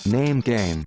Name game.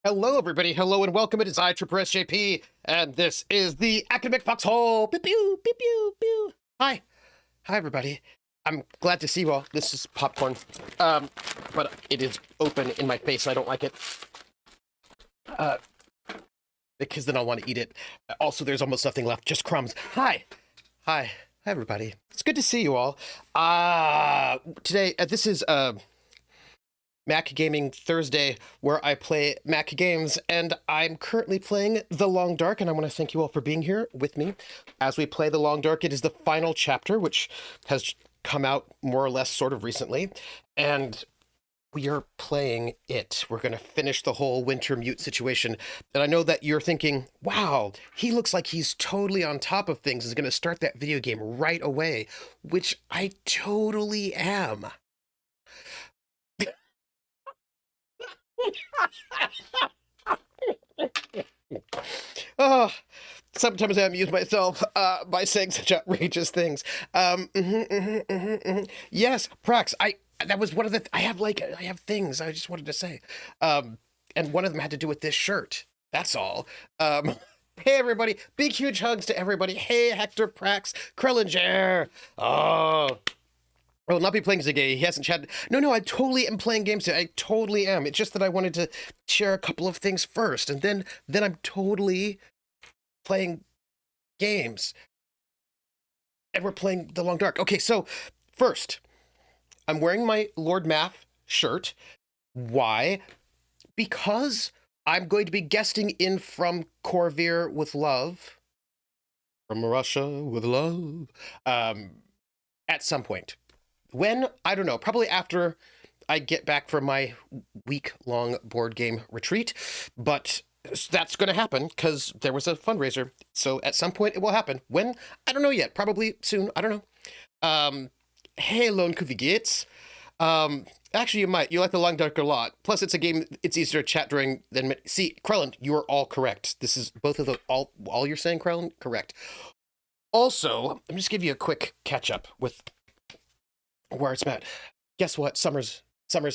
Hello, everybody. Hello, and welcome. It is I, Tripper SJP, and this is the Academic Foxhole. Pew, pew, pew, pew, pew. Hi. Hi, everybody. I'm glad to see you all. This is popcorn, but it is open in my face. I don't like it, because then I'll want to eat it. Also, there's almost nothing left, just crumbs. Hi. Hi. Hi, everybody. It's good to see you all. Today, this is, Mac Gaming Thursday, where I play Mac games, and I'm currently playing The Long Dark, and I want to thank you all for being here with me as we play The Long Dark. It is the final chapter, which has come out more or less sort of recently, and we are playing it. We're going to finish the whole Winter Mute situation, and I know that you're thinking, wow, he looks like he's totally on top of things, is going to start that video game right away, which I totally am. Oh, sometimes I amuse myself by saying such outrageous things. Yes, Prax, that was one of the I have things I just wanted to say. And one of them had to do with this shirt. That's all. Hey everybody, big huge hugs to everybody. Hey Hector, Prax, Krellinger. Oh, I will not be playing Ziggy. He hasn't chatted. No, I totally am playing games today. I totally am. It's just that I wanted to share a couple of things first, and then I'm totally playing games. And we're playing The Long Dark. Okay, so first, I'm wearing my Lord Math shirt. Why? Because I'm going to be guesting in from Corvair with love. From Russia with love. At some point. When? I don't know. Probably after I get back from my week-long board game retreat. But that's going to happen because there was a fundraiser. So at some point it will happen. When? I don't know yet. Probably soon. I don't know. Hey, Lone Koofy Gates. Actually, you might. You like The Long Dark a lot. Plus, it's a game. It's easier to chat during than. See, Krellin, you are all correct. This is both of the all you're saying, Krellin, correct. Also, I'm just give you a quick catch up with where it's at. Guess what? Summer's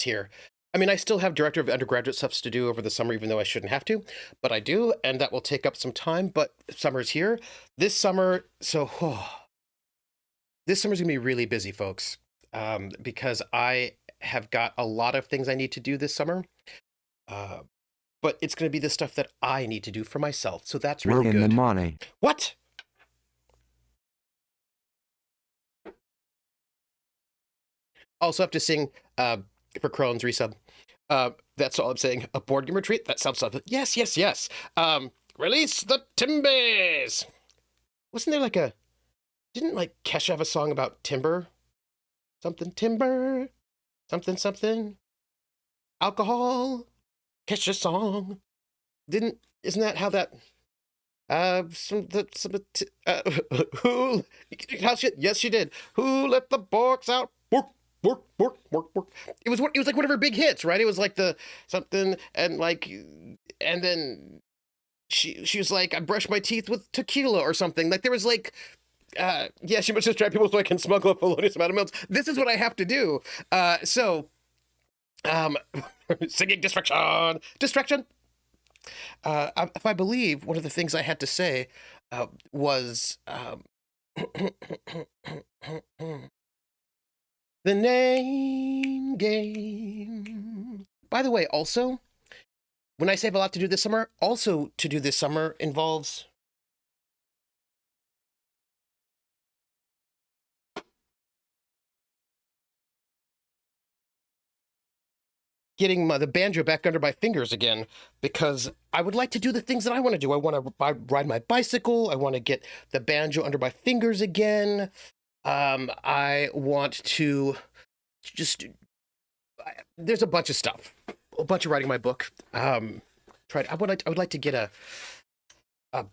here. I mean, I still have director of undergraduate stuff to do over the summer, even though I shouldn't have to, but I do, and that will take up some time, but summer's here. This summer, this summer's gonna be really busy, folks, because I have got a lot of things I need to do this summer, but it's gonna be the stuff that I need to do for myself, so that's really good. We're in the money. What? Also have to sing for Crohn's resub. That's all I'm saying. A board game retreat? That sounds something. Yes. Release the Timbers! Wasn't there like didn't like Kesha have a song about timber? Something timber? Something? Alcohol? Kesha song? Isn't that how that, who, yes, she did. Who let the borks out? Bork. It was like one of her big hits, right? It was like the something, and then she was like, I brushed my teeth with tequila or something. Like there was like, yeah, she must distract people so I can smuggle a felonious amount of milk. This is what I have to do. Singing distraction. If I believe, one of the things I had to say was the name game. By the way, also, when I say I have a lot to do this summer, also to do this summer involves getting the banjo back under my fingers again because I would like to do the things that I want to do. I want to ride my bicycle. I want to get the banjo under my fingers again. I want to just there's a bunch of stuff, a bunch of writing my book. I would like to get a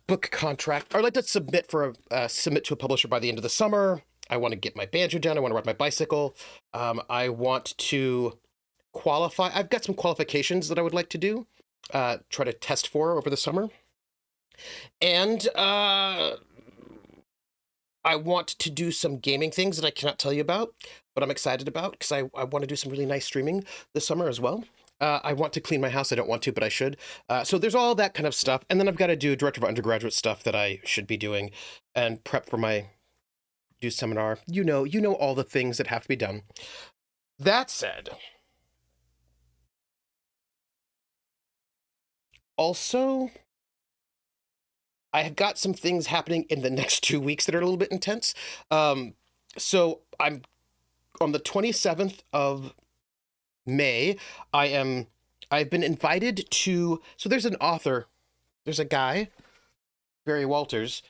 book contract. I'd like to submit to a publisher by the end of the summer. I want to get my banjo down. I want to ride my bicycle. I want to qualify. I've got some qualifications that I would like to do. Try to test for over the summer, and I want to do some gaming things that I cannot tell you about, but I'm excited about because I want to do some really nice streaming this summer as well. I want to clean my house. I don't want to, but I should. So there's all that kind of stuff. And then I've got to do director of undergraduate stuff that I should be doing and prep for my do seminar. You know all the things that have to be done. That said, also, I have got some things happening in the next 2 weeks that are a little bit intense. So I'm on the 27th of May. I've been invited to. So there's an author. There's a guy, Barry Walters,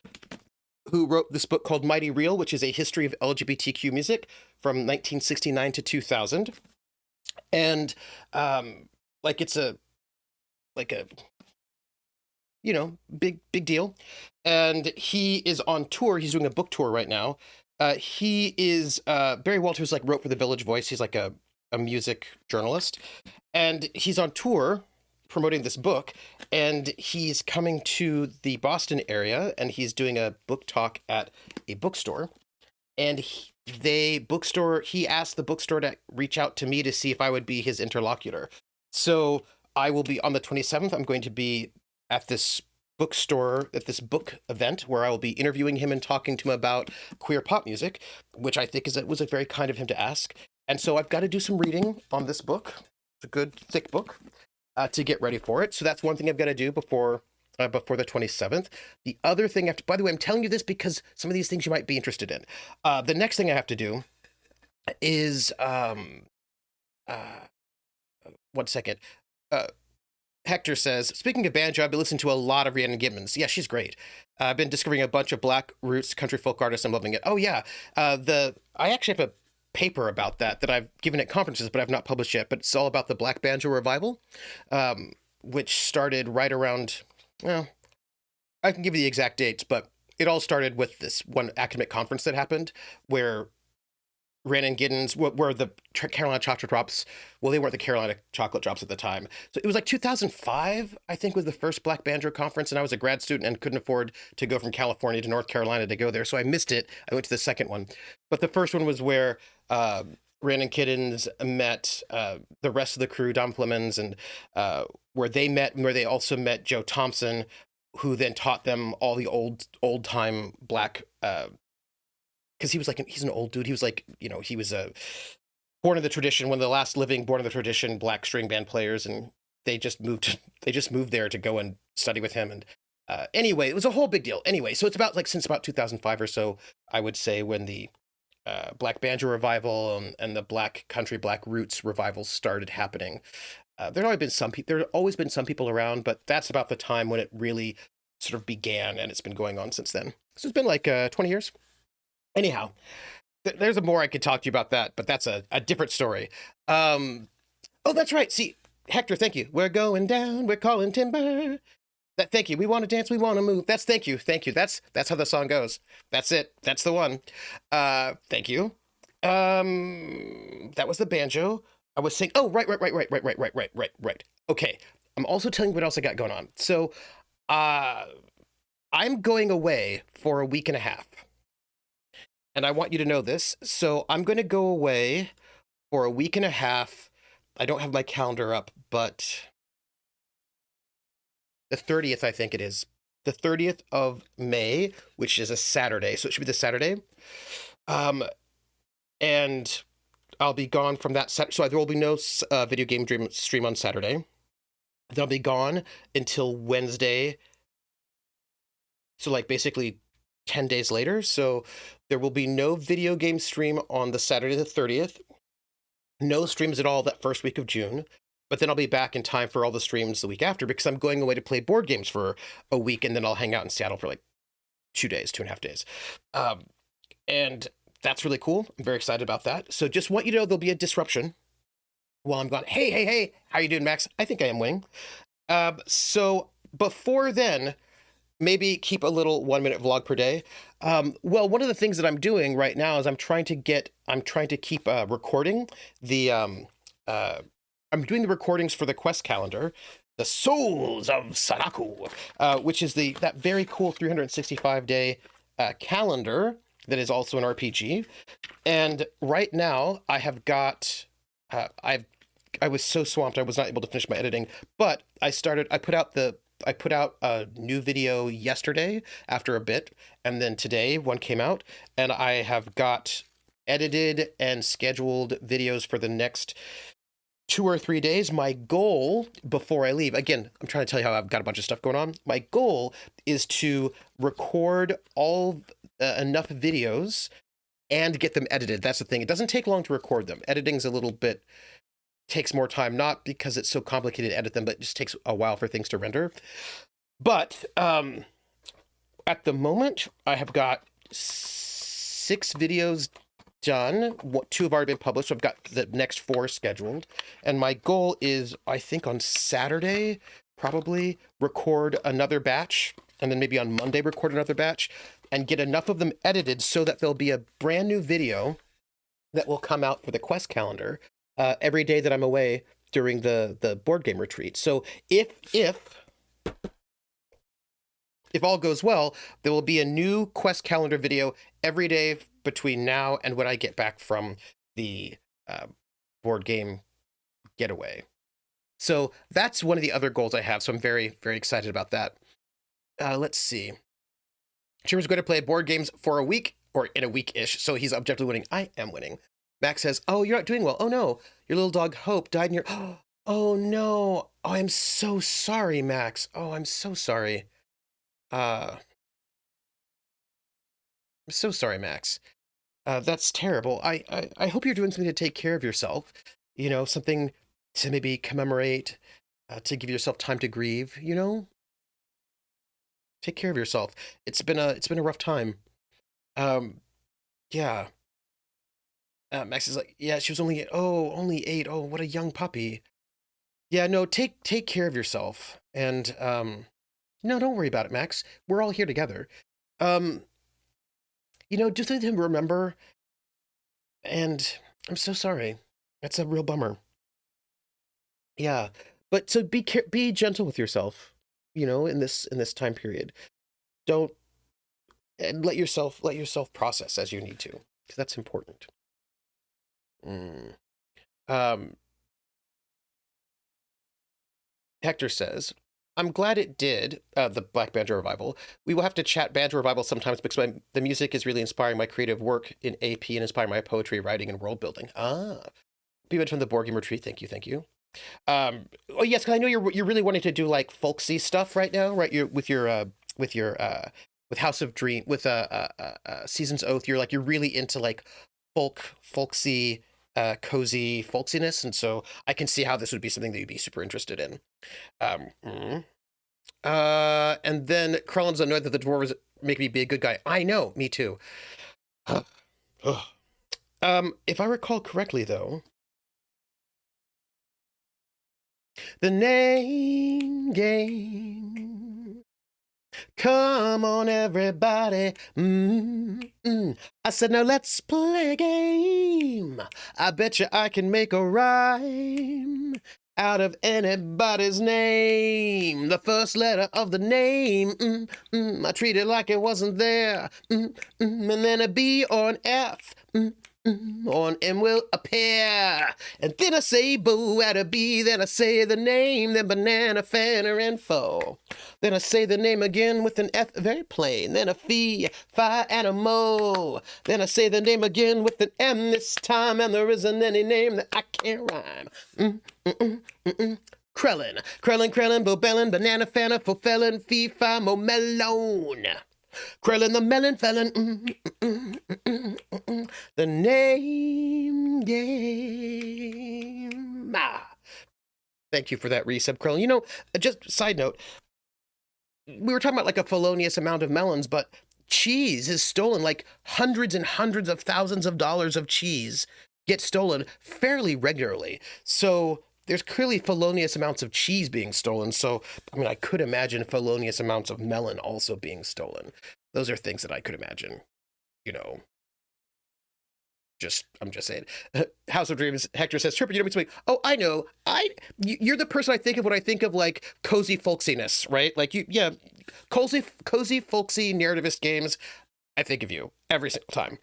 who wrote this book called Mighty Real, which is a history of LGBTQ music from 1969 to 2000, and it's a big deal. And he is on tour. He's doing a book tour right now. He is Barry Walters wrote for the Village Voice. He's like a music journalist, and he's on tour promoting this book, and he's coming to the Boston area, and he's doing a book talk at a bookstore. And he asked the bookstore to reach out to me to see if I would be his interlocutor. So I will be on the 27th. I'm going to be at this bookstore at this book event where I will be interviewing him and talking to him about queer pop music, which I think was a very kind of him to ask. And so I've got to do some reading on this book. It's a good thick book to get ready for it. So that's one thing I've got to do before the 27th. The other thing by the way, I'm telling you this because some of these things you might be interested in. The next thing I have to do is 1 second. Hector says, speaking of banjo, I've been listening to a lot of Rhiannon Giddens. Yeah, she's great. I've been discovering a bunch of Black roots country folk artists. I'm loving it. Oh yeah, I actually have a paper about that I've given at conferences, but I've not published yet. But it's all about the Black banjo revival, which started right around. Well, I can give you the exact dates, but it all started with this one academic conference that happened where Rhiannon Giddens were the Carolina Chocolate Drops. Well, they weren't the Carolina Chocolate Drops at the time. So it was like 2005, I think, was the first Black Banjo Conference, and I was a grad student and couldn't afford to go from California to North Carolina to go there, so I missed it. I went to the second one. But the first one was where Rhiannon Giddens met the rest of the crew, Dom Flemons, and where they also met Joe Thompson, who then taught them all the old-time Black because he's an old dude. He was he was born in the tradition, one of the last living born in the tradition Black string band players, and they just moved there to go and study with him. And anyway, it was a whole big deal. Anyway, so it's since about 2005 or so, I would say, when the Black banjo revival and the Black country, Black roots revival started happening. There have always been some people around, but that's about the time when it really sort of began, and it's been going on since then. So it's been like 20 years. Anyhow, there's more I could talk to you about that, but that's a different story. Oh, that's right. See, Hector, thank you. We're going down. We're calling timber. Thank you. We want to dance. We want to move. Thank you. That's how the song goes. That's it. That's the one. Thank you. That was the banjo. I was saying, oh, right. Okay. I'm also telling you what else I got going on. So, I'm going away for a week and a half. And I want you to know this. So I'm going to go away for a week and a half. I don't have my calendar up, but the 30th, I think it is. The 30th of May, which is a Saturday. So it should be the Saturday. And I'll be gone from that. So there will be no video game stream on Saturday. Then I'll be gone until Wednesday. So basically 10 days later. So there will be no video game stream on the Saturday the 30th. No streams at all that first week of June. but then I'll be back in time for all the streams the week after because I'm going away to play board games for a week, and then I'll hang out in Seattle for like 2 days, 2.5 days. And that's really cool. I'm very excited about that. So just want you to know there'll be a disruption while I'm gone. Hey, how you doing, Max? I think I am winning. So before then, maybe keep a little 1-minute vlog per day. Well, one of the things that I'm doing right now is I'm trying to keep recording the, I'm doing the recordings for the quest calendar, the Souls of Saraku, which is that very cool 365-day calendar that is also an RPG. And right now I have got, I was so swamped I was not able to finish my editing, but I put out a new video yesterday after a bit, and then today one came out, and I have got edited and scheduled videos for the next 2 or 3 days. My goal before I leave, again, I'm trying to tell you how I've got a bunch of stuff going on. My goal is to record enough videos and get them edited. That's the thing. It doesn't take long to record them. Editing's a little bit takes more time, not because it's so complicated to edit them, but it just takes a while for things to render. But at the moment, I have got 6 videos done. 2 have already been published, so I've got the next 4 scheduled. And my goal is, I think on Saturday, probably record another batch, and then maybe on Monday record another batch, and get enough of them edited so that there'll be a brand new video that will come out for the quest calendar every day that I'm away during the board game retreat. So if all goes well, there will be a new quest calendar video every day between now and when I get back from the board game getaway. So that's one of the other goals I have. So I'm very, very excited about that. Let's see. Sherman's going to play board games for a week, or in a week-ish, so he's objectively winning. I am winning. Max says, oh, you're not doing well. Oh, no. Your little dog, Hope, died in your... Oh, no. Oh, I'm so sorry, Max. Oh, I'm so sorry. I'm so sorry, Max. That's terrible. I hope you're doing something to take care of yourself. You know, something to maybe commemorate, to give yourself time to grieve, you know? Take care of yourself. It's been a rough time. Yeah. Max is like, yeah, she was only 8. Oh, what a young puppy. Yeah, no, take care of yourself. And no, don't worry about it, Max. We're all here together. You know, do something to remember. And I'm so sorry. That's a real bummer. Yeah, but so be gentle with yourself. You know, in this time period, don't and let yourself process as you need to, because that's important. Hector says, I'm glad it did, the Black Banjo Revival. We will have to chat Banjo Revival sometimes because the music is really inspiring my creative work in AP and inspiring my poetry, writing, and world building. Be mentioned from the board game retreat. Thank you. Oh yes, because I know you're really wanting to do like folksy stuff right now, right? With House of Dream, with Season's Oath. You're really into like folksy, cozy folksiness, and so I can see how this would be something that you'd be super interested in. And then Krellin's annoyed that the dwarves make me be a good guy. I know, me too. If I recall correctly, though, the name game. Come on, everybody. I said, now let's play a game. I bet you I can make a rhyme out of anybody's name. The first letter of the name, I treat it like it wasn't there. And then a B or an F, or an M will appear. And then I say boo at a B, then I say the name, then banana, fanner, and foe. Then I say the name again with an F, very plain. Then a fee, fi, and a mo. Then I say the name again with an M this time, and there isn't any name that I can't rhyme. Krellin, bobellin, banana, fanner, fulfillin, fee, fi, mo, melon. Krellin the melon felon, the name game. Thank you for that resub, Krillin. You know, just side note, we were talking about like a felonious amount of melons, but cheese is stolen. Like hundreds and hundreds of thousands of dollars of cheese get stolen fairly regularly. So there's clearly felonious amounts of cheese being stolen. So, I mean, I could imagine felonious amounts of melon also being stolen. Those are things that I could imagine, you know. I'm just saying. House of Dreams, Hector says, Tripper, you know something? Oh, I know. You're the person I think of when I think of like cozy folksiness, right? Like yeah, cozy folksy narrativist games. I think of you every single time.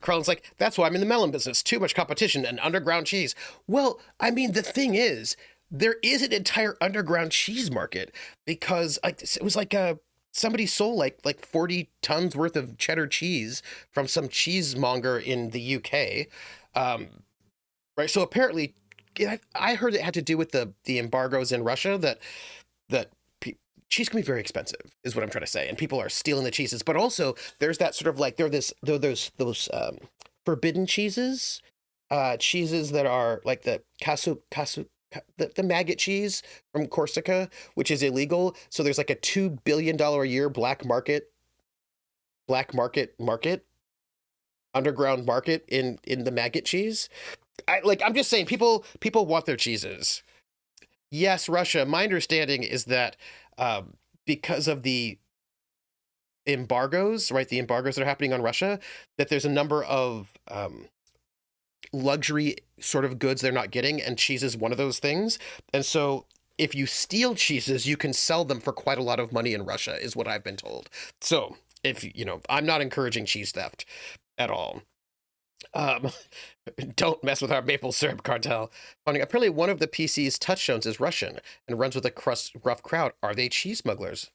Carlin's like, that's why I'm in the melon business. Too much competition and underground cheese. Well, I mean, the thing is, there is an entire underground cheese market because it was like somebody sold like 40 tons worth of cheddar cheese from some cheesemonger in the UK. Right. So apparently, I heard it had to do with the embargoes in Russia that cheese can be very expensive, is what I'm trying to say, and people are stealing the cheeses. But also, there's that sort of like there's those forbidden cheeses, cheeses that are like the casu the maggot cheese from Corsica, which is illegal. So there's like a $2 billion a year market, underground market in the maggot cheese. I'm just saying, people want their cheeses. Yes, Russia. My understanding is that because of the embargoes, right? The embargoes that are happening on Russia, that there's a number of luxury sort of goods they're not getting, and cheese is one of those things. And so if you steal cheeses, you can sell them for quite a lot of money in Russia, is what I've been told. So if you know, I'm not encouraging cheese theft at all. Don't mess with our maple syrup cartel. Apparently one of the PC's touchstones is Russian and runs with a rough crowd. Are they cheese smugglers?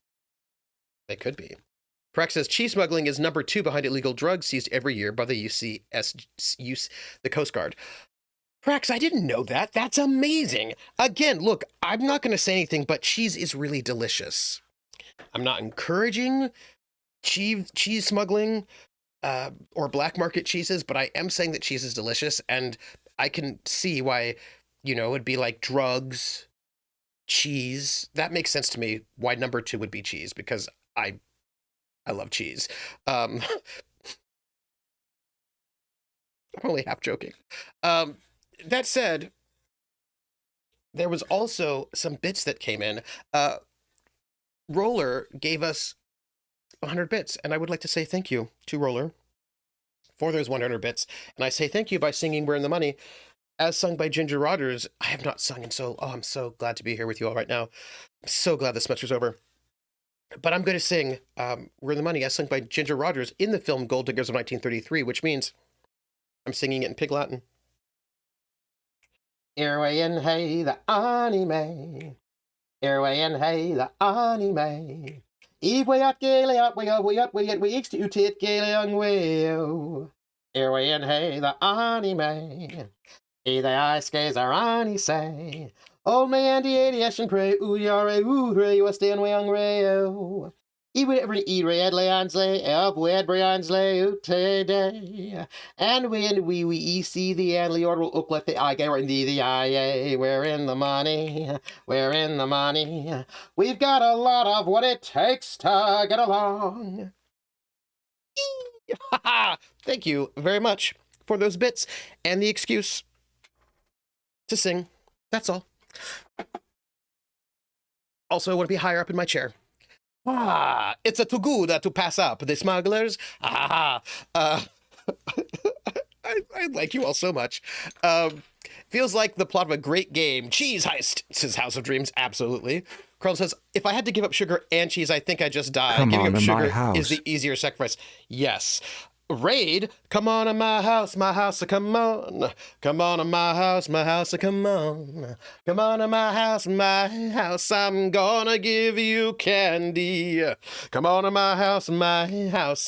They could be. Prex says cheese smuggling is number 2 behind illegal drugs seized every year by the the Coast Guard. Prex, I didn't know that. That's amazing. Again, look, I'm not going to say anything, but cheese is really delicious. I'm not encouraging cheese smuggling or black market cheeses, but I am saying that cheese is delicious, and I can see why, you know, it'd be like drugs, cheese. That makes sense to me. Why number 2 would be cheese, because I love cheese. I'm only half joking. That said, there was also some bits that came in. Roller gave us 100 bits, and I would like to say thank you to Roller for those 100 bits. And I say thank you by singing We're in the Money, as sung by Ginger Rogers. I have not sung in I'm so glad to be here with you all right now. I'm so glad the semester's over. But I'm going to sing We're in the Money, as sung by Ginger Rogers in the film Gold Diggers of 1933, which means I'm singing it in Pig Latin. Airway and hey, the anime. Airway and hey, the anime. Way out, gay, out, way out, way out, way out, way eats to tit, gay, young way. Airway and hey, the anime. Hey, the ice skates are on, say. Old man, the aviation pray, ooh, yare, ooh, hooray, you are staying way young, ray, even every red leons lay up with Brian's lay today. And when we see the and Lord will look like the I get in the I we're in the money, we're in the money. We've got a lot of what it takes to get along. Thank you very much for those bits and the excuse to sing. That's all. Also, I want to be higher up in my chair. It's a too good to pass up. The smugglers. I like you all so much. Feels like the plot of a great game. Cheese heist, says House of Dreams. Absolutely. Carl says, if I had to give up sugar and cheese, I think I'd just die. Giving up sugar is the easier sacrifice. Yes. Raid, come on in my house, come on. Come on in my house, come on. Come on in my house, I'm gonna give you candy. Come on in my house,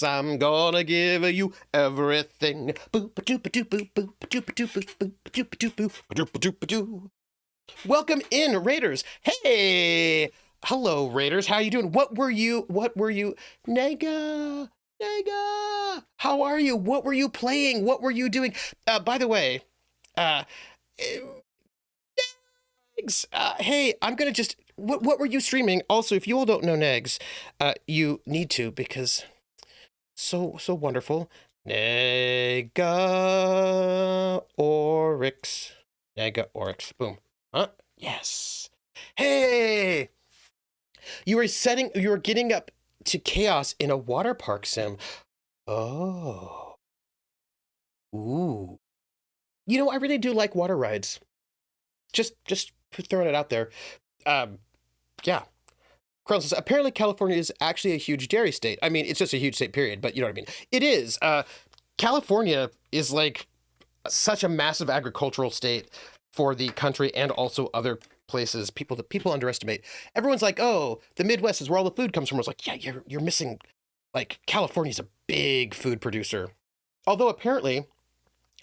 I'm gonna give you everything. Welcome in, Raiders. Hey! Hello, Raiders. How you doing? What were you? Nega! How are you? What were you playing? What were you doing? By the way, Negs, hey, I'm gonna just. What were you streaming? Also, if you all don't know Negs, you need to because so wonderful. Nega Oryx. Nega Oryx. Boom. Huh? Yes. Hey, you were getting up to chaos in a water park sim. Oh. Ooh. I really do like water rides. Just throwing it out there. Um, yeah. Carl says, apparently California is actually a huge dairy state. I mean, it's just a huge state, period, but you know what I mean. It is. California is like such a massive agricultural state for the country and also other places. People underestimate. Everyone's like, oh, the Midwest is where all the food comes from. I was like, yeah, you're missing. Like, California's a big food producer. Although apparently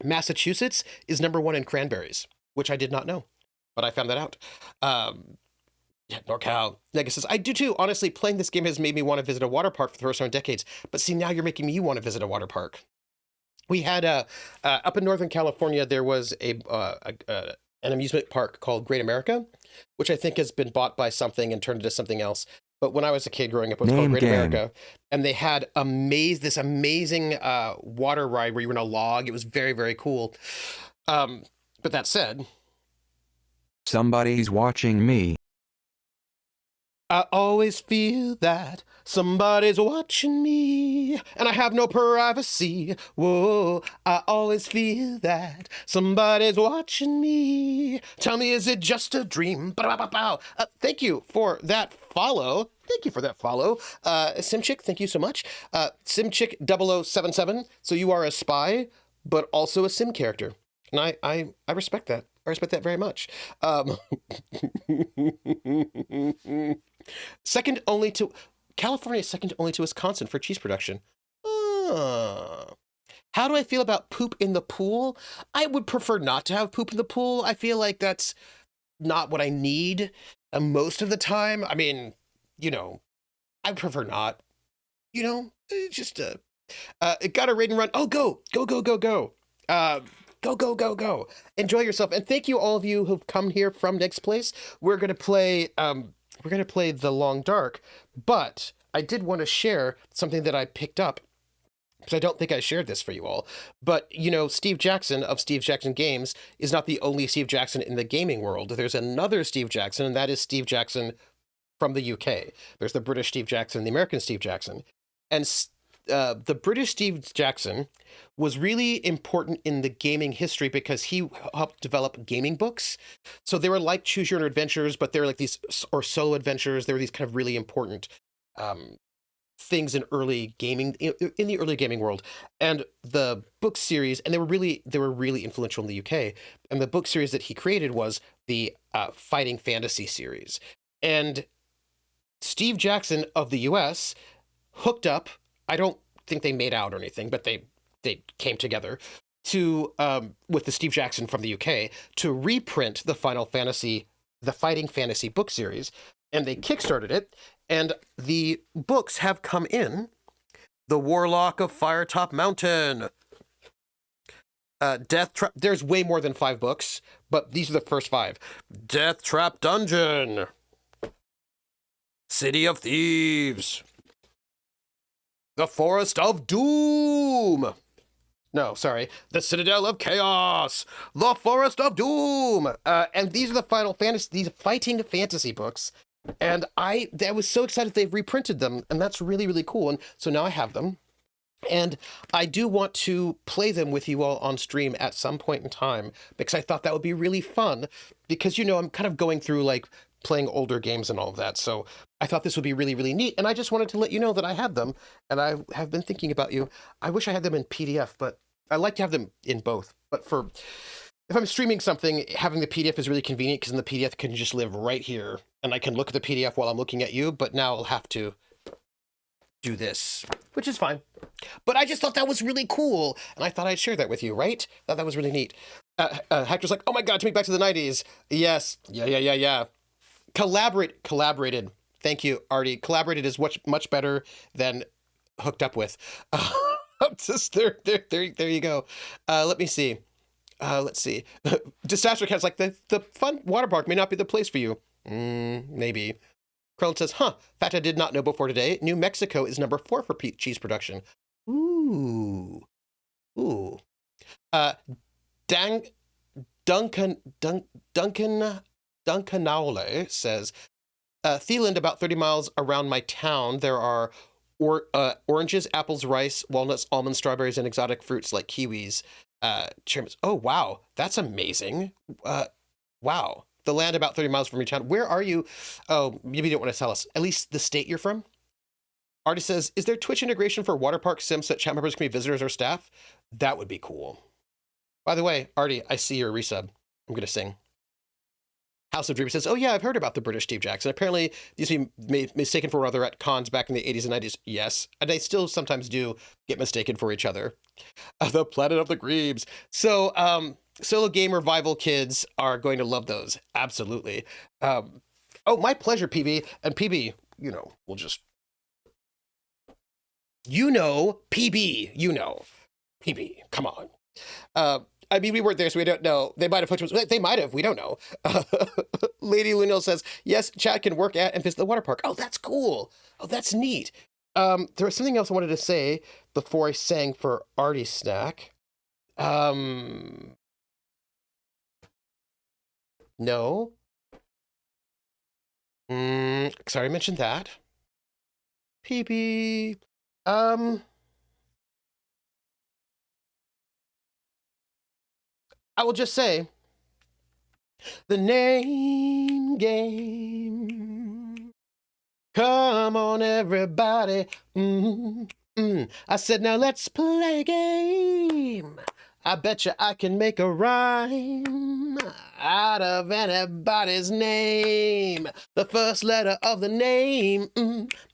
Massachusetts is number one in cranberries, which I did not know, but I found that out. Yeah, NorCal. Nega says, I do too. Honestly, playing this game has made me want to visit a water park for the first time in decades. But see, now you're making me want to visit a water park. We had up in Northern California, there was an amusement park called Great America, which I think has been bought by something and turned into something else. But when I was a kid growing up, it was called Great America, and they had this amazing water ride where you were in a log. It was very, very cool. But that said, somebody's watching me. I always feel that somebody's watching me, and I have no privacy. Whoa, I always feel that somebody's watching me. Tell me, is it just a dream? Thank you for that follow. Simchick, thank you so much. Simchick0077. So you are a spy, but also a sim character. And I respect that. I respect that very much. California is second only to Wisconsin for cheese production. How do I feel about poop in the pool? I would prefer not to have poop in the pool. I feel like that's not what I need most of the time. I mean, I prefer not. It's just it got a raid and run. Oh, go. Go. Enjoy yourself. And thank you all of you who've come here from Nick's Place. We're going to play The Long Dark, but I did want to share something that I picked up because I don't think I shared this for you all. But, Steve Jackson of Steve Jackson Games is not the only Steve Jackson in the gaming world. There's another Steve Jackson, and that is Steve Jackson from the UK. There's the British Steve Jackson and the American Steve Jackson. And the British Steve Jackson was really important in the gaming history because he helped develop gaming books. So they were like Choose Your Own Adventures, but they were like these, or solo adventures. They were these kind of really important things in early gaming, in the early gaming world. And the book series, and they were really influential in the UK. And the book series that he created was the Fighting Fantasy series. And Steve Jackson of the US hooked up. I don't think they made out or anything, but they came together to with the Steve Jackson from the UK to reprint the Fighting Fantasy book series, and they kickstarted it, and the books have come in. The Warlock of Firetop Mountain, Death Trap. There's way more than 5 books, but these are the first 5. Death Trap Dungeon, City of Thieves, The Forest of Doom. No, sorry. The Citadel of Chaos. The Forest of Doom. And these are the these Fighting Fantasy books. And I was so excited they've reprinted them. And that's really, really cool. And so now I have them. And I do want to play them with you all on stream at some point in time because I thought that would be really fun because, I'm kind of going through like playing older games and all of that. So I thought this would be really, really neat. And I just wanted to let you know that I have them and I have been thinking about you. I wish I had them in PDF, but I like to have them in both. But if I'm streaming something, having the PDF is really convenient because then the PDF can just live right here and I can look at the PDF while I'm looking at you. But now I'll have to do this, which is fine. But I just thought that was really cool. And I thought I'd share that with you, right? Thought that was really neat. Hector's like, oh my God, take me back to the 90s. Yes. Yeah. Collaborated. Thank you, Artie. Collaborated is much better than hooked up with. Just there you go. Let me see. Let's see. Disaster Cat's like, the fun water park may not be the place for you. Maybe. Krillin says, fact I did not know before today. New Mexico is number 4 for cheese production. Ooh. Dang, Duncanaule says, Thieland, about 30 miles around my town, there are oranges, apples, rice, walnuts, almonds, strawberries, and exotic fruits like kiwis. Oh, wow. That's amazing. Wow. The land about 30 miles from your town. Where are you? Oh, maybe you don't want to tell us. At least the state you're from? Artie says, is there Twitch integration for water park sims that chat members can be visitors or staff? That would be cool. By the way, Artie, I see your resub. I'm going to sing. House of Dreams says, oh yeah, I've heard about the British Steve Jackson. Apparently, these be mistaken for one another at cons back in the 80s and 90s. Yes, and they still sometimes do get mistaken for each other. The Planet of the Grebes. So, solo game revival kids are going to love those. Absolutely. Oh, my pleasure, PB. And PB, we'll just... PB, PB, come on. I mean, we weren't there, so we don't know. They might have They might have. We don't know. Lady Lunel says, yes, chat can work at and visit the water park. Oh, that's cool. Oh, that's neat. There was something else I wanted to say before I sang for Artie Snack. No. Sorry, I mentioned that. PB. I will just say, the name game. Come on, everybody. I said, now let's play a game. I bet you I can make a rhyme out of anybody's name. The first letter of the name,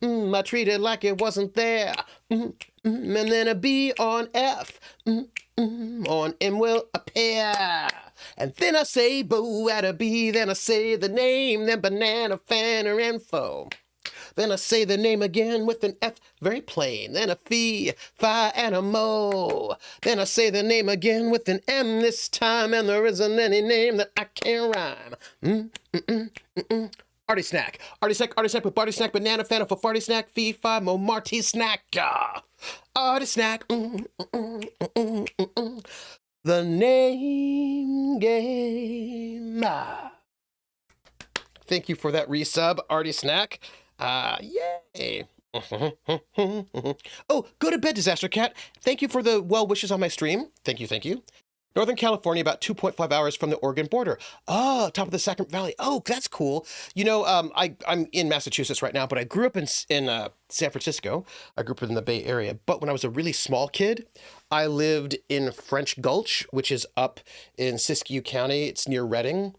I treat it like it wasn't there. And then a B on F, on M will appear. And then I say boo at a B, then I say the name, then banana, fan, or info. Then I say the name again with an F, very plain. Then a fee, fi, and a mo. Then I say the name again with an M this time, and there isn't any name that I can't rhyme. Artie Snack. Artie Snack, Artie Snack with Barty Snack, banana, fan, for farty snack, fee, fi, mo, Marty Snack. Artie Snack. The name game. Thank you for that resub, Artie Snack. Yay. Oh, go to bed, Disaster Cat. Thank you for the well wishes on my stream. Thank you. Northern California, about 2.5 hours from the Oregon border. Oh, top of the Sacramento Valley. Oh, that's cool. I'm in Massachusetts right now, but I grew up in San Francisco. I grew up in the Bay Area. But when I was a really small kid, I lived in French Gulch, which is up in Siskiyou County. It's near Redding.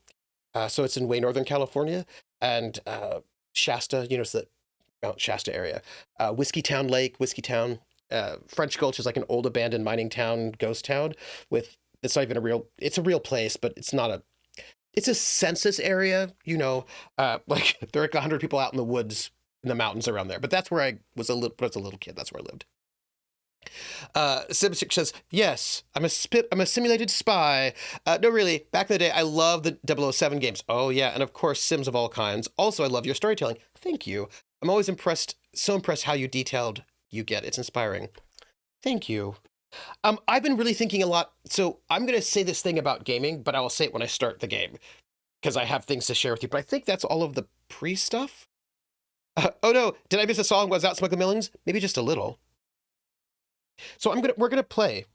So it's in way Northern California. And Shasta, it's the Mount Shasta area. Whiskey Town Lake, Whiskey Town. French Gulch is like an old abandoned mining town, ghost town with... It's not even it's a real place, but it's a census area, like there are like 100 people out in the woods, in the mountains around there. But that's where I was a little kid. That's where I lived. Sim6 says, yes, I'm a simulated spy. No, really, back in the day, I loved the 007 games. Oh yeah. And of course, Sims of all kinds. Also, I love your storytelling. Thank you. I'm always so impressed how you detailed you get. It's inspiring. Thank you. I've been really thinking a lot. So I'm going to say this thing about gaming, but I will say it when I start the game because I have things to share with you. But I think that's all of the pre-stuff. Oh no, did I miss a song? Was out Smoke the Millions? Maybe just a little. So we're going to play.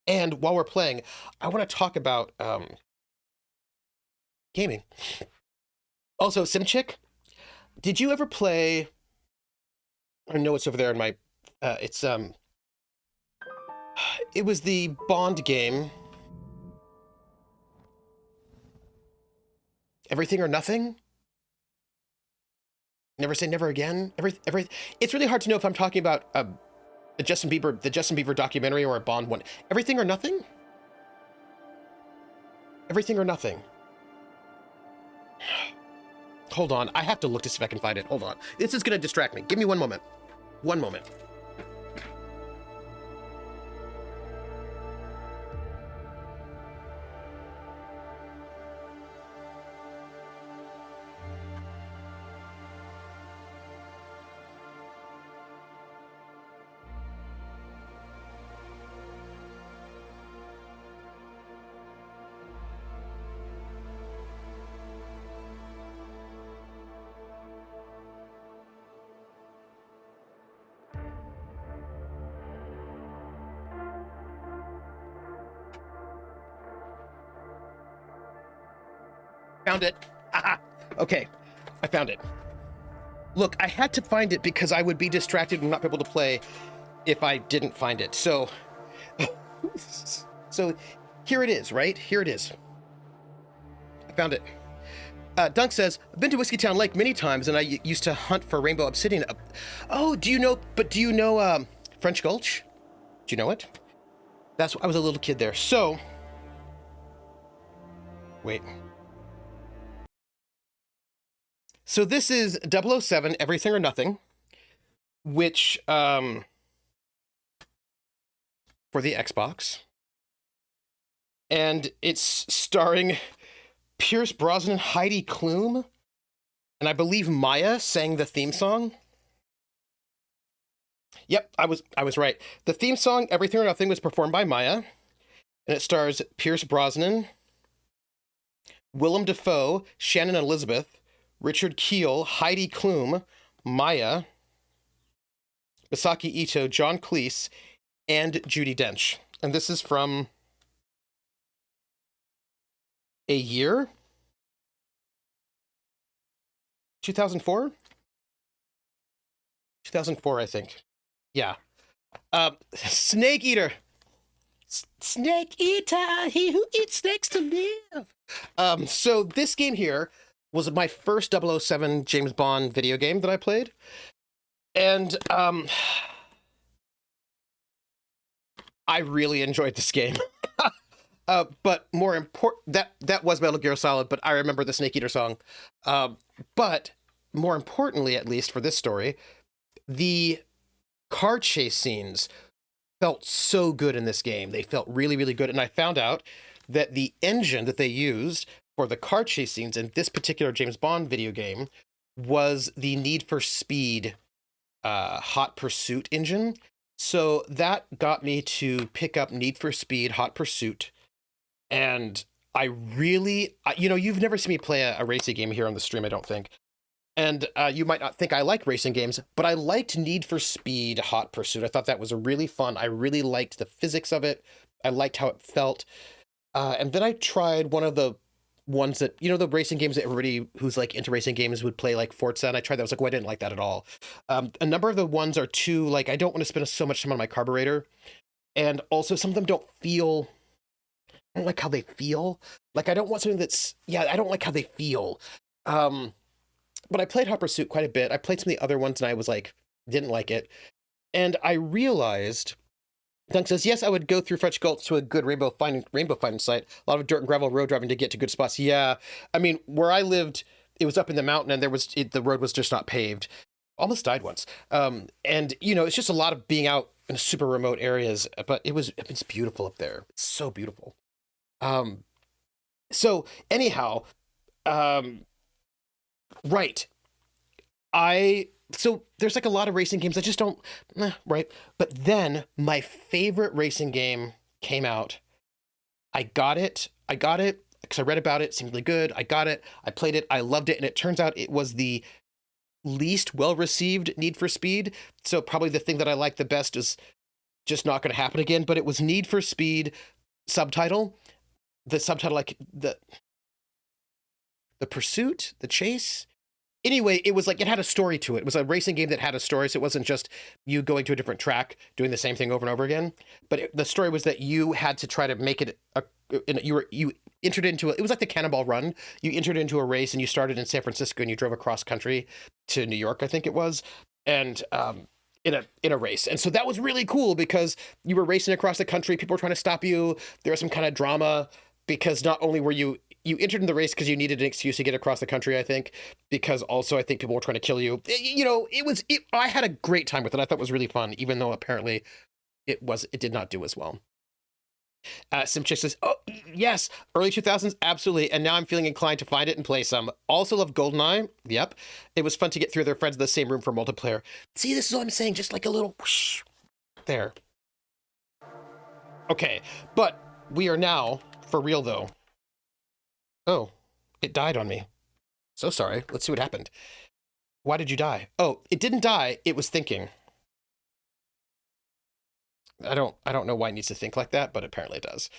And while we're playing, I want to talk about gaming. Also, SimChick, did you ever play? I know it's over there in my. It was the Bond game. Everything or Nothing? Never Say Never Again? It's really hard to know if I'm talking about the Justin Bieber documentary or a Bond one. Everything or Nothing? Everything or Nothing. Hold on, I have to look to see if I can find it. Hold on. This is gonna distract me. Give me one moment. One moment. Found it. Aha. Okay, I found it. Look, I had to find it because I would be distracted and not be able to play if I didn't find it. So, so here it is, right? Here it is. I found it. Dunk says, I've been to Whiskeytown Lake many times, and I used to hunt for rainbow obsidian. Oh, do you know French Gulch? Do you know it? I was a little kid there. So, wait. So this is 007, Everything or Nothing, which, for the Xbox. And it's starring Pierce Brosnan, Heidi Klum, and I believe Maya sang the theme song. Yep, I was right. The theme song, Everything or Nothing, was performed by Maya, and it stars Pierce Brosnan, Willem Dafoe, Shannon Elizabeth, Richard Kiel, Heidi Klum, Maya, Misaki Ito, John Cleese, and Judi Dench. And this is from a year? 2004? 2004, I think. Yeah. Snake Eater. Snake Eater, he who eats snakes to live. So this game here was my first 007 James Bond video game that I played. And I really enjoyed this game. But more important, that was Metal Gear Solid, but I remember the Snake Eater song. But more importantly, at least for this story, the car chase scenes felt so good in this game. They felt really, really good. And I found out that the engine that they used for the car chase scenes in this particular James Bond video game was the Need for Speed Hot Pursuit engine. So that got me to pick up Need for Speed Hot Pursuit. And I really, you've never seen me play a racing game here on the stream, I don't think. And you might not think I like racing games, but I liked Need for Speed Hot Pursuit. I thought that was really fun. I really liked the physics of it. I liked how it felt. And then I tried one of the ones that, the racing games that everybody who's like into racing games would play, like Forza. And I tried that. I was like, I didn't like that at all. A number of the ones are too, like, I don't want to spend so much time on my carburetor. And also some of them don't feel, I don't like how they feel. Like, I don't want something that's, I don't like how they feel. But I played Hot Pursuit quite a bit. I played some of the other ones and I was like, didn't like it. And I realized, Dunk says, yes, I would go through French Gulch to a good rainbow finding site. A lot of dirt and gravel road driving to get to good spots. Yeah. I mean, where I lived, it was up in the mountain and the road was just not paved. Almost died once. And it's just a lot of being out in super remote areas, but it's beautiful up there. It's so beautiful. So anyhow, right. So there's like a lot of racing games I just don't, right. But then my favorite racing game came out. I got it because I read about it. It seemed really good. I got it. I played it. I loved it. And it turns out it was the least well-received Need for Speed. So probably the thing that I like the best is just not going to happen again. But it was Need for Speed subtitle. The subtitle, like the pursuit, the chase. Anyway, it was like, it had a story to it. It was a racing game that had a story. So it wasn't just you going to a different track, doing the same thing over and over again. But the story was that you had to try to make it, you entered into it was like the Cannonball Run. You entered into a race and you started in San Francisco and you drove across country to New York, I think it was. And, in a race. And so that was really cool because you were racing across the country. People were trying to stop you. There was some kind of drama because not only were you entered in the race because you needed an excuse to get across the country, I think, because also I think people were trying to kill you. I had a great time with it. I thought it was really fun, even though apparently it did not do as well. Simchick says, oh, yes, early 2000s, absolutely. And now I'm feeling inclined to find it and play some. Also love GoldenEye. Yep. It was fun to get through their friends in the same room for multiplayer. See, this is what I'm saying. Just like a little whoosh there. Okay. But we are now for real, though. Oh, it died on me. So sorry. Let's see what happened. Why did you die? Oh, it didn't die. It was thinking. I don't know why it needs to think like that, but apparently it does.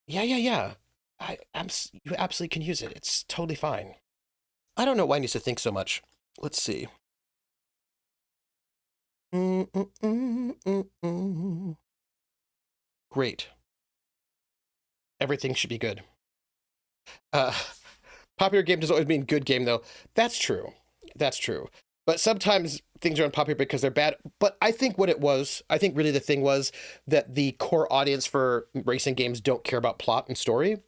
Yeah. you absolutely can use it. It's totally fine. I don't know why I need to think so much. Let's see. Great. Everything should be good. Uh, Popular game doesn't always mean good game, though. That's true. That's true. But sometimes things are unpopular because they're bad. But I think what it was, I think really the thing was that the core audience for racing games don't care about plot and story.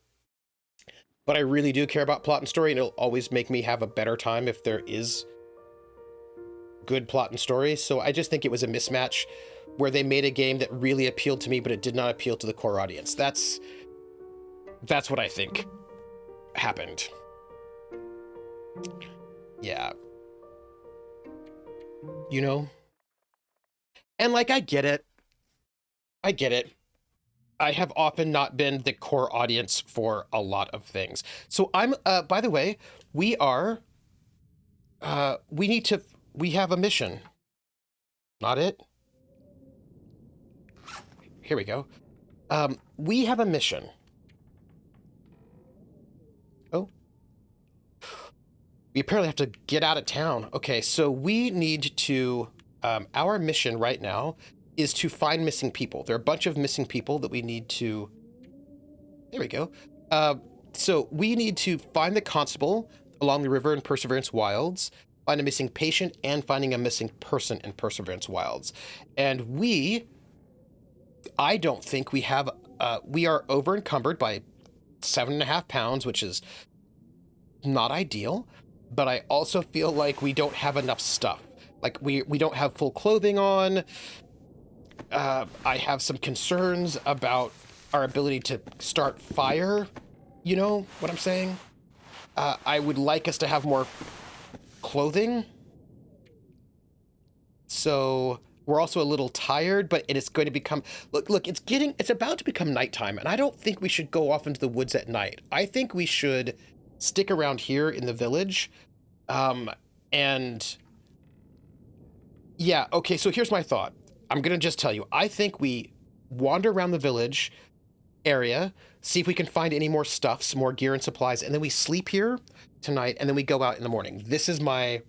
But I really do care about plot and story, and it'll always make me have a better time if there is good plot and story. So I just think it was a mismatch where they made a game that really appealed to me, but it did not appeal to the core audience. That's what I think happened. Yeah. You know? And like, I get it. I get it. I have often not been the core audience for a lot of things. So I'm, by the way, we are, we have a mission. Not it? Here we go. We have a mission. Oh. We apparently have to get out of town. Okay, so we need to, our mission right now is to find missing people. There are a bunch of missing people that we need to, there we go. So we need to find the constable along the river in Perseverance Wilds, find a missing patient, and finding a missing person in Perseverance Wilds. And I don't think we have, we are over encumbered by 7.5 pounds, which is not ideal, but I also feel like we don't have enough stuff. Like we don't have full clothing on. I have some concerns about our ability to start fire. You know what I'm saying? I would like us to have more clothing. So we're also a little tired, but it's going to become, look, it's about to become nighttime, and I don't think we should go off into the woods at night. I think we should stick around here in the village. And yeah, okay, so here's my thought. I'm going to just tell you, I think we wander around the village area, see if we can find any more stuff, some more gear and supplies, and then we sleep here tonight, and then we go out in the morning. This is my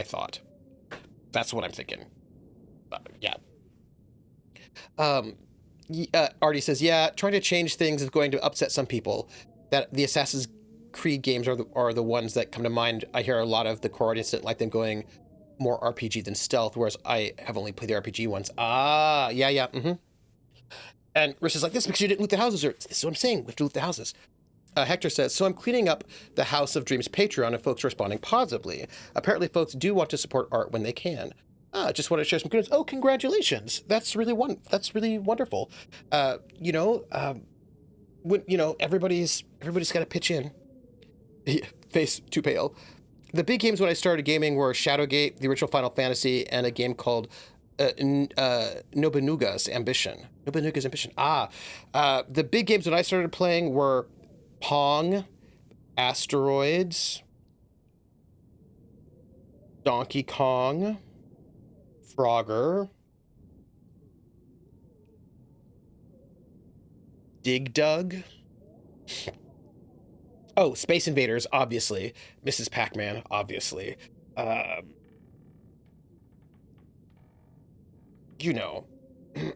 thought. That's what I'm thinking. Yeah. Artie says, yeah, trying to change things is going to upset some people. That the Assassin's Creed games are the ones that come to mind. I hear a lot of the core audience that like them going more RPG than stealth, whereas I have only played the RPG ones. Ah, yeah. And Rich is like, this is because you didn't loot the houses. Or, this is what I'm saying, we have to loot the houses. Hector says, so I'm cleaning up the House of Dreams Patreon and folks are responding positively. Apparently folks do want to support art when they can. Just want to share some good news. Oh, congratulations. That's really wonderful. Everybody's got to pitch in. Face too pale. The big games when I started gaming were Shadowgate, the original Final Fantasy, and a game called Nobunuga's Ambition. The big games when I started playing were Pong, Asteroids, Donkey Kong, Frogger, Dig Dug. Oh, Space Invaders, obviously. Mrs. Pac-Man, obviously. You know. You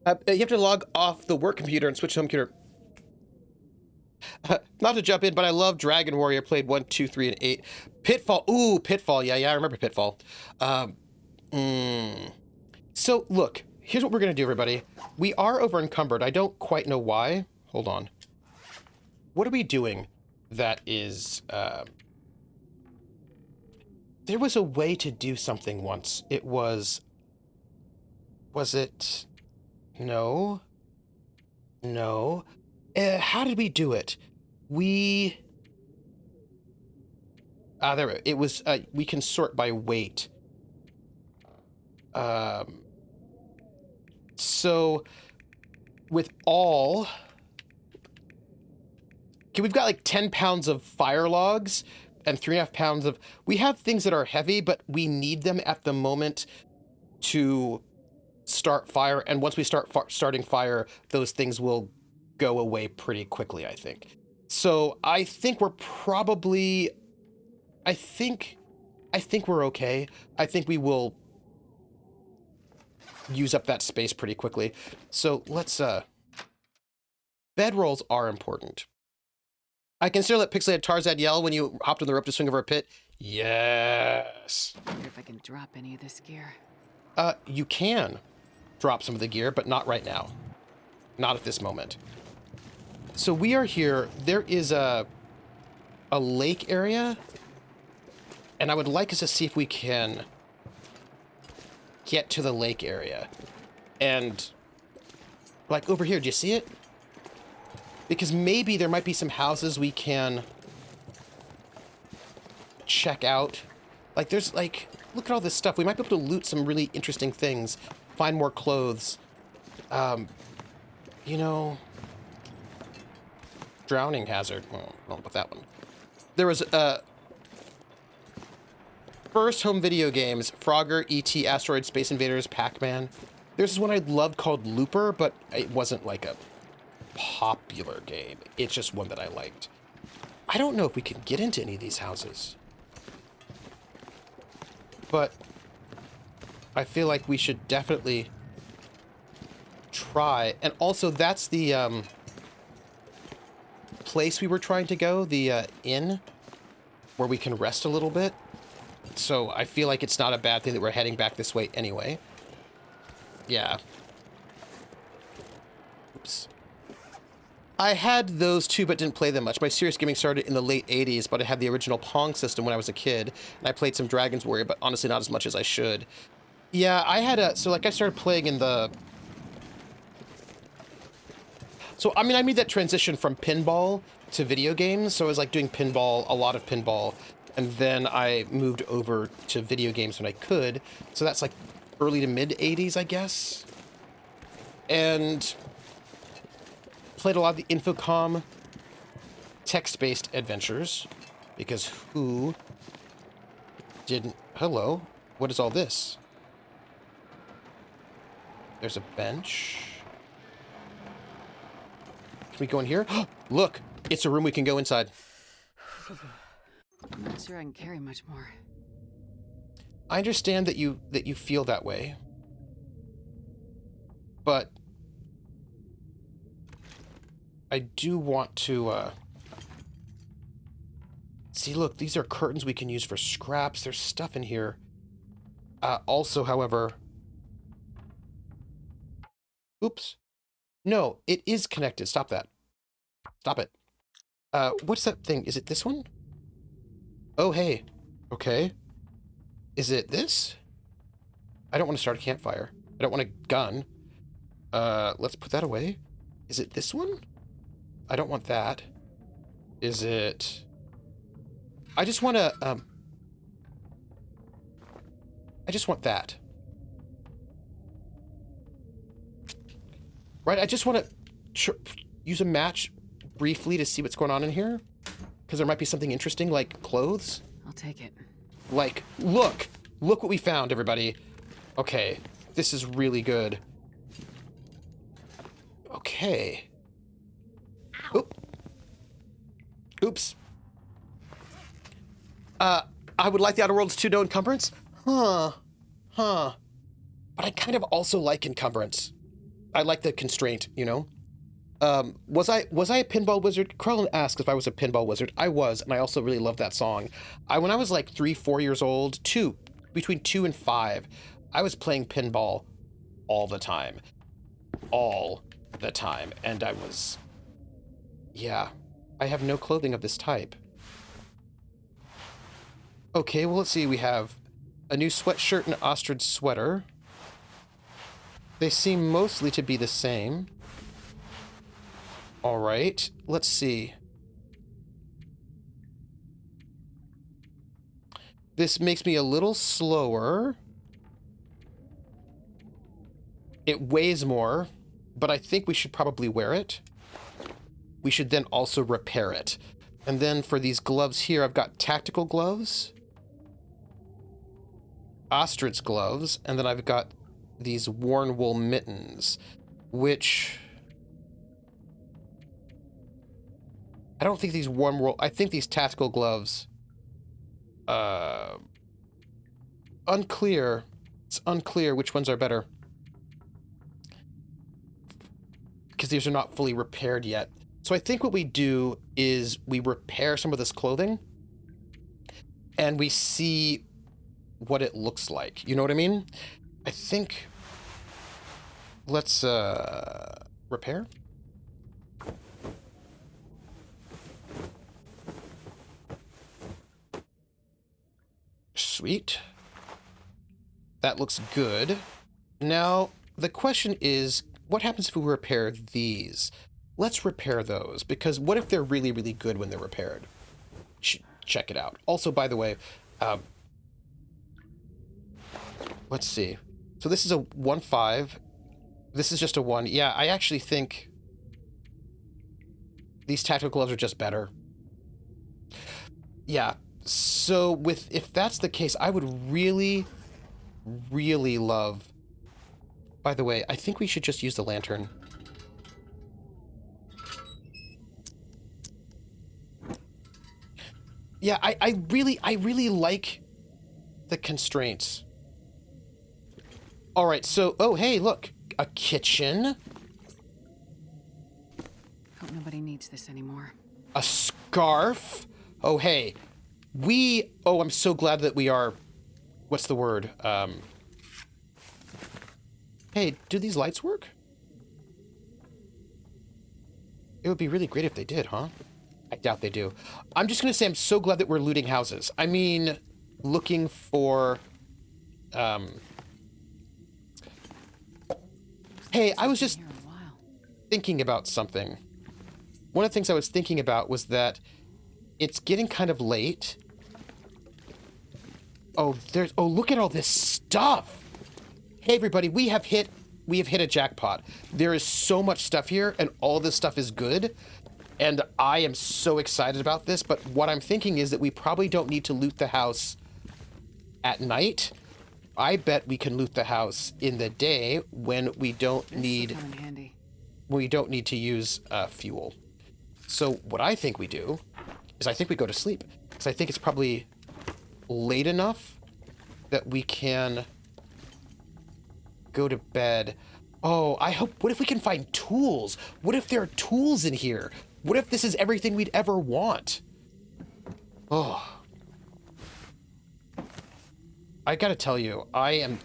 have to log off the work computer and switch to home computer. Not to jump in, but I love Dragon Warrior. Played 1, 2, 3, and 8. Pitfall. Ooh, Pitfall. Yeah, I remember Pitfall. So, look. Here's what we're going to do, everybody. We are over encumbered. I don't quite know why. Hold on. What are we doing that is... There was a way to do something once. It was... Was it... No. How did we do it? There it was. We can sort by weight. So with all... Okay, we've got like 10 pounds of fire logs and 3.5 pounds of... We have things that are heavy, but we need them at the moment to start fire. And once we start starting fire, those things will go away pretty quickly, I think. So I think we're probably, I think we're okay. I think we will use up that space pretty quickly. So let's, bedrolls are important. I consider that pixelated Tarzan yell when you hopped on the rope to swing over a pit. Yes. Wonder if I can drop any of this gear. You can drop some of the gear, but not right now. Not at this moment. So we are here. There is a lake area, and I would like us to see if we can get to the lake area. And like over here, do you see it? Because maybe there might be some houses we can check out. Like there's like, look at all this stuff. We might be able to loot some really interesting things, find more clothes. You know, drowning hazard. Well, I don't know about that one. There was first home video games, Frogger, E.T., Asteroid, Space Invaders, Pac-Man. There's this one I loved called Looper, but it wasn't like a popular game. It's just one that I liked. I don't know if we can get into any of these houses, but I feel like we should definitely try. And also, that's the place we were trying to go, the inn, where we can rest a little bit. So I feel like it's not a bad thing that we're heading back this way anyway. Yeah. Oops. I had those too, but didn't play them much. My serious gaming started in the late 80s, but I had the original Pong system when I was a kid, and I played some Dragon's Warrior, but honestly not as much as I should. Yeah, I had a... So, like, I started playing in the... So, I mean, I made that transition from pinball to video games, so I was, like, doing pinball, a lot of pinball, and then I moved over to video games when I could, so that's, like, early to mid-80s, I guess. And... played a lot of the Infocom text-based adventures, because who didn't... Hello? What is all this? There's a bench. Can we go in here? Look! It's a room we can go inside. I'm not sure I can carry much more. I understand that you feel that way. But... I do want to, see, look, these are curtains we can use for scraps. There's stuff in here. Also, however... Oops. No, it is connected. Stop that. Stop it. What's that thing? Is it this one? Oh, hey. Okay. Is it this? I don't want to start a campfire. I don't want a gun. Let's put that away. Is it this one? I don't want that. Is it... I just want to, I just want that. Right, I just want to use a match briefly to see what's going on in here. Because there might be something interesting, like clothes. I'll take it. Like, look! Look what we found, everybody. Okay, this is really good. Okay. Oop. Oops. I would like the Outer Worlds 2 no encumbrance? Huh. But I kind of also like encumbrance. I like the constraint, you know? Was I a pinball wizard? Krellin asked if I was a pinball wizard. I was, and I also really loved that song. When I was like 3-4 years old, between 2 and 5, I was playing pinball all the time. All the time. And I was... Yeah. I have no clothing of this type. Okay, well, let's see. We have a new sweatshirt and ostrich sweater. They seem mostly to be the same. All right, let's see. This makes me a little slower. It weighs more, but I think we should probably wear it. We should then also repair it. And then for these gloves here, I've got tactical gloves, ostrich gloves, and then I've got these worn wool mittens, which I don't think these warm world... I think these tactical gloves... Unclear. It's unclear which ones are better. Because these are not fully repaired yet. So I think what we do is we repair some of this clothing. And we see what it looks like. You know what I mean? I think... Let's, repair? Sweet. That looks good. Now, the question is, what happens if we repair these? Let's repair those, because what if they're really, really good when they're repaired? Check it out. Also, by the way, let's see. So this is a 1.5. This is just a 1. Yeah, I actually think these tactical gloves are just better. Yeah. So if that's the case, I would really, really love... By the way, I think we should just use the lantern. Yeah, I really like the constraints. All right, so, oh, hey, look, a kitchen. Hope nobody needs this anymore. A scarf. Oh, hey, oh, I'm so glad that we are, what's the word? Hey, do these lights work? It would be really great if they did, huh? I doubt they do. I'm just going to say I'm so glad that we're looting houses. I mean, looking for... Hey, I was just thinking about something. One of the things I was thinking about was that it's getting kind of late. Oh, look at all this stuff. Hey, everybody, we have hit a jackpot. There is so much stuff here, and all this stuff is good. And I am so excited about this, but what I'm thinking is that we probably don't need to loot the house at night. I bet we can loot the house in the day when we don't need to use fuel. So what I think we do is I think we go to sleep, because I think it's probably late enough that we can go to bed. Oh, what if we can find tools? What if there are tools in here? What if this is everything we'd ever want? Oh. I gotta tell you, I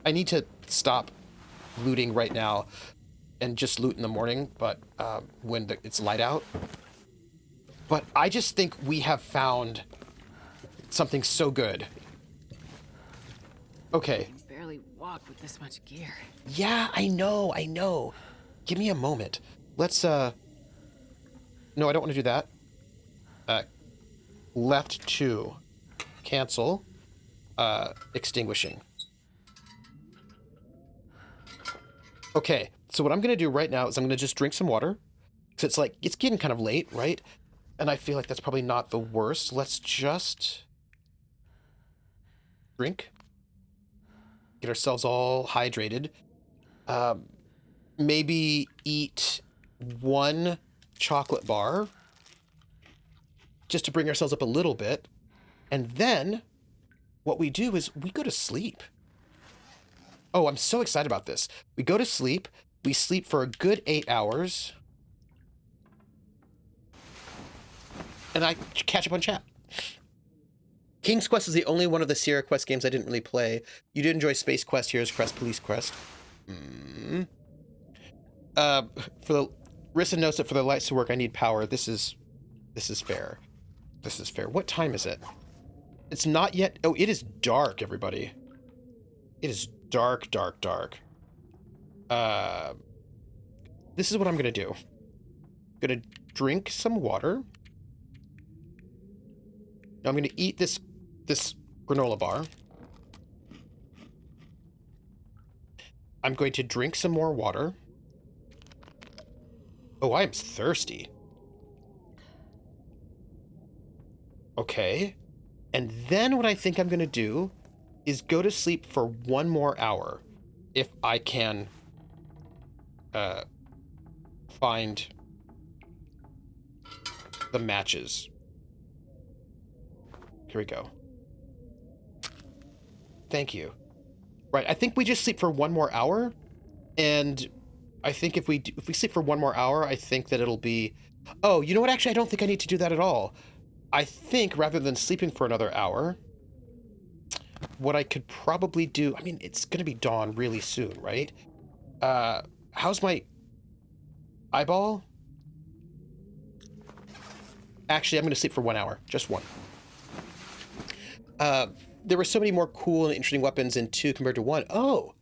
need to stop looting right now and just loot in the morning, but when it's light out. But I just think we have found something so good. Okay. I can barely walk with this much gear. Yeah, I know. Give me a moment. Let's, No, I don't want to do that. Left 2. Cancel. Extinguishing. Okay, so what I'm going to do right now is I'm going to just drink some water. Because it's getting kind of late, right? And I feel like that's probably not the worst. Let's just drink. Get ourselves all hydrated. Maybe eat 1 chocolate bar. Just to bring ourselves up a little bit. And then what we do is we go to sleep. Oh, I'm so excited about this. We go to sleep. We sleep for a good 8 hours. And I catch up on chat. King's Quest is the only one of the Sierra Quest games I didn't really play. You did enjoy Space Quest, Heroes Quest, Police Quest. Rissa knows that for the lights to work, I need power. This is fair. This is fair. What time is it? It's not yet. Oh, it is dark, everybody. It is dark, dark, dark. This is what I'm gonna do. I'm gonna drink some water. Now I'm gonna eat this granola bar. I'm going to drink some more water. Oh, I am thirsty. Okay. And then what I think I'm going to do is go to sleep for 1 more hour. If I can find the matches. Here we go. Thank you. Right, I think we just sleep for 1 more hour, and I think if we sleep for 1 more hour, I think that it'll be... Oh, you know what? Actually, I don't think I need to do that at all. I think rather than sleeping for another hour, what I could probably do... I mean, it's going to be dawn really soon, right? How's my eyeball? Actually, I'm going to sleep for 1 hour. Just one. There were so many more cool and interesting weapons in 2 compared to 1. Oh!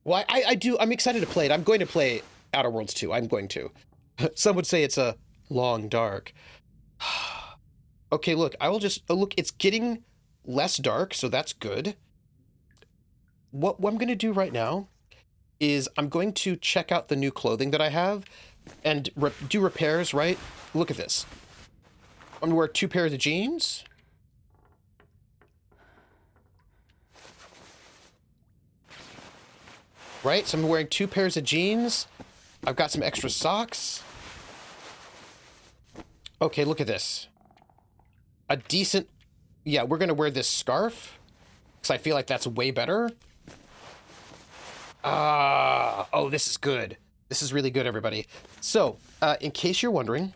Well, I'm excited to play it. I'm going to play Outer Worlds 2. I'm going to. Some would say it's a long dark. Okay, look, I will just... Oh, look, it's getting less dark, so that's good. What I'm going to do right now is I'm going to check out the new clothing that I have and do repairs, right? Look at this. I'm going to wear 2 pairs of jeans. Right? So I'm wearing 2 pairs of jeans. I've got some extra socks. Okay, look at this. A decent... Yeah, we're going to wear this scarf, because I feel like that's way better. Oh, this is good. This is really good, everybody. So, in case you're wondering,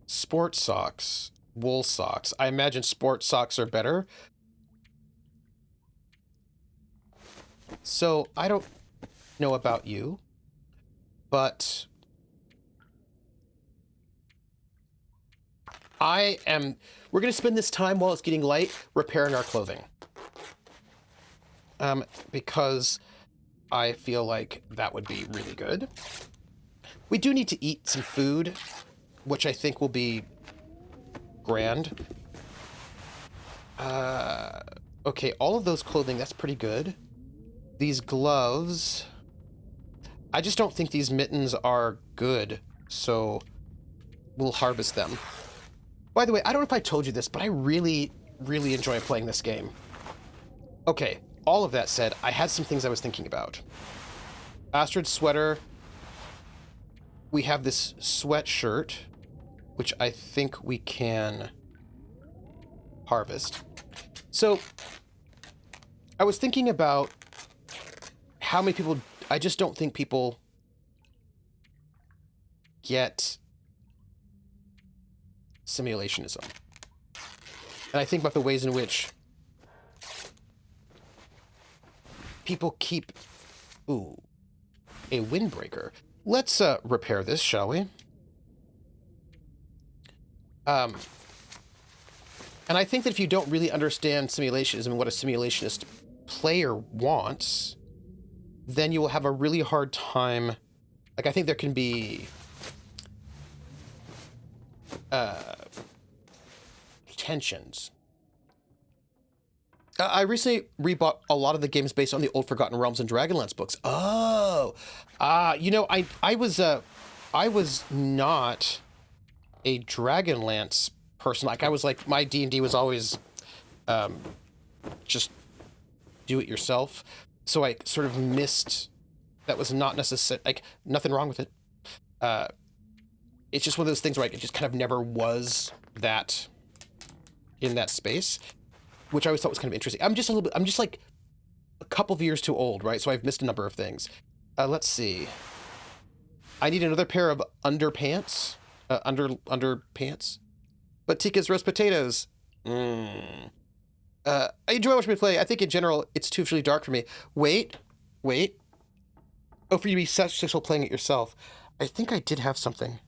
sports socks, wool socks. I imagine sports socks are better. So, I don't know about you, but we're going to spend this time while it's getting light repairing our clothing. Because I feel like that would be really good. We do need to eat some food, which I think will be grand. Okay, all of those clothing, that's pretty good. These gloves... I just don't think these mittens are good, so we'll harvest them. By the way, I don't know if I told you this, but I really, really enjoy playing this game. Okay, all of that said, I had some things I was thinking about. Astrid sweater. We have this sweatshirt, which I think we can harvest. So, I was thinking about how many people... I just don't think people get simulationism. And I think about the ways in which people keep... Ooh, a windbreaker. Let's repair this, shall we? And I think that if you don't really understand simulationism and what a simulationist player wants, then you will have a really hard time. Like, I think there can be tensions. I recently rebought a lot of the games based on the old Forgotten Realms and Dragonlance books. Oh, you know, I was not a Dragonlance person. Like, I was like, my D&D was always just do it yourself. So I sort of missed... That was not necessary. Like, nothing wrong with it. It's just one of those things where it just kind of never was that in that space, which I always thought was kind of interesting. I'm just like a couple of years too old, right? So I've missed a number of things. Let's see. I need another pair of underpants. Underpants. But Tika's roast potatoes. I enjoy watching me play. I think in general, it's too really dark for me. Wait. Oh, for you to be successful playing it yourself. I think I did have something.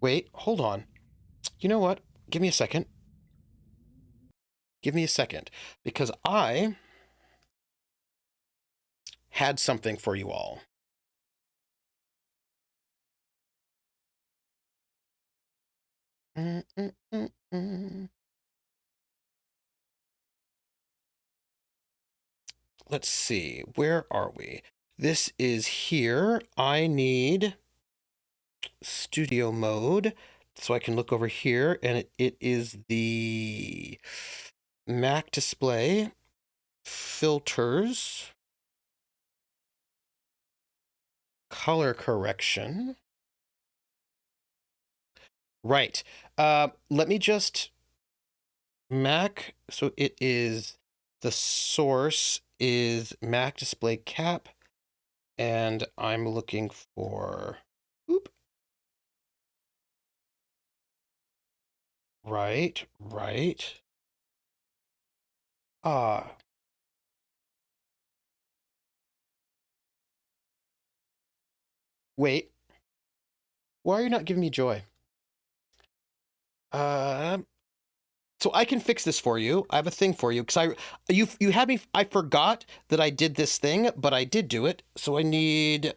Wait, hold on. You know what? Give me a second. Because I had something for you all. Let's see. Where are we? This is here. I need studio mode. So I can look over here, and it is the Mac display, filters, color correction. Right. Let me just Mac. So it is the source is Mac display cap, and I'm looking for. Oop. Right. Right. Ah. Wait. Why are you not giving me joy? Um. So I can fix this for you. I have a thing for you because you had me. I forgot that I did this thing, but I did do it. So I need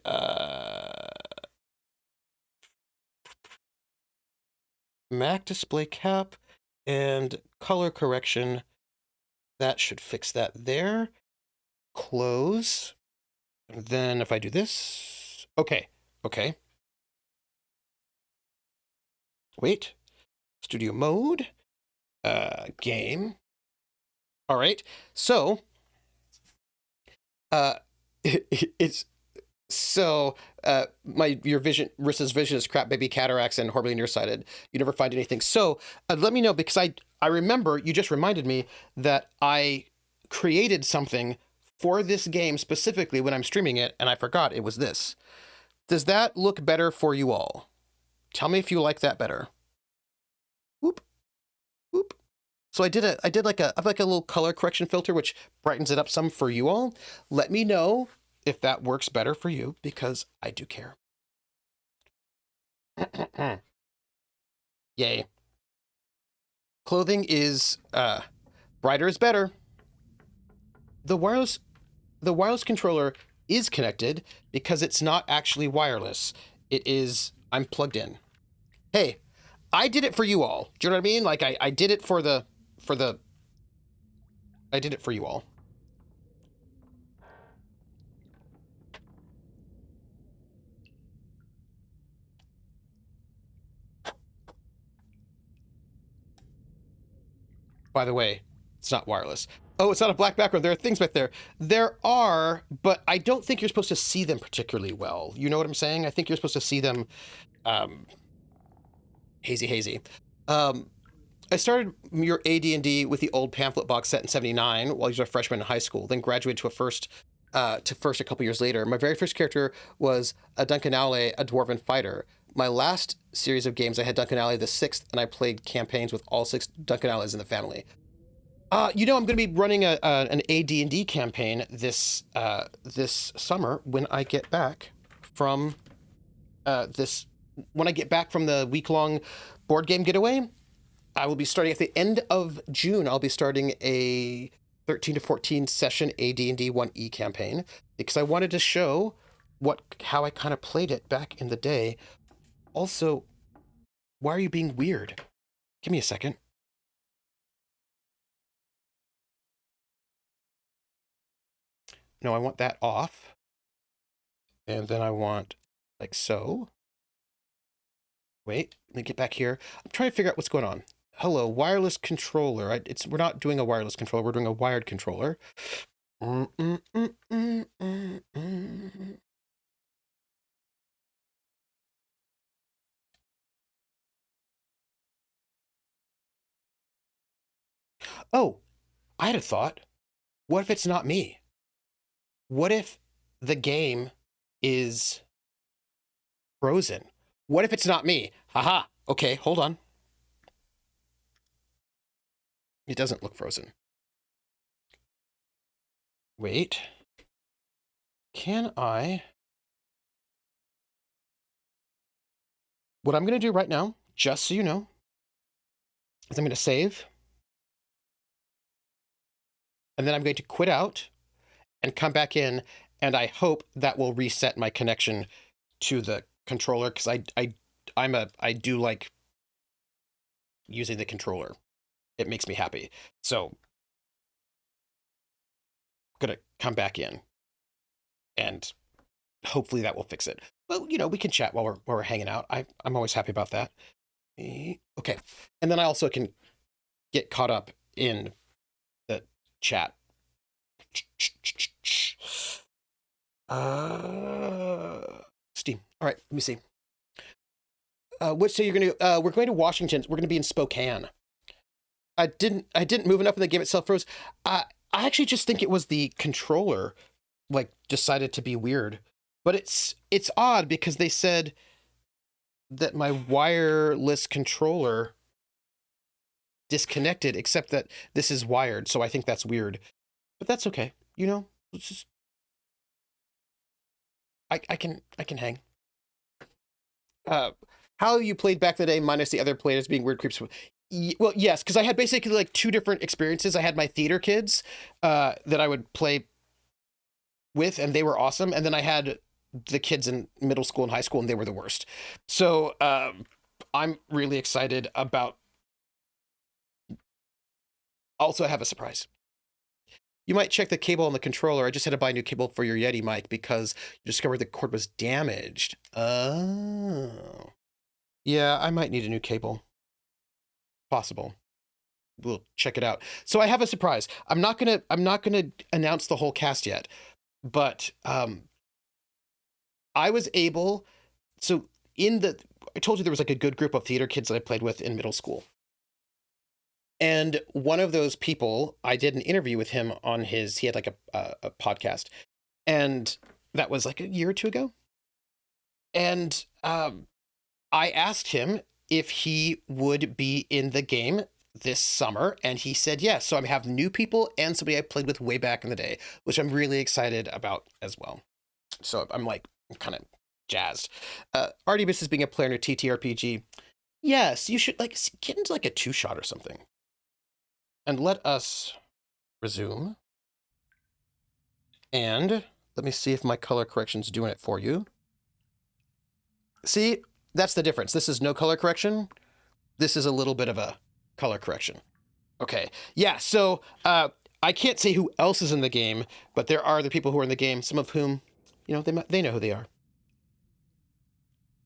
Mac display cap and color correction. That should fix that there. Close. And then if I do this, okay, okay. Wait. Studio mode. Game. All right. So, uh, it's so my your vision Rissa's vision is crap, baby cataracts and horribly nearsighted. You never find anything. So let me know because I remember you just reminded me that I created something for this game specifically when I'm streaming it, and I forgot it was this. Does that look better for you all? Tell me if you like that better. Whoop whoop. So I have like a little color correction filter which brightens it up some for you all. Let me know if that works better for you because I do care. Yay. Clothing is brighter is better. The wireless the wireless controller is connected because it's not actually wireless. It is I'm plugged in. Hey, I did it for you all. Do you know what I mean? Like I did it for the I did it for you all. By the way, it's not wireless. Oh, it's not a black background. There are things back there. There are, but I don't think you're supposed to see them particularly well. You know what I'm saying? I think you're supposed to see them um, hazy. Um, I started your AD&D with the old pamphlet box set in '79 while I was a freshman in high school. Then graduated to first a couple years later. My very first character was a Duncanale, a dwarven fighter. My last series of games, I had Duncanale the sixth, and I played campaigns with all six Duncanales in the family. I'm going to be running an AD&D campaign this summer when I get back from this when I get back from the week-long board game getaway. I will be starting at the end of June. I'll be starting a 13 to 14 session AD&D 1E campaign because I wanted to show how I kind of played it back in the day. Also, why are you being weird? Give me a second. No, I want that off. And then I want like so. Wait, let me get back here. I'm trying to figure out what's going on. Hello, wireless controller. We're not doing a wireless controller. We're doing a wired controller. Mm, mm, mm, mm, mm, mm. Oh, I had a thought. What if it's not me? What if the game is frozen? What if it's not me? Haha. Okay, hold on. It doesn't look frozen. Wait. Can I? What I'm going to do right now, just so you know, is I'm going to save, and then I'm going to quit out and come back in, and I hope that will reset my connection to the controller because I do like using the controller. It makes me happy. So I'm gonna come back in and hopefully that will fix it. Well, we can chat while we're hanging out. I'm always happy about that. Okay. And then I also can get caught up in the chat. Steam. All right, let me see. Which so you're gonna? We're going to Washington. We're gonna be in Spokane. I didn't move enough, and the game itself froze. I actually just think it was the controller, like decided to be weird. But it's odd because they said that my wireless controller disconnected, except that this is wired, so I think that's weird. But that's okay. It's just I can hang. Uh, how you played back in the day, minus the other players being weird creeps. Well, yes, because I had basically like two different experiences. I had my theater kids that I would play with, and they were awesome. And then I had the kids in middle school and high school, and they were the worst. So I'm really excited about. Also, I have a surprise. You might check the cable on the controller. I just had to buy a new cable for your Yeti mic because you discovered the cord was damaged. Oh. Yeah, I might need a new cable. Possible. We'll check it out. So I have a surprise. I'm not gonna announce the whole cast yet, but I was able so in the I told you there was like a good group of theater kids that I played with in middle school. And one of those people, I did an interview with him on he had like a podcast. And that was like a year or two ago. And I asked him if he would be in the game this summer. And he said yes. So I have new people and somebody I played with way back in the day, which I'm really excited about as well. So I'm kind of jazzed. Artibus is being a player in a TTRPG. Yes, you should like get into like a 2-shot or something. And let us resume. And let me see if my color correction's doing it for you. See, that's the difference. This is no color correction. This is a little bit of a color correction. Okay. Yeah, so I can't say who else is in the game, but there are the people who are in the game, some of whom, they know who they are.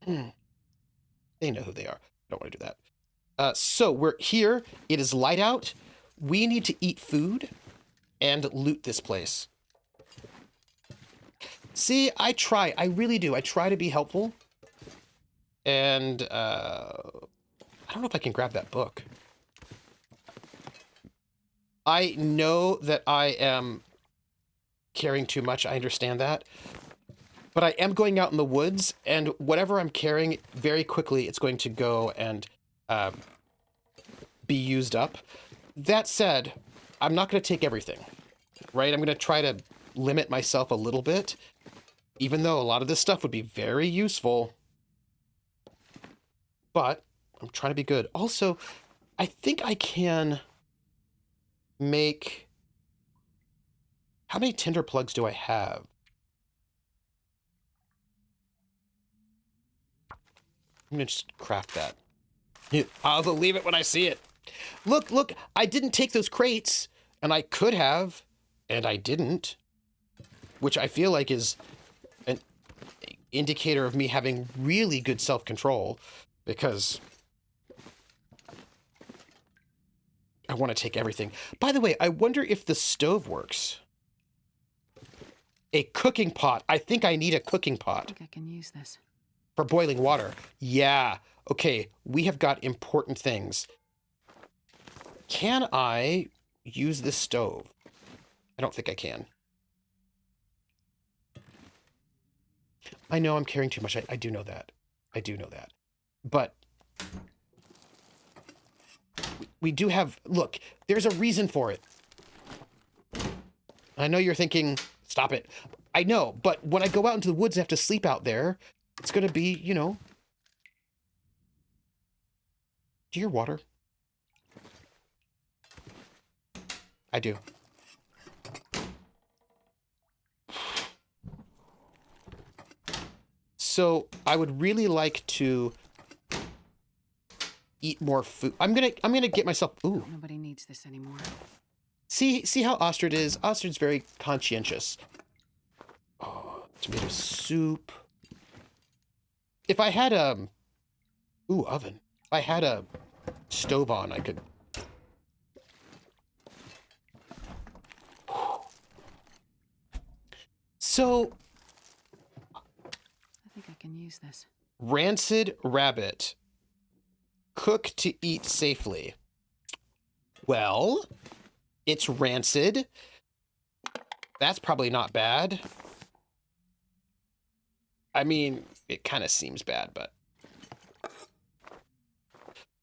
They know who they are. I don't want to do that. So we're here. It is light out. We need to eat food and loot this place. See, I try. I really do. I try to be helpful. And I don't know if I can grab that book. I know that I am carrying too much. I understand that. But I am going out in the woods, and whatever I'm carrying, very quickly, it's going to go and be used up. That said, I'm not going to take everything, right? I'm going to try to limit myself a little bit, even though a lot of this stuff would be very useful. But I'm trying to be good. Also, I think I can make... How many tinder plugs do I have? I'm going to just craft that. I'll believe it when I see it. Look, I didn't take those crates, and I could have, and I didn't, which I feel like is an indicator of me having really good self-control, because I want to take everything. By the way, I wonder if the stove works. A cooking pot. I think I need a cooking pot. I think I can use this. For boiling water. Yeah. Okay, we have got important things. Can I use this stove? I don't think I can. I know I'm carrying too much. I do know that. I do know that. But we do have... Look, there's a reason for it. I know you're thinking, stop it. I know, but when I go out into the woods and have to sleep out there, it's going to be, Dear water. I do. So I would really like to eat more food. I'm gonna get myself. Ooh. Nobody needs this anymore. See how Ostrich is. Ostrich's very conscientious. Oh, tomato soup. If I had a, oven. If I had a stove on, I could. So I think I can use this. rancid rabbit Cook to eat safely. Well, it's rancid. That's probably not bad. I mean, it kind of seems bad, but...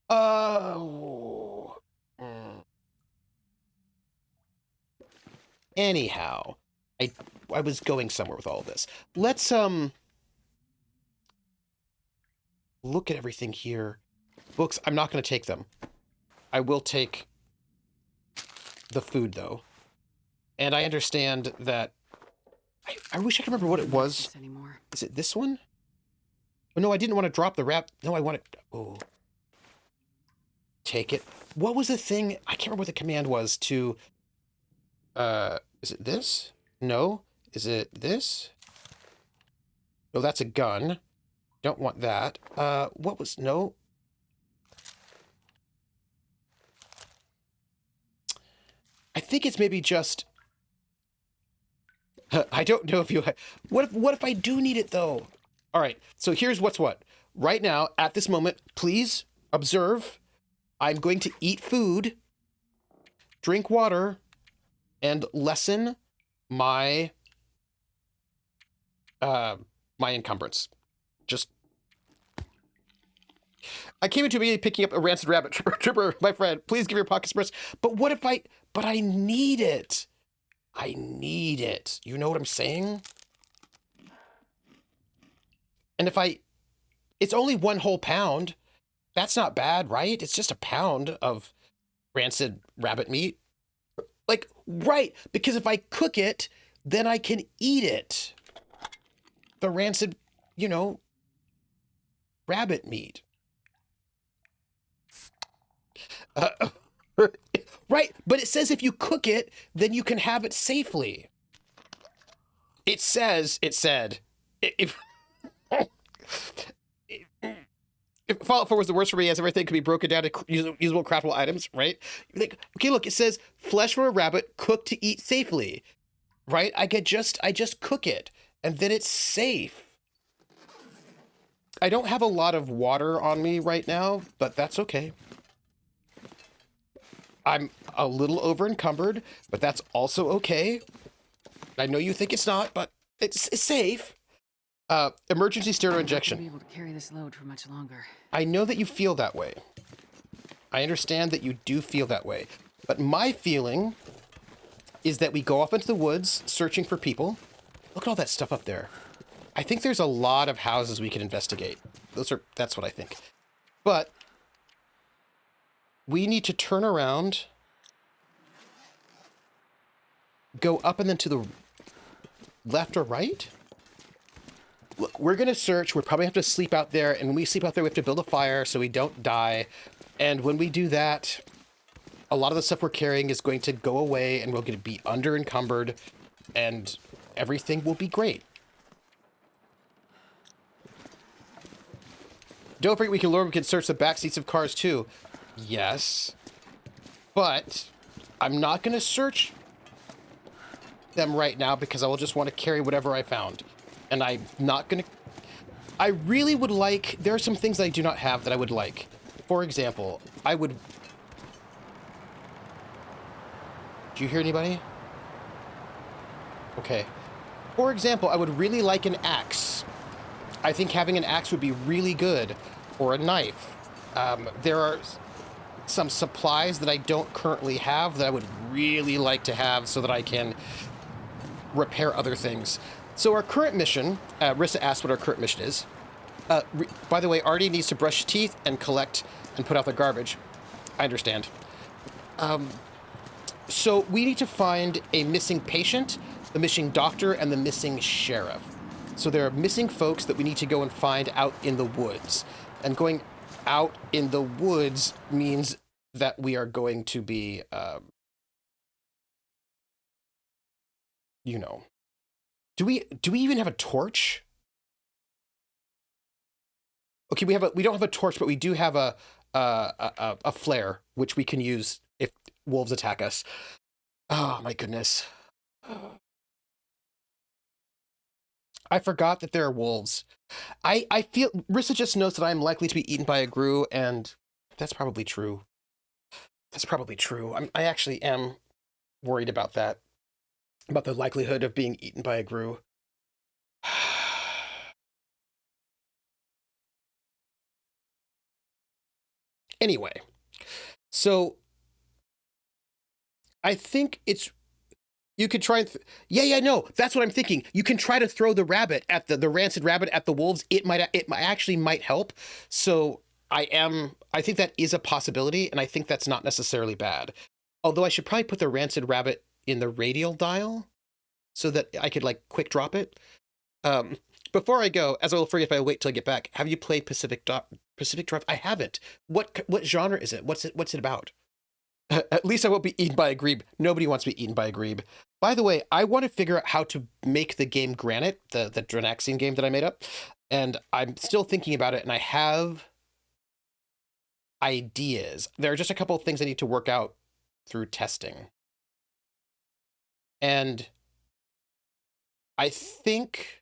Oh. Anyhow, I was going somewhere with all of this. Let's look at everything here. Books, I'm not going to take them. I will take the food though. And I understand that I wish I could remember what it was. Anymore. Is it this one? Oh, no, I didn't want to drop the wrap. No, I want it. Oh. Take it. What was the thing? I can't remember what the command was to... is it this? No. Is it this? No, that's a gun. Don't want that. What was... No. I think it's maybe just... I don't know if you... What if I do need it, though? All right, so here's what's what. Right now, at this moment, please observe. I'm going to eat food, drink water, and lessen my my encumbrance. Just... I came into immediately picking up a rancid rabbit. Tripper, my friend, please give your pockets first. But what if I... But I need it. I need it. You know what I'm saying? And if I... It's only 1 whole pound. That's not bad, right? It's just a pound of rancid rabbit meat. Like, right, because if I cook it, then I can eat it. The rancid, you know, rabbit meat. Right, but it says if you cook it, then you can have it safely. It said, if Fallout 4 was the worst for me as everything could be broken down to usable craftable items, right? Like, okay, look, it says flesh from a rabbit cooked to eat safely, right? I just cook it and then it's safe. I don't have a lot of water on me right now, but that's okay. I'm a little over encumbered, but that's also okay. I know you think it's not, but it's safe. Emergency steroid injection. Be able to carry this load for much longer. I know that you feel that way. I understand that you do feel that way. But my feeling is that we go off into the woods searching for people. Look at all that stuff up there. I think there's a lot of houses we can investigate. That's what I think. But we need to turn around, go up and then to the left or right. Look, we're going to search. We'll probably have to sleep out there. And when we sleep out there, we have to build a fire so we don't die. And when we do that, a lot of the stuff we're carrying is going to go away and we're going to be under encumbered and everything will be great. Don't forget we can search the back seats of cars too. Yes. But I'm not going to search them right now because I will just want to carry whatever I found. And I'm not going to... I really would like... There are some things that I do not have that I would like. For example, I would... Do you hear anybody? Okay. For example, I would really like an axe. I think having an axe would be really good. Or a knife. There are some supplies that I don't currently have that I would really like to have so that I can repair other things. So our current mission, Rissa asked what our current mission is. By the way, Artie needs to brush his teeth and collect and put out the garbage. I understand. So we need to find a missing patient, the missing doctor, and the missing sheriff. So there are missing folks that we need to go and find out in the woods. And going out in the woods means that we are going to be, you know... Do we even have a torch? Okay, we don't have a torch, but we do have a flare, which we can use if wolves attack us. Oh my goodness. I forgot that there are wolves. I feel Rissa just knows that I'm likely to be eaten by a grue, and That's probably true. That's probably true. I actually am worried about that, about the likelihood of being eaten by a grue. Anyway, so I think it's you could try and yeah, no, that's what I'm thinking. You can try to throw the rabbit at the rancid rabbit at the wolves. It might actually might help. So I think that is a possibility, and I think that's not necessarily bad. Although I should probably put the rancid rabbit in the radial dial so that I could like quick drop it. Um, Before I go, as I will forget if I wait till I get back, have you played Pacific Drive? I haven't. What genre is it? What's it about? At least I won't be eaten by a grebe. Nobody wants to be eaten by a grebe. By the way, I want to figure out how to make the game Granite, the Dranaxian game that I made up, and I'm still thinking about it. And I have ideas. There are just a couple of things I need to work out through testing, and I think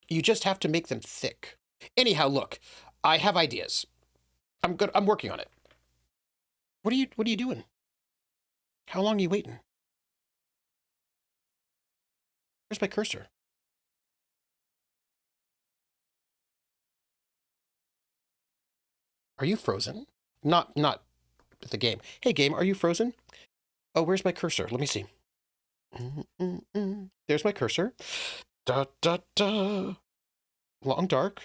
you just have to make them thick. Anyhow, look, I have ideas. I'm good. I'm working on it. What are you doing? How long are you waiting? Where's my cursor? Are you frozen? Not the game. Hey game, are you frozen? Oh, where's my cursor? Let me see. There's my cursor. Da da da. Long dark.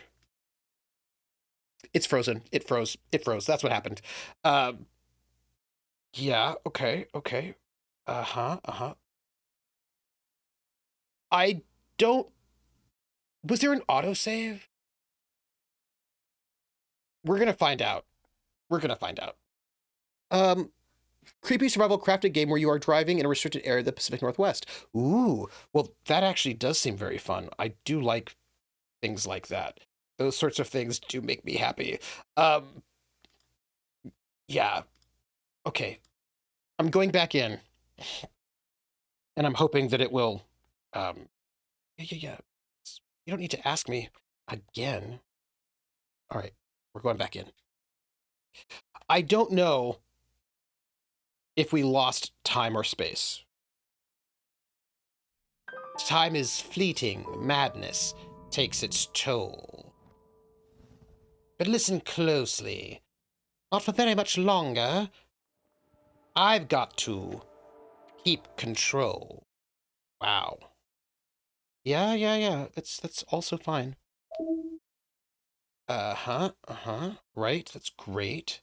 It's frozen. It froze. It froze. That's what happened. Yeah, okay, okay. Uh-huh, uh-huh. I don't... Was there an autosave? We're gonna find out. We're gonna find out. Um, Creepy survival crafted game where you are driving in a restricted area of the Pacific Northwest. Ooh, well, that actually does seem very fun. I do like things like that. Those sorts of things do make me happy. Um, yeah. Okay. I'm going back in, and I'm hoping that it will. Yeah. You don't need to ask me again. All right, we're going back in. I don't know if we lost time or space. Time is fleeting. Madness takes its toll. But listen closely. Not for very much longer. I've got to keep control. Wow. Yeah. That's also fine. Right, that's great.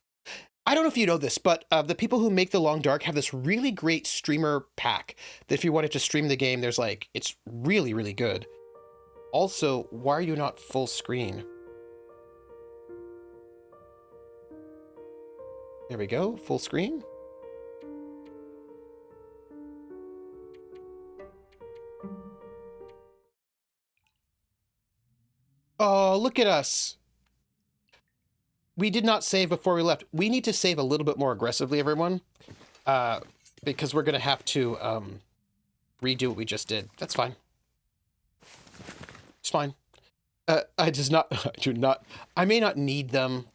I don't know if you know this, but the people who make The Long Dark have this really great streamer pack that if you wanted to stream the game, there's like, it's really, really good. Also, why are you not full screen? There we go, full screen. Oh, look at us. We did not save before we left. We need to save a little bit more aggressively, everyone, because we're going to have to redo what we just did. That's fine. It's fine. I do not, I may not need them,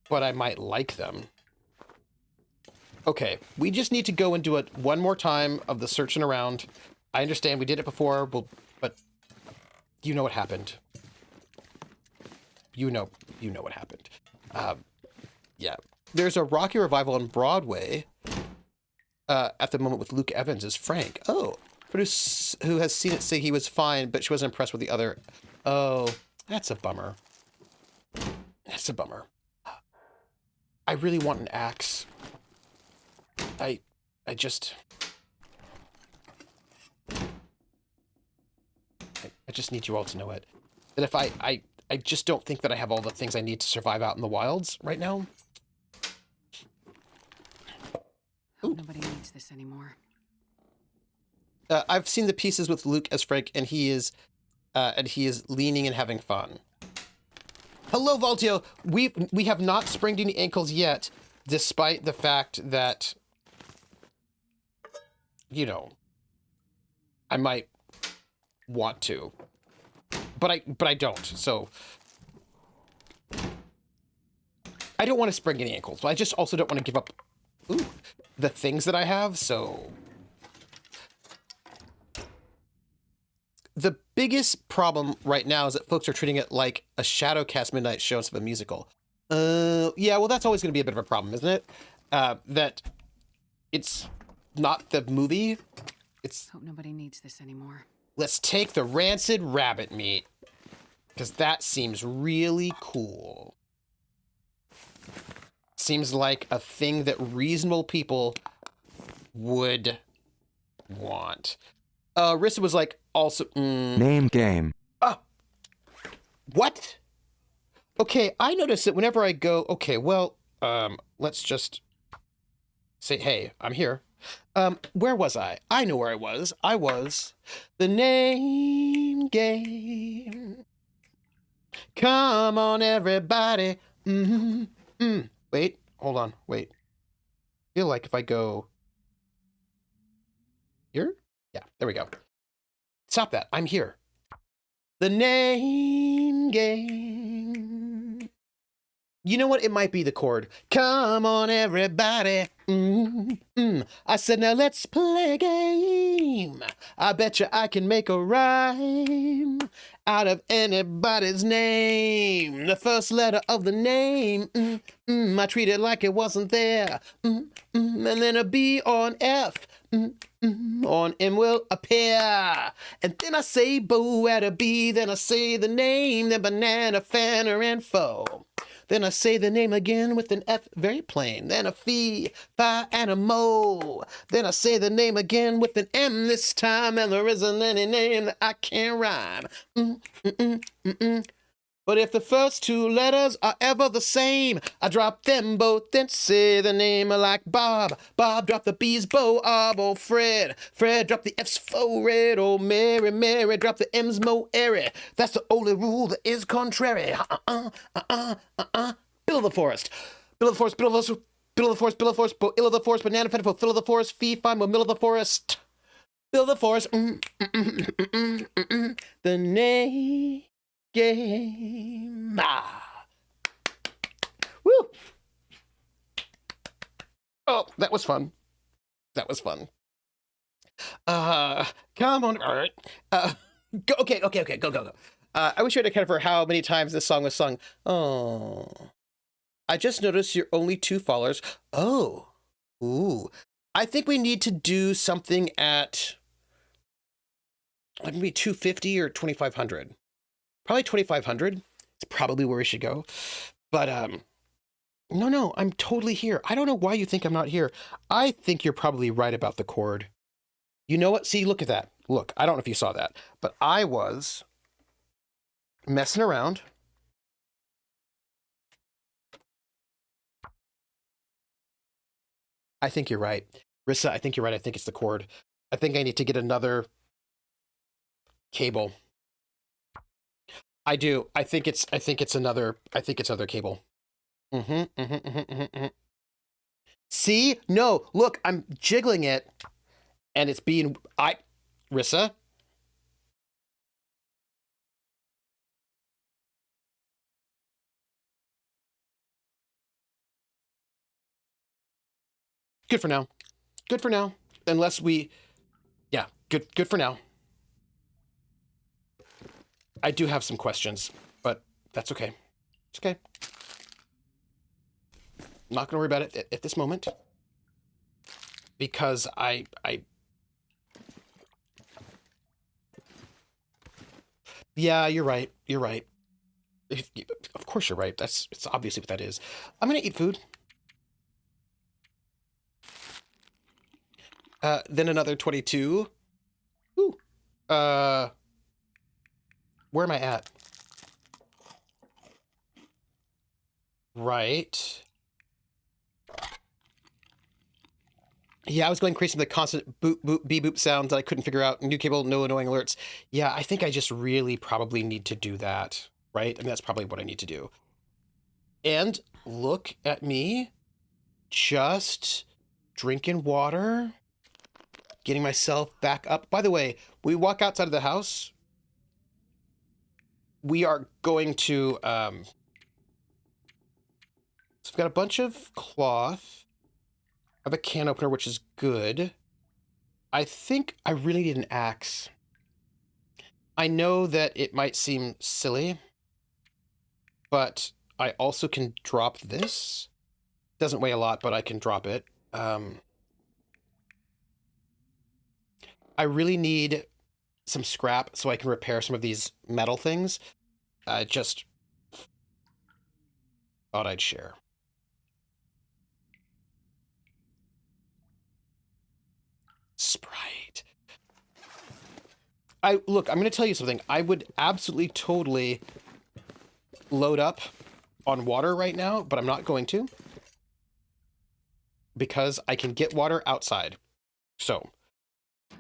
but I might like them. Okay, we just need to go and do it one more time of the searching around. I understand we did it before, but you know what happened. You know what happened. Yeah. There's a Rocky revival on Broadway at the moment with Luke Evans as Frank. Oh, producer who has seen it say he was fine, but she wasn't impressed with the other. Oh, that's a bummer. That's a bummer. I really want an axe. I just need you all to know it. That if I just don't think that I have all the things I need to survive out in the wilds right now. Hope nobody needs this anymore. I've seen the pieces with Luke as Frank, and he is leaning and having fun. Hello, Valtio. We have not sprained any ankles yet, despite the fact that, you know, I might want to, but I don't. So I don't want to sprain any ankles, but I just also don't want to give up the things that I have, so... The biggest problem right now is that folks are treating it like a Shadowcast Midnight show instead of a musical. Yeah, well, that's always going to be a bit of a problem, isn't it? That it's not the movie. It's... Hope nobody needs this anymore. Let's take the rancid rabbit meat, because that seems really cool. Seems like a thing that reasonable people would want. Rissa was like, also... Name game. What? Okay, I notice that whenever I go... Okay, well, let's just say, hey, I'm here. Where was I? I know where I was. I was the name game. Come on, everybody. Wait, hold on, wait. I feel like if I go here? Yeah, there we go. Stop that. I'm here. The name game. You know what? It might be the chord. Come on, everybody. I said, now let's play a game. I bet you I can make a rhyme out of anybody's name. The first letter of the name. I treat it like it wasn't there. And then a B or an F. On M will appear. And then I say Bo at a B. Then I say the name. Then banana, fanner, and foe. Then I say the name again with an F, very plain. Then a fee, fi, and a mo. Then I say the name again with an M this time, and there isn't any name that I can't rhyme. But if the first two letters are ever the same, I drop them both, then say the name like Bob. Bob, drop the B's, Bo, oh, Fred. Fred, drop the F's, fo, red, oh, Mary, Mary, drop the M's, mo, airy. That's the only rule that is contrary. Bill of the Forest. Bill of the Forest, Bill of the Forest, Bill of the Forest, Bill of the Forest, Bo, ill of the Forest, banana, fettiful, fill of the forest, fee, fine, mo, middle of the forest. Bill of the Forest. The name game. Woo! Oh, that was fun. That was fun. Come on. All right. Go, okay, go. I wish you had accounted for how many times this song was sung. Oh. I just noticed you're only 2 followers. Oh. Ooh. I think we need to do something at maybe 250 or 2,500. Probably 2,500. It's probably where we should go. But, no, I'm totally here. I don't know why you think I'm not here. I think you're probably right about the chord. You know what? See, look at that. Look, I don't know if you saw that, but I was messing around. I think you're right. Rissa, I think you're right. I think it's the chord. I think I need to get another cable. I do. I think it's other cable. See? No, look, I'm jiggling it and it's being Rissa. Good for now. Good for now. Unless we yeah, good for now. I do have some questions, but that's okay. It's okay. I'm not going to worry about it at this moment. Because I yeah, you're right. You're right. Of course you're right. It's obviously what that is. I'm going to eat food. Then another 22. Ooh. Where am I at? Right. Yeah, I was going crazy with the constant boop, boop, beep, boop sounds that I couldn't figure out. New cable, no annoying alerts. Yeah, I think I just really probably need to do that, right? And that's probably what I need to do. And look at me, just drinking water, getting myself back up. By the way, we walk outside of the house. We are going to, So I've got a bunch of cloth. I have a can opener, which is good. I think I really need an axe. I know that it might seem silly, but I also can drop this. Doesn't weigh a lot, but I can drop it. I really need some scrap so I can repair some of these metal things. I just thought I'd share. Sprite. Look, I'm going to tell you something. I would absolutely, totally load up on water right now, but I'm not going to. Because I can get water outside. So.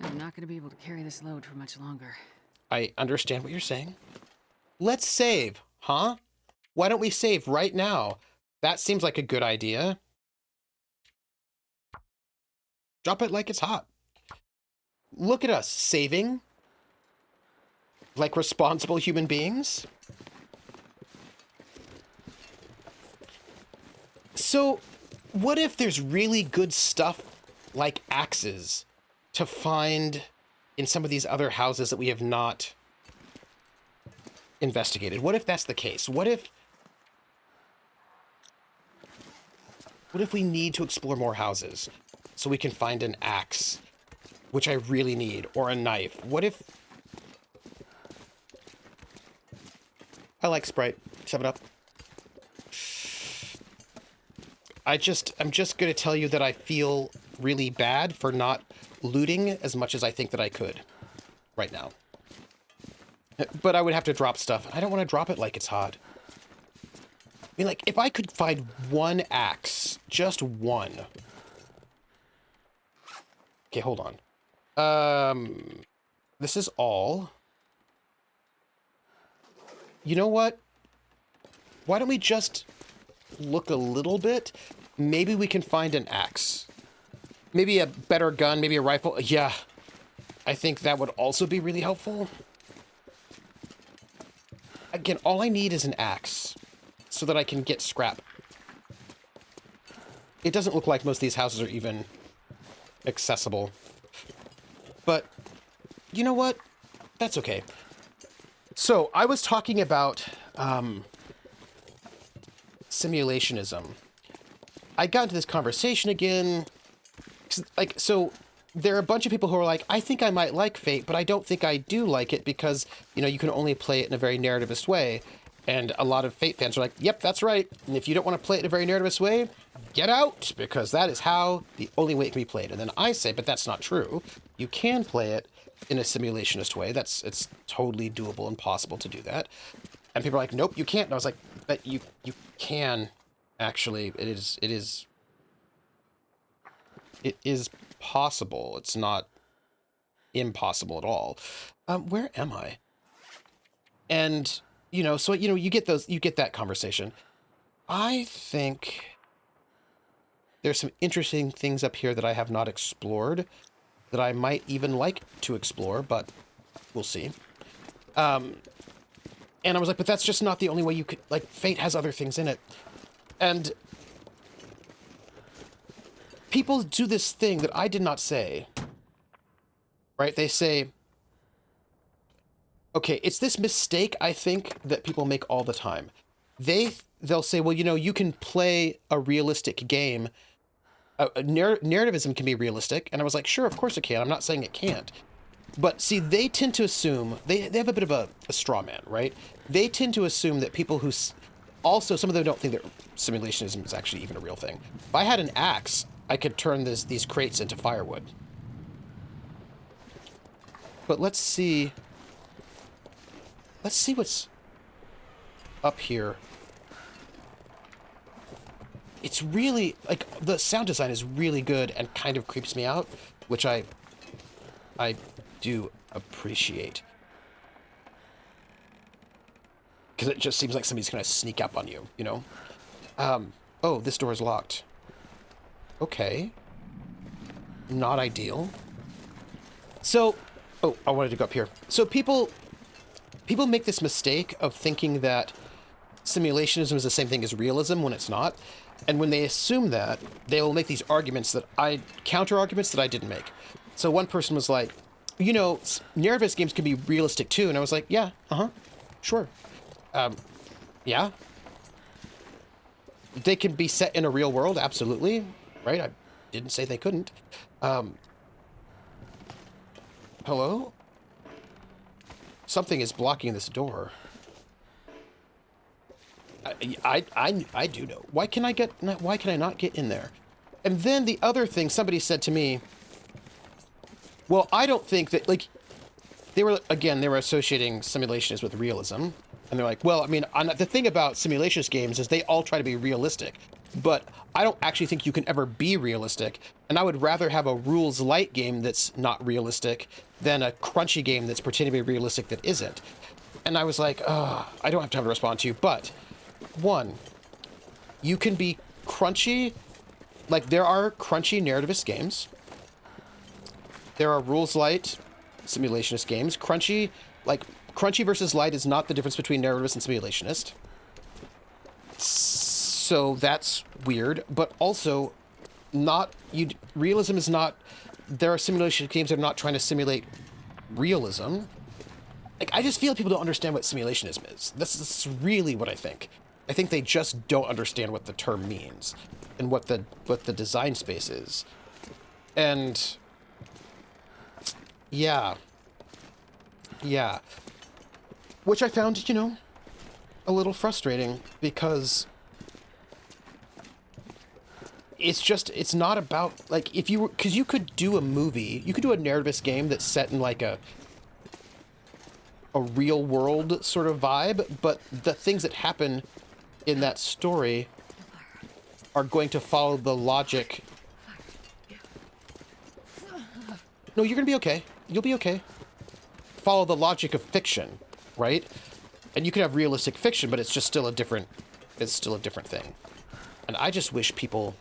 I'm not gonna be able to carry this load for much longer. I understand what you're saying. Let's save, huh? Why don't we save right now? That seems like a good idea. Drop it like it's hot. Look at us, saving. Like responsible human beings. So, what if there's really good stuff like axes to find in some of these other houses that we have not investigated? What if that's the case? What if we need to explore more houses so we can find an axe, which I really need, or a knife? What if... I like Sprite. 7-Up. I'm just going to tell you that I feel really bad for not looting as much as I think that I could right now. But I would have to drop stuff. I don't want to drop it like it's hot. I mean, like, if I could find one axe, just one. Okay, hold on. This is all. You know what? Why don't we just look a little bit? Maybe we can find an axe. Maybe a better gun, maybe a rifle. Yeah, I think that would also be really helpful. Again, all I need is an axe so that I can get scrap. It doesn't look like most of these houses are even accessible. But, you know what? That's okay. So, I was talking about simulationism. I got into this conversation again. Like, so there are a bunch of people who are like, I think I might like Fate, but I don't think I do like it because, you know, you can only play it in a very narrativist way. And a lot of Fate fans are like, yep, that's right. And if you don't want to play it in a very narrativist way, get out, because that is how the only way it can be played. And then I say, but that's not true. You can play it in a simulationist way. It's totally doable and possible to do that. And people are like, nope, you can't. And I was like, but you can actually. It is possible. It's not impossible at all. Where am I? And, you know, so, you know, you get that conversation. I think there's some interesting things up here that I have not explored that I might even like to explore, but we'll see. And I was like, but that's just not the only way you could, like, Fate has other things in it. And people do this thing that I did not say, right? They say, okay, it's this mistake, I think, that people make all the time. They'll say, well, you know, you can play a realistic game. Narrativism can be realistic. And I was like, sure, of course it can. I'm not saying it can't. But see, they tend to assume, they have a bit of a straw man, right? They tend to assume that people who... Also, some of them don't think that simulationism is actually even a real thing. If I had an axe, I could turn these crates into firewood. But let's see... Let's see what's up here. It's really, like, the sound design is really good and kind of creeps me out, which I do appreciate. Because it just seems like somebody's going to sneak up on you, you know? Oh, this door is locked. Okay. Not ideal. So, oh, I wanted to go up here. So people make this mistake of thinking that simulationism is the same thing as realism when it's not. And when they assume that, they will make these arguments counter arguments that I didn't make. So one person was like, narrative games can be realistic too. And I was like, yeah, sure. Yeah. They can be set in a real world, absolutely. Right? I didn't say they couldn't. Hello? Something is blocking this door. I do know. Why can I not get in there? And then the other thing, somebody said to me, well, I don't think that, like, they were associating simulations with realism. And they're like, well, I mean, the thing about simulationist games is they all try to be realistic. But I don't actually think you can ever be realistic. And I would rather have a rules light game that's not realistic than a crunchy game that's pretending to be realistic that isn't. And I was like, I don't have time to respond to you. But, one, you can be crunchy. Like, there are crunchy narrativist games. There are rules light simulationist games. Crunchy versus light is not the difference between narrativist and simulationist. So that's weird, but also realism is not, there are simulation games that are not trying to simulate realism. Like, I just feel like people don't understand what simulationism is. This is really what I think. I think they just don't understand what the term means and what the design space is. And yeah. Which I found, a little frustrating because it's not about, like, because you could do a movie, you could do a narrativist game that's set in like a real world sort of vibe, but the things that happen in that story are going to follow the logic. No, you're gonna be okay. You'll be okay. Follow the logic of fiction, right? And you can have realistic fiction, but it's still a different thing. And I just wish people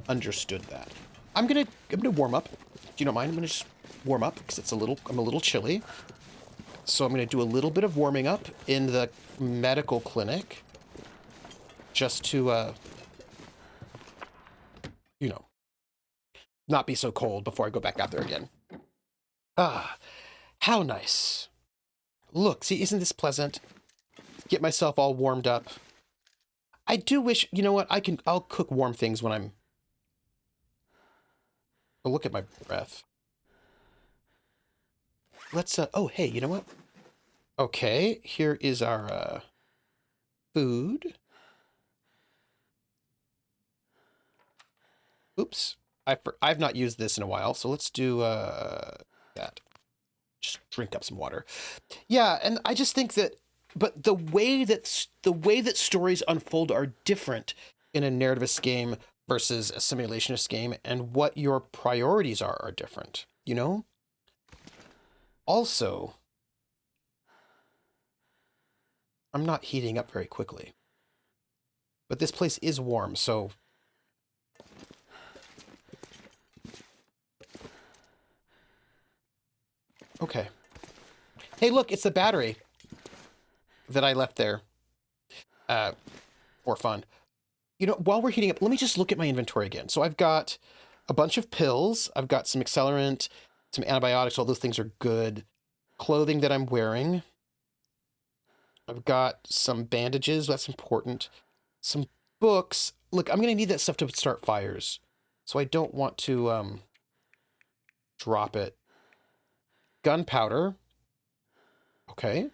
understood that. I'm gonna warm up. Do you don't mind? I'm gonna just warm up because I'm a little chilly. So I'm gonna do a little bit of warming up in the medical clinic, just to not be so cold before I go back out there again. Ah, how nice. Look, see, isn't this pleasant? Get myself all warmed up. I do wish, you know what, I'll cook warm things when I'm... Oh, look at my breath. Let's, oh, hey, you know what? Okay, here is our, food. Oops. I've not used this in a while, so let's do, that. Just drink up some water. Yeah, and I just think that, but the way that stories unfold are different in a narrativist game versus a simulationist game, and what your priorities are different, Also, I'm not heating up very quickly. But this place is warm, so... Okay. Hey, look, it's the battery that I left there. For fun. While we're heating up, let me just look at my inventory again. So I've got a bunch of pills. I've got some accelerant, some antibiotics. All those things are good. Clothing that I'm wearing. I've got some bandages. That's important. Some books. Look, I'm going to need that stuff to start fires. So I don't want to drop it. Gunpowder. Okay.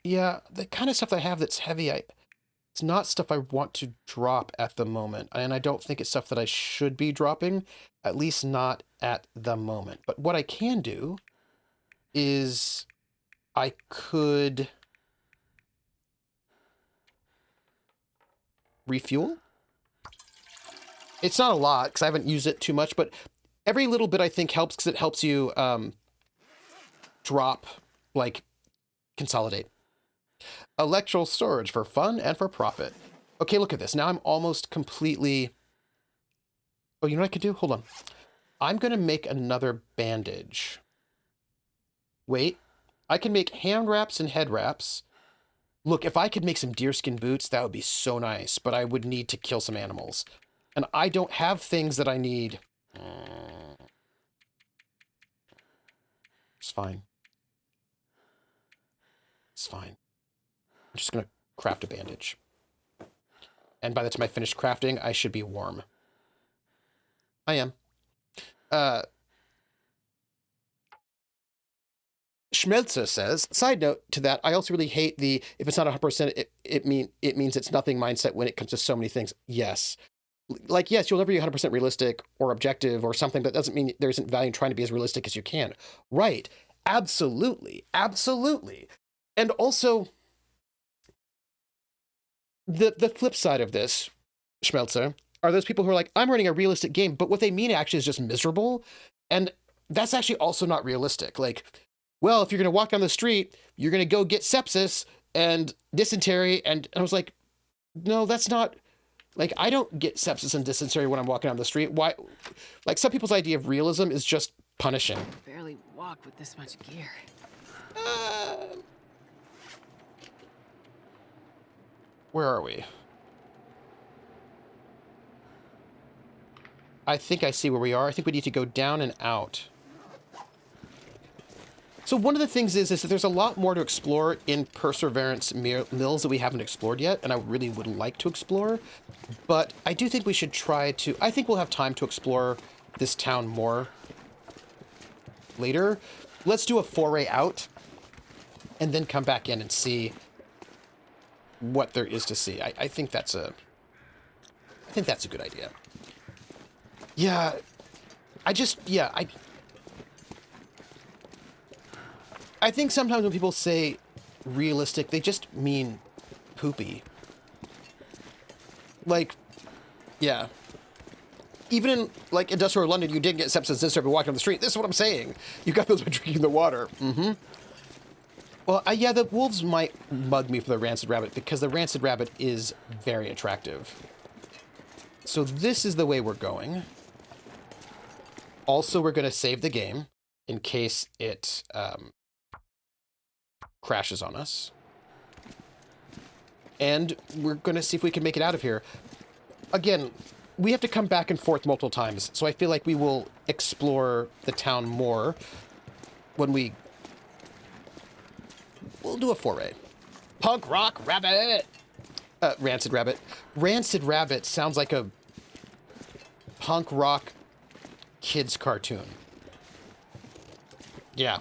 Yeah, the kind of stuff I have that's heavy, it's not stuff I want to drop at the moment. And I don't think it's stuff that I should be dropping, at least not at the moment. But what I can do is I could refuel. It's not a lot because I haven't used it too much, but every little bit I think helps because it helps you drop, like, consolidate. Electoral storage for fun and for profit. Okay, look at this. Now I'm almost completely... Oh, you know what I could do? Hold on. I'm going to make another bandage. Wait. I can make hand wraps and head wraps. Look, if I could make some deerskin boots, that would be so nice, but I would need to kill some animals. And I don't have things that I need. It's fine. It's fine. I'm just gonna craft a bandage. And by the time I finish crafting, I should be warm. I am. Schmelzer says, side note to that, I also really hate the, if it's not 100%, it means it's nothing mindset when it comes to so many things. Yes. Like, yes, you'll never be 100% realistic or objective or something. That doesn't mean there isn't value in trying to be as realistic as you can. Right. Absolutely. Absolutely. And also, the flip side of this, Schmelzer, are those people who are like, I'm running a realistic game, but what they mean actually is just miserable. And that's actually also not realistic. Like, well, if you're going to walk down the street, you're going to go get sepsis and dysentery. And I was like, no, that's not, like, I don't get sepsis and dysentery when I'm walking down the street. Why? Like, some people's idea of realism is just punishing. Barely walk with this much gear. Where are we? I think I see where we are. I think we need to go down and out. So one of the things is that there's a lot more to explore in Perseverance Mills that we haven't explored yet, and I really would like to explore. But I do think we should try to... I think we'll have time to explore this town more later. Let's do a foray out, and then come back in and see what there is to see. I think that's a... I think that's a good idea. Yeah, I think sometimes when people say realistic, they just mean poopy. Like, yeah. Even in, like, industrial London, you did get sepsis and started walking on the street. This is what I'm saying. You got those by drinking the water. Mm-hmm. Well, yeah, the wolves might mug me for the rancid rabbit because the rancid rabbit is very attractive. So this is the way we're going. Also, we're going to save the game in case it crashes on us. And we're going to see if we can make it out of here. Again, we have to come back and forth multiple times, so I feel like we will explore the town more when we'll do a foray. Punk rock rabbit! Rancid rabbit. Rancid rabbit sounds like a punk rock kids cartoon. Yeah.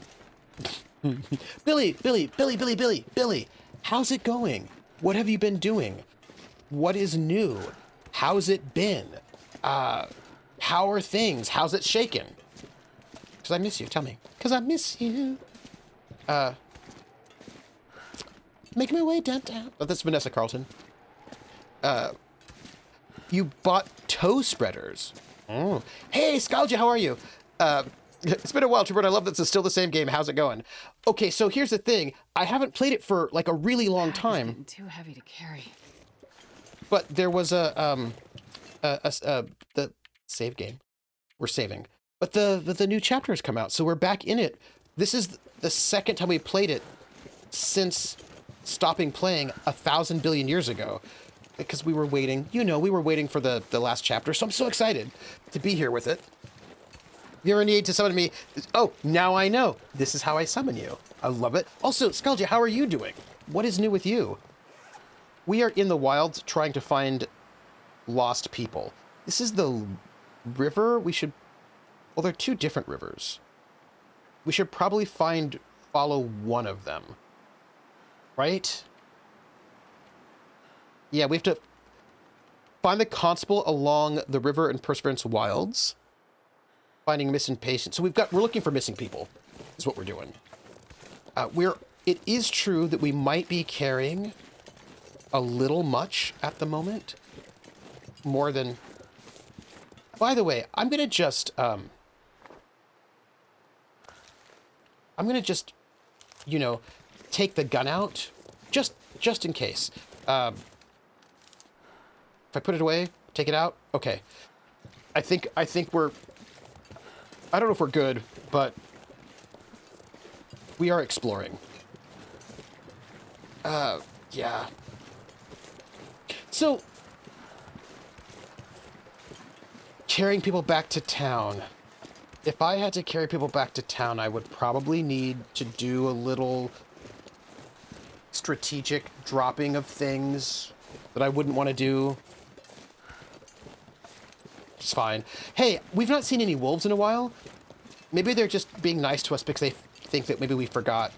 Billy, how's it going? What have you been doing? What is new? How's it been? How are things? How's it shaking? Because I miss you, tell me. Because I miss you. Making my way downtown. Oh, that's Vanessa Carlton. You bought toe spreaders. Oh. Hey, Scalgia, how are you? It's been a while, Trooper, and I love that it's still the same game. How's it going? Okay, so here's the thing. I haven't played it for, like, a really long time. It's getting too heavy to carry. But there was the save game. We're saving. But the new chapter has come out, so we're back in it. This is the second time we played it since stopping playing 1,000 billion years ago. Because we were waiting, we were waiting for the last chapter, so I'm so excited to be here with it. If you ever need to summon me, oh, now I know. This is how I summon you. I love it. Also, Scalgia, how are you doing? What is new with you? We are in the wilds trying to find lost people. This is the river. Well, they're two different rivers. We should probably follow one of them. Right? Yeah, we have to find the constable along the river in Perseverance Wilds. Finding missing patients. So we're looking for missing people, is what we're doing. It is true that we might be carrying a little much at the moment. More than... By the way, I'm going to just, take the gun out, just in case. If I put it away, take it out, okay. I think we're... I don't know if we're good, but We are exploring. Yeah. So, carrying people back to town. If I had to carry people back to town, I would probably need to do a little strategic dropping of things that I wouldn't want to do. It's fine. Hey, we've not seen any wolves in a while. Maybe they're just being nice to us because they think that maybe we forgot.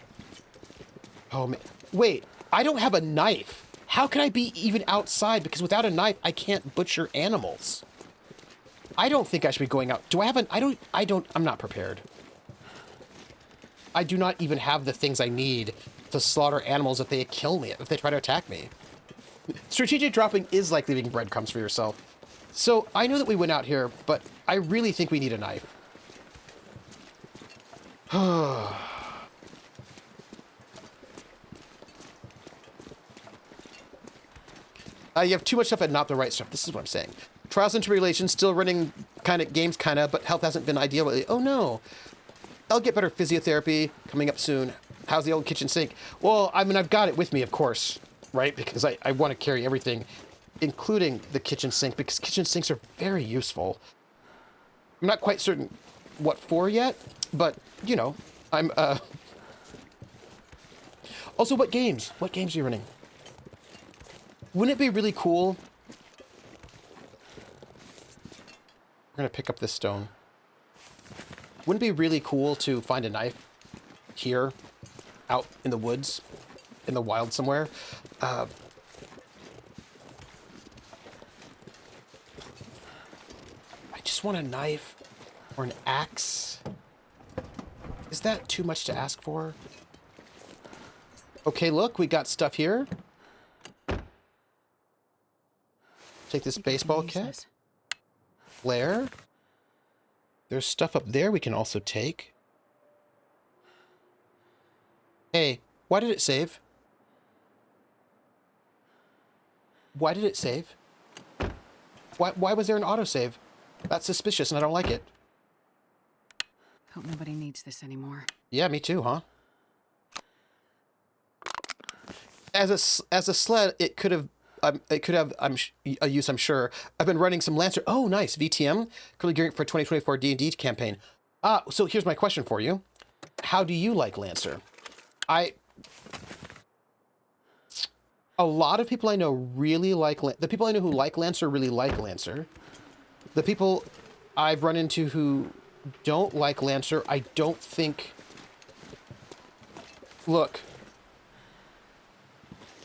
Oh, wait. I don't have a knife. How can I be even outside? Because without a knife, I can't butcher animals. I don't think I should be going out. Do I have an... I'm not prepared. I do not even have the things I need to slaughter animals if they kill me, if they try to attack me. Strategic dropping is like leaving breadcrumbs for yourself. So I know that we went out here, but I really think we need a knife. You have too much stuff and not the right stuff. This is what I'm saying. Trials and Tribulations, still running games, but health hasn't been ideal lately. Oh no. I'll get better physiotherapy coming up soon. How's the old kitchen sink? Well, I mean, I've got it with me, of course, right? Because I want to carry everything, including the kitchen sink, because kitchen sinks are very useful. I'm not quite certain what for yet, but, you know, I'm, Also, what games? What games are you running? Wouldn't it be really cool? We're going to pick up this stone. Wouldn't it be really cool to find a knife here, out in the woods, in the wild somewhere? I just want a knife or an axe. Is that too much to ask for? Okay, look, we got stuff here. Take this baseball kit. Flare. There's stuff up there we can also take. Hey, why did it save? Why did it save? Why was there an autosave? That's suspicious and I don't like it. Hope nobody needs this anymore. Yeah, me too, huh? As a sled, it could have a use, I'm sure. I've been running some Lancer. Oh, nice. VTM. Currently gearing for 2024 D&D campaign. So here's my question for you. How do you like Lancer? A lot of people I know really like... The people I know who like Lancer really like Lancer. The people I've run into who don't like Lancer, I don't think... Look.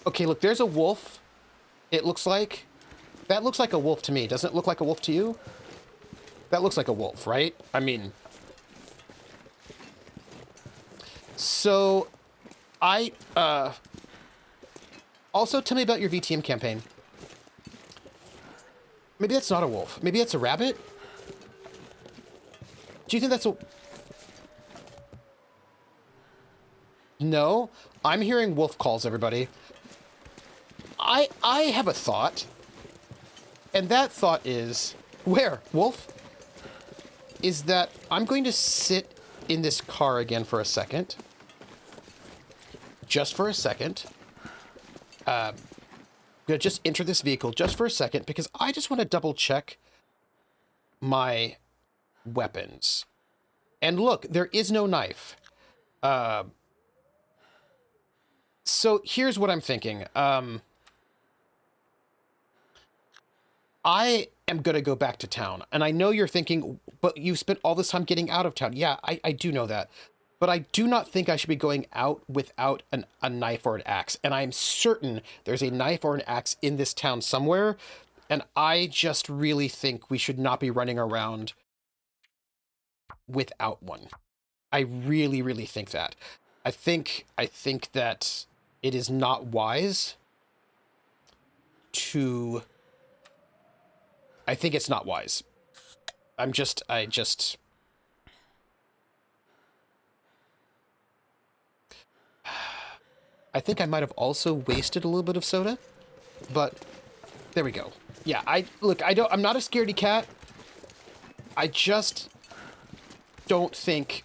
Okay, look, there's a wolf. It looks like... That looks like a wolf to me. Doesn't it look like a wolf to you? That looks like a wolf, right? I mean... So... Also, tell me about your VTM campaign. Maybe that's not a wolf. Maybe that's a rabbit? Do you think that's a... No? I'm hearing wolf calls, everybody. I have a thought. And that thought is... Where? Wolf? Is that I'm going to sit in this car again for a second. Just for a second. I'm going to just enter this vehicle just for a second because I just want to double check my weapons. And look, there is no knife. So here's what I'm thinking. I am going to go back to town. And I know you're thinking, but you spent all this time getting out of town. Yeah, I do know that. But I do not think I should be going out without a knife or an axe. And I'm certain there's a knife or an axe in this town somewhere. And I just really think we should not be running around without one. I really, really think that. I think that it is not wise to... I think it's not wise. I think I might have also wasted a little bit of soda, but there we go. Yeah, I'm not a scaredy cat. I just don't think,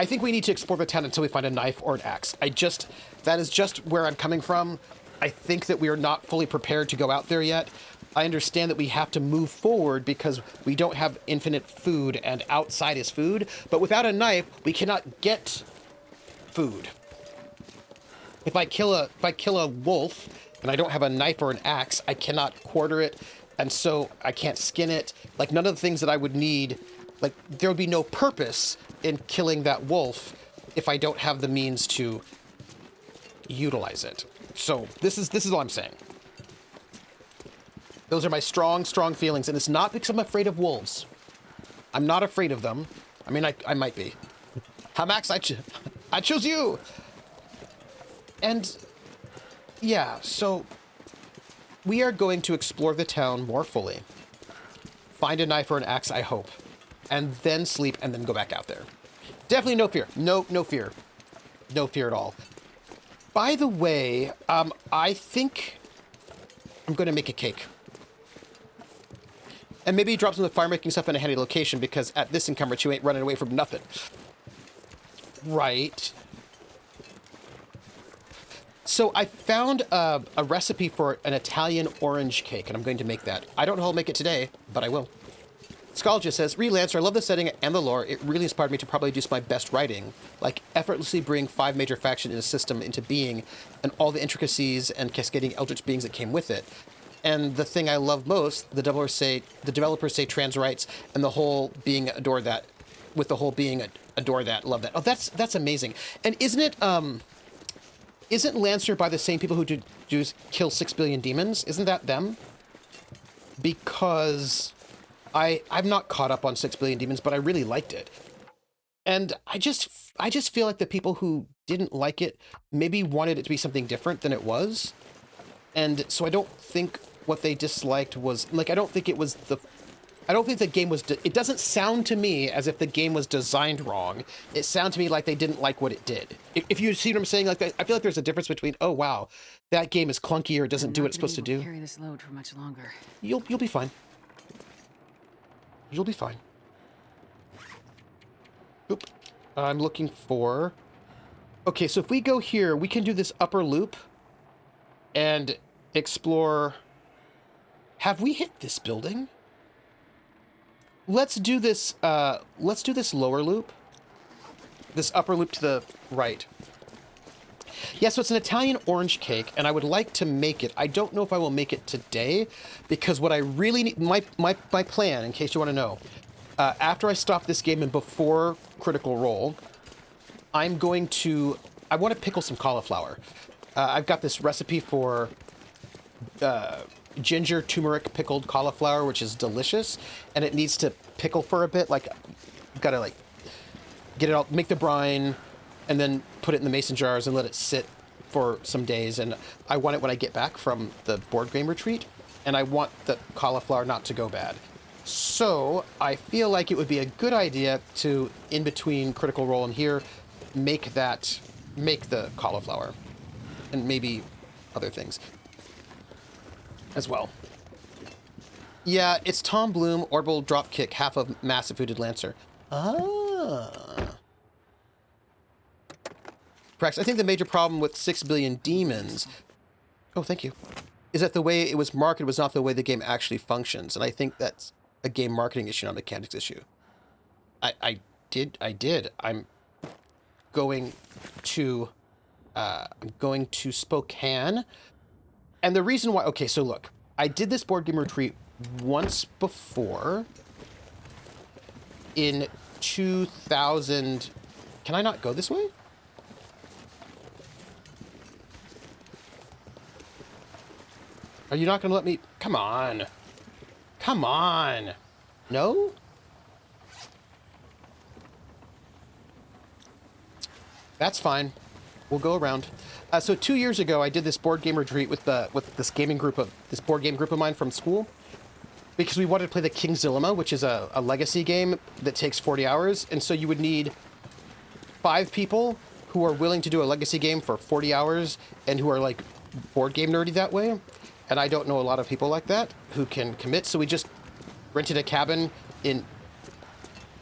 I think we need to explore the town until we find a knife or an axe. That is just where I'm coming from. I think that we are not fully prepared to go out there yet. I understand that we have to move forward because we don't have infinite food and outside is food, but without a knife, we cannot get food. If I kill a wolf and I don't have a knife or an axe, I cannot quarter it, and so I can't skin it. Like, none of the things that I would need, like, there would be no purpose in killing that wolf if I don't have the means to utilize it. So this is all I'm saying. Those are my strong feelings, and it's not because I'm afraid of wolves. I'm not afraid of them. I mean, I might be. Max, I chose you. And yeah, so we are going to explore the town more fully. Find a knife or an axe, I hope, and then sleep and then go back out there. Definitely no fear. No fear. No fear at all. By the way, I think I'm going to make a cake. And maybe drop some of the fire making stuff in a handy location, because at this encumbrance, you ain't running away from nothing. Right. So I found a recipe for an Italian orange cake, and I'm going to make that. I don't know how I'll make it today, but I will. Schologist says, Lancer, I love the setting and the lore. It really inspired me to probably do my best writing, like effortlessly bring 5 major factions in a system into being, and all the intricacies and cascading eldritch beings that came with it. And the thing I love most, the developers say trans rights, and the whole being adore that, with the whole being adore that, love that. Oh, that's amazing. And isn't Lancer by the same people who do kill 6 billion demons? Isn't that them? Because I'm not caught up on 6 billion demons, but I really liked it. And I just feel like the people who didn't like it maybe wanted it to be something different than it was. And so I don't think what they disliked was, like, I don't think the game was, it doesn't sound to me as if the game was designed wrong. It sounds to me like they didn't like what it did. If you see what I'm saying, like, I feel like there's a difference between, oh wow, that game is clunky or it doesn't do what it's supposed to do. Carry this load for much longer. You'll be fine. You'll be fine. Oop. I'm looking for, okay, so if we go here, we can do this upper loop and explore. Have we hit this building? Let's do this lower loop. This upper loop to the right. Yeah, so it's an Italian orange cake, and I would like to make it. I don't know if I will make it today, because what I really need, my plan, in case you want to know, after I stop this game and before Critical Role, I want to pickle some cauliflower. I've got this recipe for ginger turmeric pickled cauliflower, which is delicious, and it needs to pickle for a bit. Like, you've got to, like, get it all, make the brine, and then put it in the mason jars and let it sit for some days. And I want it when I get back from the board game retreat, and I want the cauliflower not to go bad. So I feel like it would be a good idea to, in between Critical Role and here, make the cauliflower, and maybe other things as well. Yeah, it's Tom Bloom, Orbital Dropkick, half of Massive Hooded Lancer. Ah. Prax, I think the major problem with 6 billion demons, oh, thank you, is that the way it was marketed was not the way the game actually functions. And I think that's a game marketing issue, not a mechanics issue. I did. I'm going to Spokane. And the reason why, okay, so look, I did this board game retreat once before in 2000. Can I not go this way? Are you not going to let me? Come on. Come on. No? That's fine. We'll go around. So 2 years ago, I did this board game retreat with this board game group of mine from school, because we wanted to play the King's Dilemma, which is a legacy game that takes 40 hours. And so you would need 5 people who are willing to do a legacy game for 40 hours and who are, like, board game nerdy that way. And I don't know a lot of people like that who can commit. So we just rented a cabin in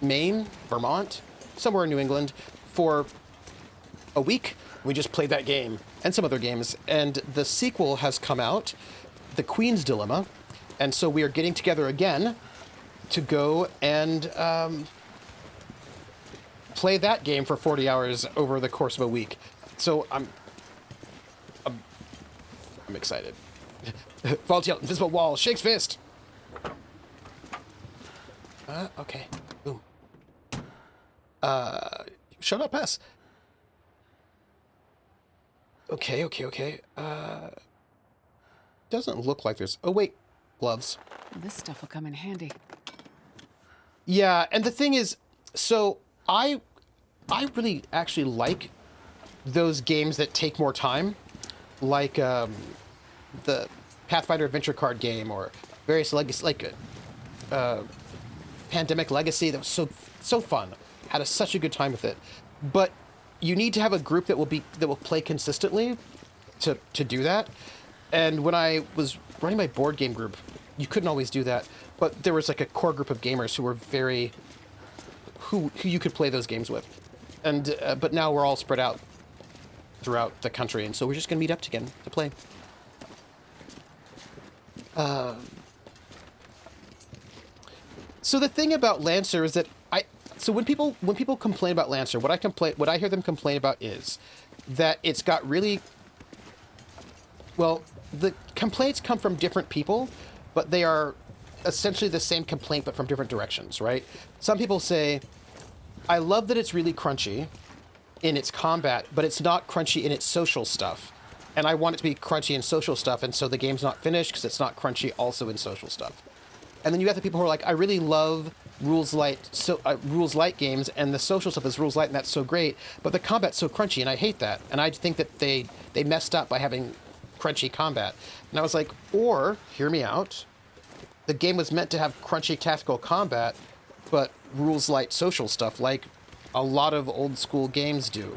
Maine, Vermont, somewhere in New England, for a week. We just played that game and some other games, and the sequel has come out, The Queen's Dilemma, and so we are getting together again to go and play that game for 40 hours over the course of a week. So I'm excited. Vaultiel, invisible wall, shakes fist. Okay. Boom. Shut up, S. Okay. Doesn't look like there's... Oh, wait. Gloves. This stuff will come in handy. Yeah, and the thing is, so I really actually like those games that take more time, like the Pathfinder Adventure card game or various legacy, like Pandemic Legacy. That was so fun. Had such a good time with it. But you need to have a group that will play consistently to do that. And when I was running my board game group, you couldn't always do that. But there was like a core group of gamers who were who you could play those games with. And but now we're all spread out throughout the country, and so we're just gonna meet up again to play. So the thing about Lancer is that when people complain about Lancer, what I hear them complain about is that it's got really, well, the complaints come from different people, but they are essentially the same complaint but from different directions, right? Some people say, I love that it's really crunchy in its combat, but it's not crunchy in its social stuff. And I want it to be crunchy in social stuff, and so the game's not finished because it's not crunchy also in social stuff. And then you have the people who are like, I really love rules light games, and the social stuff is rules light, and that's so great, but the combat's so crunchy, and I hate that. And I think that they messed up by having crunchy combat. And I was like, or, hear me out, the game was meant to have crunchy tactical combat, but rules light social stuff, like a lot of old school games do.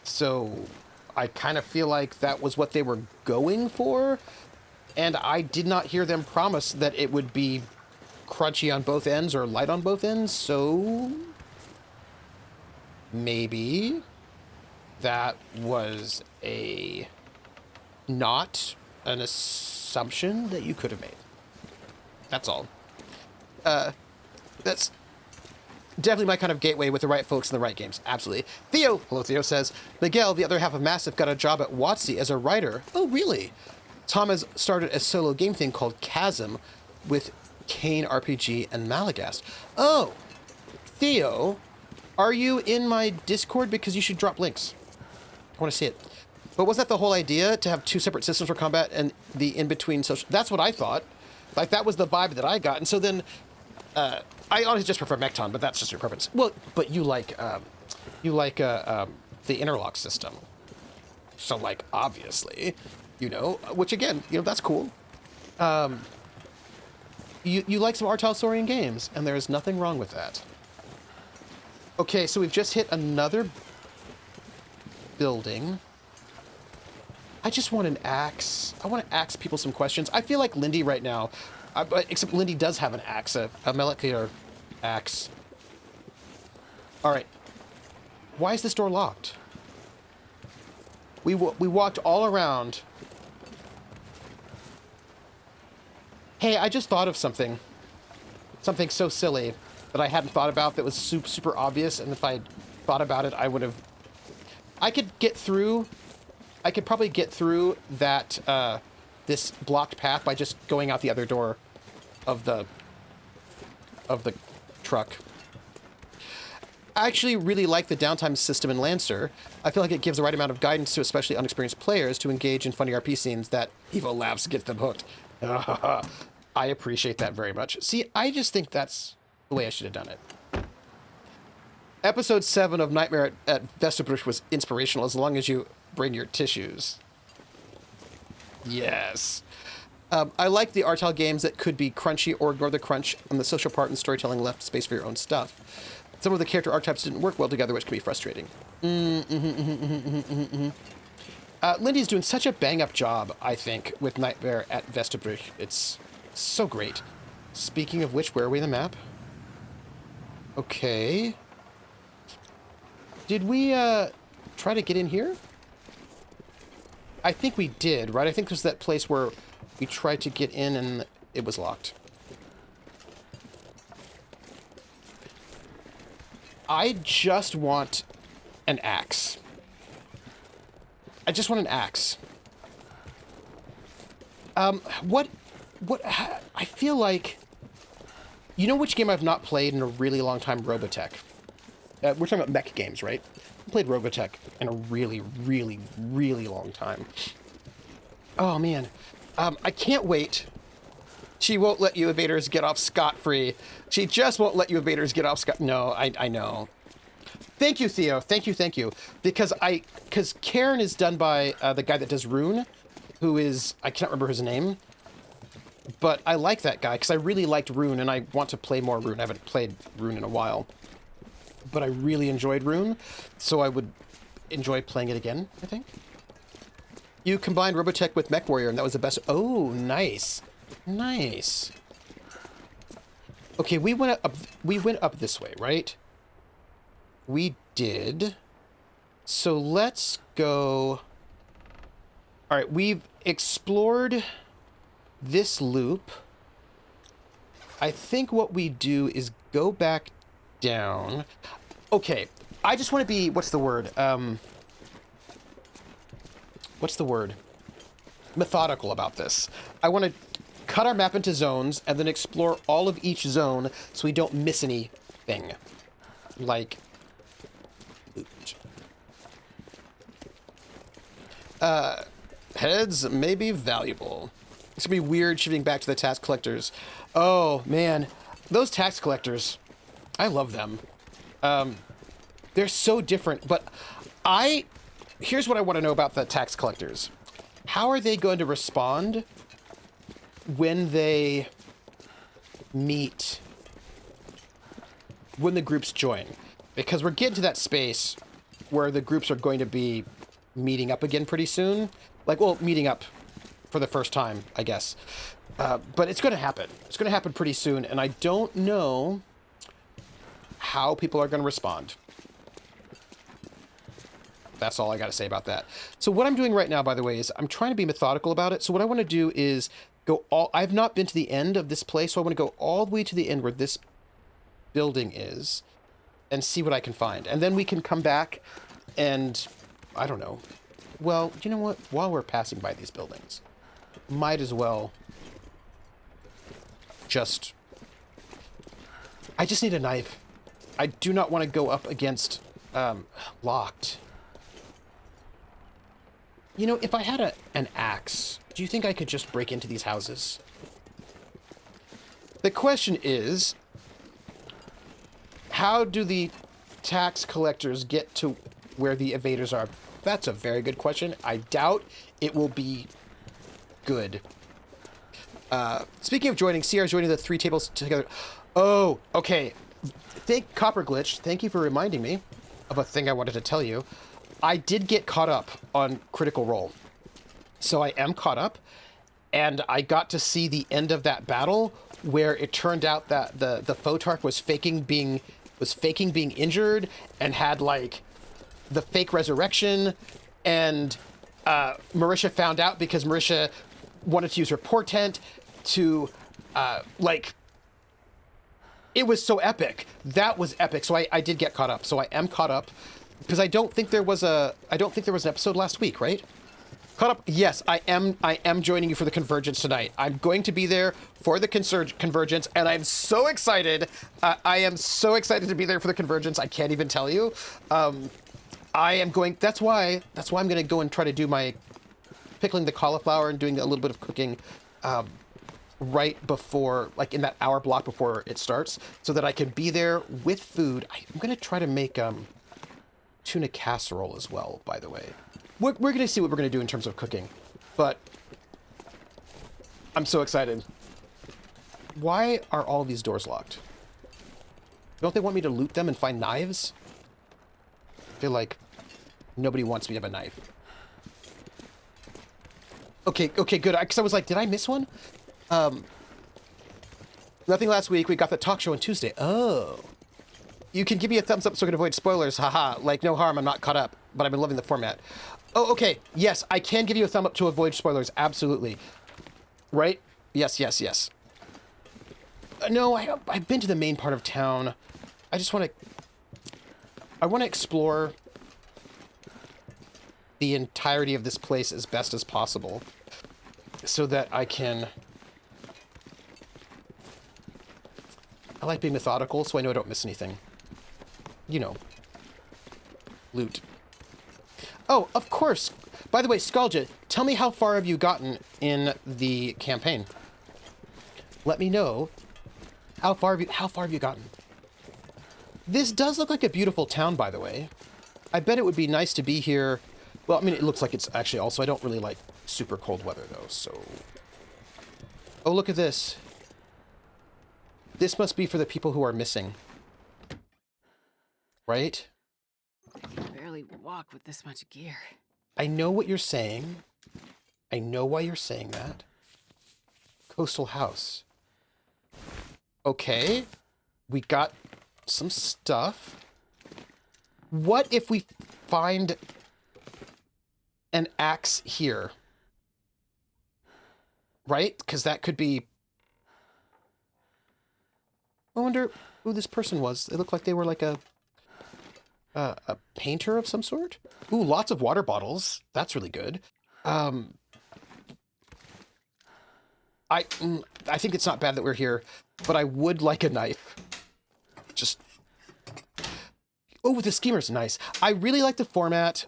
So I kind of feel like that was what they were going for, and I did not hear them promise that it would be crunchy on both ends or light on both ends, so maybe that was not an assumption that you could have made. That's all. That's definitely my kind of gateway with the right folks and the right games. Absolutely. Theo, hello Theo, says, Miguel, the other half of Massive, got a job at WotC as a writer. Oh, really? Tom has started a solo game thing called Chasm with Kane RPG and Malagast. Oh, Theo, are you in my Discord? Because you should drop links. I want to see it. But was that the whole idea, to have two separate systems for combat and the in-between social... That's what I thought. Like, that was the vibe that I got. And so then, I honestly just prefer Mekton, but that's just your preference. Well, but you like the interlock system. So, like, obviously, which again, that's cool. You like some Artalsaurian games, and there is nothing wrong with that. Okay, so we've just hit another building. I just want an axe. I want to ask people some questions. I feel like Lindy right now, except Lindy does have an axe, a molecular axe. All right. Why is this door locked? We walked all around. Hey, I just thought of something. Something so silly that I hadn't thought about that was super obvious, and if I had thought about it, I would have... I could probably get through that, this blocked path by just going out the other door of the truck. I actually really like the downtime system in Lancer. I feel like it gives the right amount of guidance to especially unexperienced players to engage in funny RP scenes that Evo laughs gets them hooked. I appreciate that very much. See, I just think that's the way I should have done it. Episode 7 of Nightmare at Vestabush was inspirational, as long as you bring your tissues. Yes. I like the Artal games that could be crunchy or ignore the crunch, and the social part and storytelling left space for your own stuff. Some of the character archetypes didn't work well together, which can be frustrating. Lindy's doing such a bang-up job, I think, with Nightmare at Vestabush. It's so great. Speaking of which, where are we in the map? Okay. Did we try to get in here? I think we did, right? I think there's that place where we tried to get in and it was locked. I just want an axe. I just want an axe. What, I feel like, you know which game I've not played in a really long time? Robotech. We're talking about mech games, right? I played Robotech in a really, really, really long time. Oh, man. I can't wait. She won't let you evaders get off scot-free. She just won't let you evaders get off scot... No, I know. Thank you, Theo. Thank you, thank you. Because Karen is done by the guy that does Rune, who is... I can't remember his name. But I like that guy, because I really liked Rune, and I want to play more Rune. I haven't played Rune in a while. But I really enjoyed Rune, so I would enjoy playing it again, I think. You combined Robotech with MechWarrior, and that was the best... Oh, nice. Nice. Okay, we went up this way, right? We did. So let's go... All right, we've explored this loop. I think what we do is go back down. Okay, I just want to be... What's the word? What's the word? Methodical about this. I want to cut our map into zones and then explore all of each zone so we don't miss anything. Like... heads may be valuable. It's gonna be weird shifting back to the tax collectors. Oh, man. Those tax collectors, I love them. They're so different, but here's what I want to know about the tax collectors. How are they going to respond when they meet, when the groups join? Because we're getting to that space where the groups are going to be meeting up again pretty soon. Like, well, meeting up for the first time, I guess. But it's going to happen. It's going to happen pretty soon, and I don't know how people are going to respond. That's all I got to say about that. So what I'm doing right now, by the way, is I'm trying to be methodical about it. So what I want to do is go all... I've not been to the end of this place, so I want to go all the way to the end where this building is and see what I can find. And then we can come back and... I don't know. Well, you know what? While we're passing by these buildings, might as well just... I just need a knife. I do not want to go up against locked. You know, if I had an axe, do you think I could just break into these houses? The question is, how do the tax collectors get to where the evaders are? That's a very good question. I doubt it will be good. Speaking of joining, CR is joining the 3 tables together. Oh, okay. Copper Glitch, thank you for reminding me of a thing I wanted to tell you. I did get caught up on Critical Role. So I am caught up, and I got to see the end of that battle where it turned out that the Photarch was faking being injured and had like the fake resurrection, and Marisha found out because Marisha wanted to use her portent to like... It was so epic. That was epic. So I did get caught up. So I am caught up because I don't think there was an episode last week, right? Caught up. Yes, I am joining you for the Convergence tonight. I'm going to be there for the Convergence, and I'm so excited. I am so excited to be there for the Convergence. I can't even tell you. I am going... That's why I'm going to go and try to do my pickling the cauliflower and doing a little bit of cooking right before, like in that hour block before it starts, so that I can be there with food. I'm going to try to make tuna casserole as well, by the way. We're going to see what we're going to do in terms of cooking, but I'm so excited. Why are all these doors locked? Don't they want me to loot them and find knives? I feel like nobody wants me to have a knife. Okay, good. Because I was like, did I miss one? Nothing last week. We got the talk show on Tuesday. Oh. You can give me a thumbs up so I can avoid spoilers. Haha. Like, no harm. I'm not caught up, but I've been loving the format. Oh, okay. Yes, I can give you a thumb up to avoid spoilers. Absolutely. Right? Yes, yes, yes. No, I've been to the main part of town. I just want to... I want to explore the entirety of this place as best as possible so that I can... I like being methodical, so I know I don't miss anything. You know. Loot. Oh, of course. By the way, Skalja, tell me how far have you gotten in the campaign? Let me know. How far have you gotten? This does look like a beautiful town, by the way. I bet it would be nice to be here. Well, I mean, it looks like it's actually also... I don't really like super cold weather, though, so... Oh, look at this. This must be for the people who are missing. Right? I can barely walk with this much gear. I know what you're saying. I know why you're saying that. Coastal house. Okay. We got some stuff. What if we find an axe here? Right? Because that could be... I wonder who this person was. They looked like they were like a painter of some sort. Ooh, lots of water bottles. That's really good. I think it's not bad that we're here, but I would like a knife. Just... Oh, the schemer's nice. I really like the format.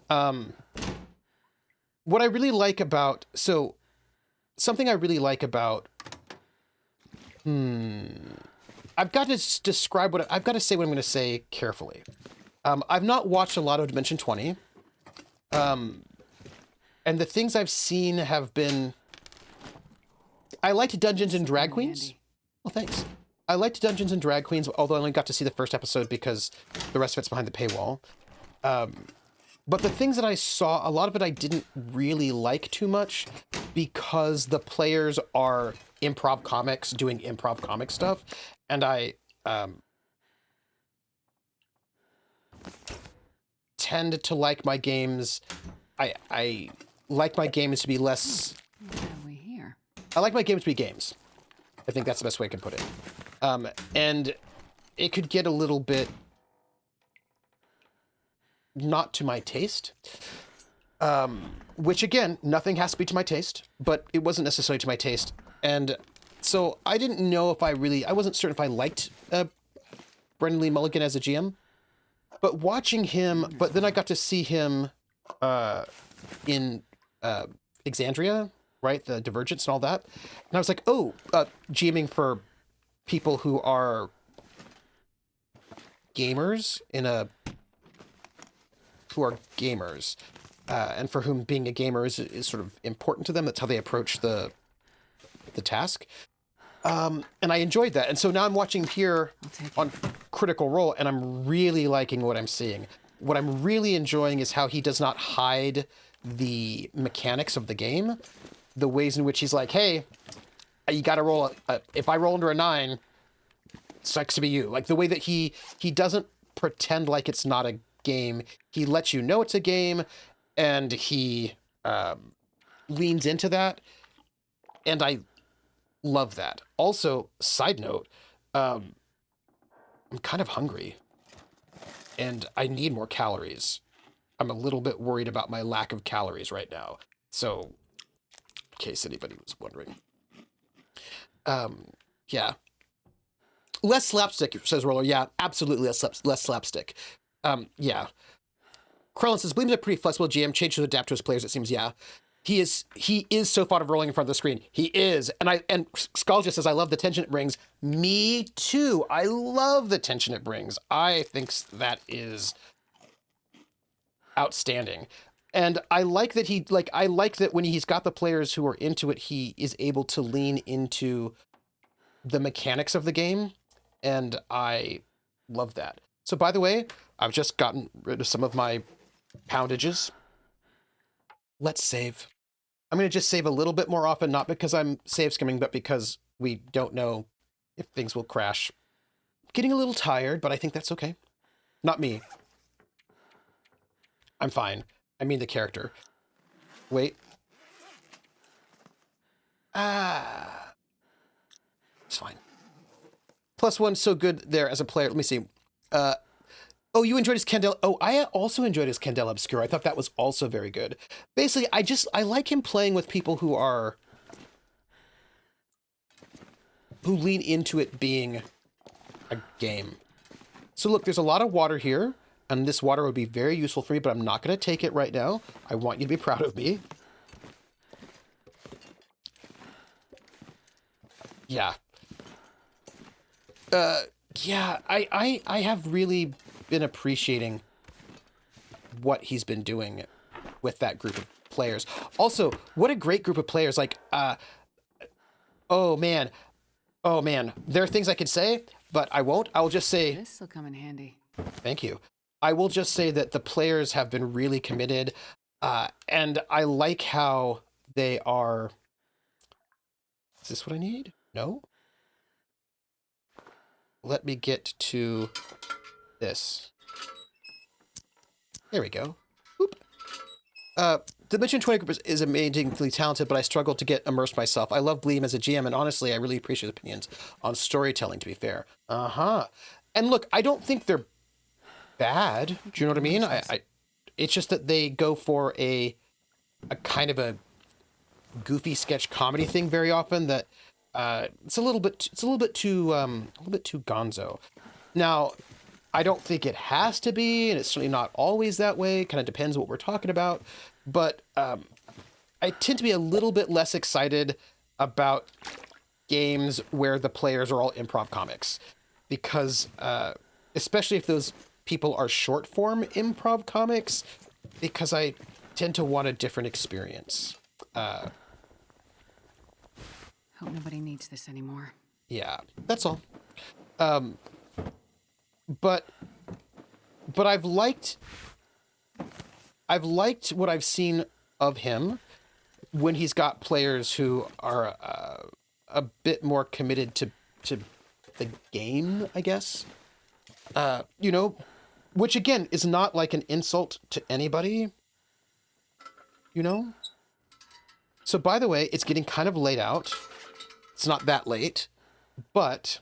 What I really like about... So, something I really like about... I've got to describe what... I've got to say what I'm going to say carefully. I've not watched a lot of Dimension 20. And the things I've seen have been... I liked Dungeons and Drag Queens. Well, thanks. I liked Dungeons and Drag Queens, although I only got to see the first episode because the rest of it's behind the paywall. But the things that I saw, a lot of it I didn't really like too much because the players are improv comics doing improv comic stuff. And I tend to like my games... I like my games to be less... What have we here? I like my games to be games. I think that's the best way I can put it. And it could get a little bit not to my taste. Which, again, nothing has to be to my taste, but it wasn't necessarily to my taste. And so I didn't know if I wasn't certain if I liked Brendan Lee Mulligan as a GM. But watching him, but then I got to see him in Exandria, right? The Divergence and all that. And I was like, oh, GMing for people who are gamers and for whom being a gamer is sort of important to them. That's how they approach the task. And I enjoyed that. And so now I'm watching here on Critical Role, and I'm really liking what I'm seeing. What I'm really enjoying is how he does not hide the mechanics of the game. The ways in which he's like, hey, you got to roll if I roll under a 9, sucks to be you. Like the way that he doesn't pretend like it's not a game. He lets you know it's a game, and he leans into that. And I love that. Also, side note, I'm kind of hungry, and I need more calories. I'm a little bit worried about my lack of calories right now. So, in case anybody was wondering. Yeah. Less slapstick, says Roller. Yeah, absolutely less slapstick. Yeah. Krellin says, Bleem's a pretty flexible GM, changed to adapt to his players, it seems, yeah. He is so fond of rolling in front of the screen. He is. And Skull just says, I love the tension it brings. Me too. I love the tension it brings. I think that is outstanding. And I like that I like that when he's got the players who are into it, he is able to lean into the mechanics of the game. And I love that. So by the way, I've just gotten rid of some of my poundages. Let's save. I'm going to just save a little bit more often, not because I'm save skimming, but because we don't know if things will crash. Getting a little tired, but I think that's okay. Not me. I'm fine. I mean the character. Wait. Ah. It's fine. +1, so good there as a player. Let me see. Oh, you enjoyed his Candela. Oh, I also enjoyed his Candela Obscura. I thought that was also very good. Basically, I like him playing with people who lean into it being a game. So look, there's a lot of water here, and this water would be very useful for me, but I'm not going to take it right now. I want you to be proud of me. Yeah. Yeah, I have really been appreciating what he's been doing with that group of players. Also, what a great group of players. Like, oh man, there are things I could say, but I won't. I'll just say This'll come in handy. thank you. I will just say that the players have been really committed, and I like how they are. Is this what I need? No. Let me get to this. There we go. Oop. The Mission 20 group is amazingly talented, but I struggle to get immersed myself. I love Bleem as a GM, and honestly, I really appreciate his opinions on storytelling, to be fair. Uh-huh. And look, I don't think they're bad. Do you know what I mean? It's just that they go for a kind of a goofy sketch comedy thing very often that it's a little bit too gonzo. Now, I don't think it has to be, and it's certainly not always that way. Kind of depends what we're talking about. But I tend to be a little bit less excited about games where the players are all improv comics, because especially if those people are short form improv comics, because I tend to want a different experience. Hope nobody needs this anymore. Yeah, that's all. But I've liked what I've seen of him when he's got players who are a bit more committed to the game, I guess. You know, which again is not like an insult to anybody. You know? So by the way, it's getting kind of late out. It's not that late, but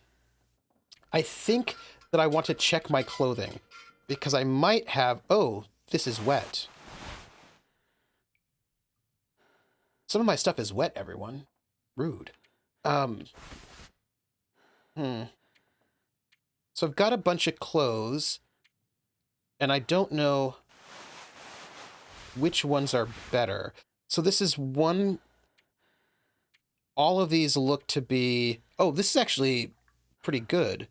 I think that I want to check my clothing because I might have, oh, this is wet. Some of my stuff is wet, everyone. Rude. So I've got a bunch of clothes, and I don't know which ones are better. So this is one. All of these look to be, oh, this is actually pretty good.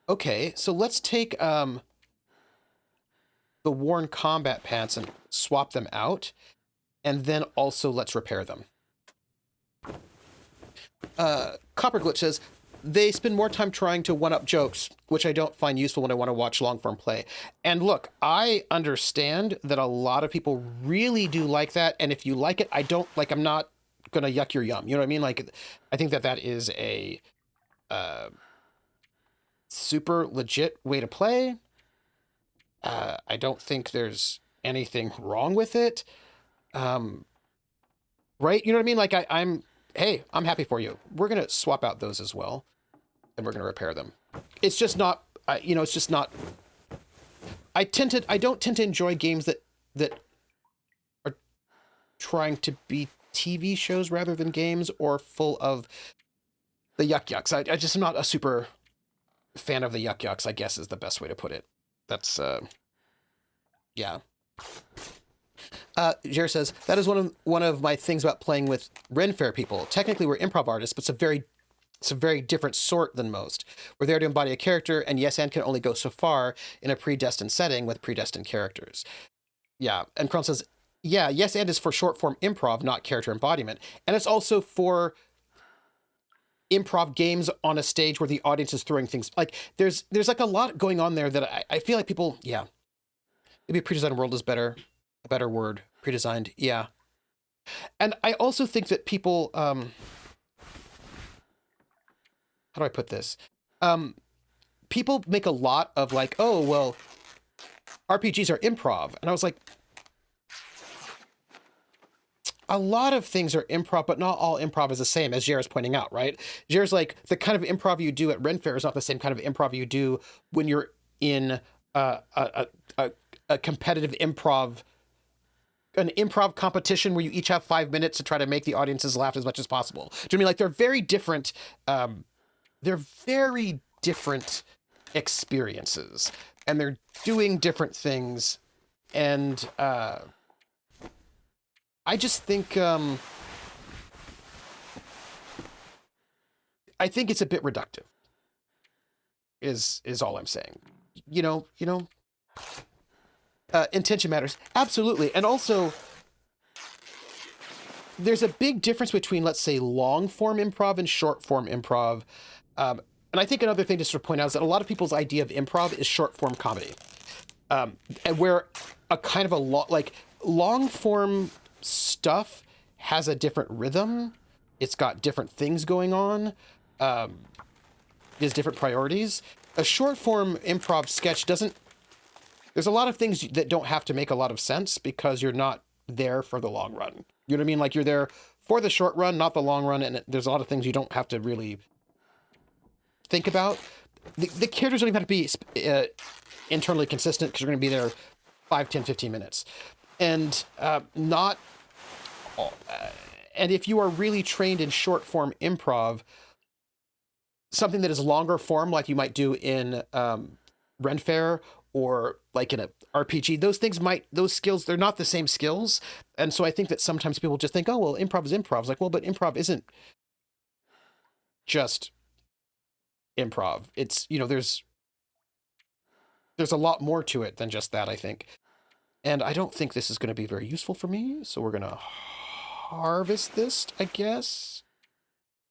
Okay, so let's take the worn combat pants and swap them out, and then also let's repair them. Copper Glitch says, they spend more time trying to one-up jokes, which I don't find useful when I want to watch long-form play. And look, I understand that a lot of people really do like that, and if you like it, I'm not gonna yuck your yum. You know what I mean? Like, I think that is a super legit way to play. I don't think there's anything wrong with it. Right? You know what I mean? Like, hey, I'm happy for you. We're going to swap out those as well, and we're going to repair them. It's just not, it's just not, I don't tend to enjoy games that are trying to be TV shows rather than games, or full of the yuck yucks. I just am not a super fan of the yuck yucks, I guess is the best way to put it. That's, yeah. Jer says, that is one of my things about playing with Ren Fair people. Technically, we're improv artists, but it's a very different sort than most. We're there to embody a character, and yes, and can only go so far in a predestined setting with predestined characters. Yeah, and Kron says, yeah, yes, and is for short form improv, not character embodiment. And it's also for improv games on a stage where the audience is throwing things. Like, there's like a lot going on there that I feel like people, yeah. Maybe a pre-designed world is a better word. Pre-designed, yeah. And I also think that people, how do I put this? people make a lot of like, oh, well, RPGs are improv. And I was like, a lot of things are improv, but not all improv is the same, as Jared's pointing out, right? Jared's like, the kind of improv you do at Ren Fair is not the same kind of improv you do when you're in a competitive improv, an improv competition where you each have 5 minutes to try to make the audiences laugh as much as possible. Do you know what I mean? Like, they're very different. They're very different experiences, and they're doing different things. And I just think I think it's a bit reductive. Is all I'm saying. Intention matters. Absolutely. And also, there's a big difference between, let's say, long form improv and short form improv. And I think another thing to sort of point out is that a lot of people's idea of improv is short form comedy. And where a kind of long form stuff has a different rhythm. It's got different things going on. There's different priorities. A short form improv sketch doesn't. There's a lot of things that don't have to make a lot of sense because you're not there for the long run. You know what I mean? Like, you're there for the short run, not the long run. And there's a lot of things you don't have to really think about. The characters don't even have to be internally consistent because you're going to be there 5, 10, 15 minutes. And and if you are really trained in short form improv, something that is longer form, like you might do in Ren Fair or like in a RPG, those skills, they're not the same skills. And so I think that sometimes people just think, oh, well, improv is improv. It's like, well, but improv isn't just improv. It's, there's a lot more to it than just that, I think. And I don't think this is going to be very useful for me. So we're going to harvest this, I guess.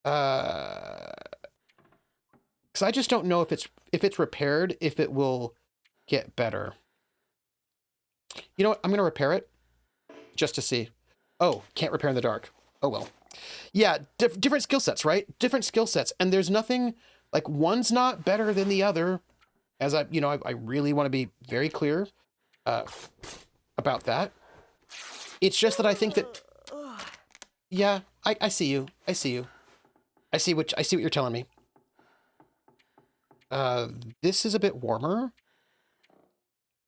Because I just don't know if it's repaired, if it will get better. You know what? I'm going to repair it just to see. Oh, can't repair in the dark. Oh, well. Yeah, different skill sets, right? Different skill sets. And there's nothing, like, one's not better than the other. As I really want to be very clear about that. It's just that I think that, yeah, I see you. I see you. I see what you're telling me. This is a bit warmer.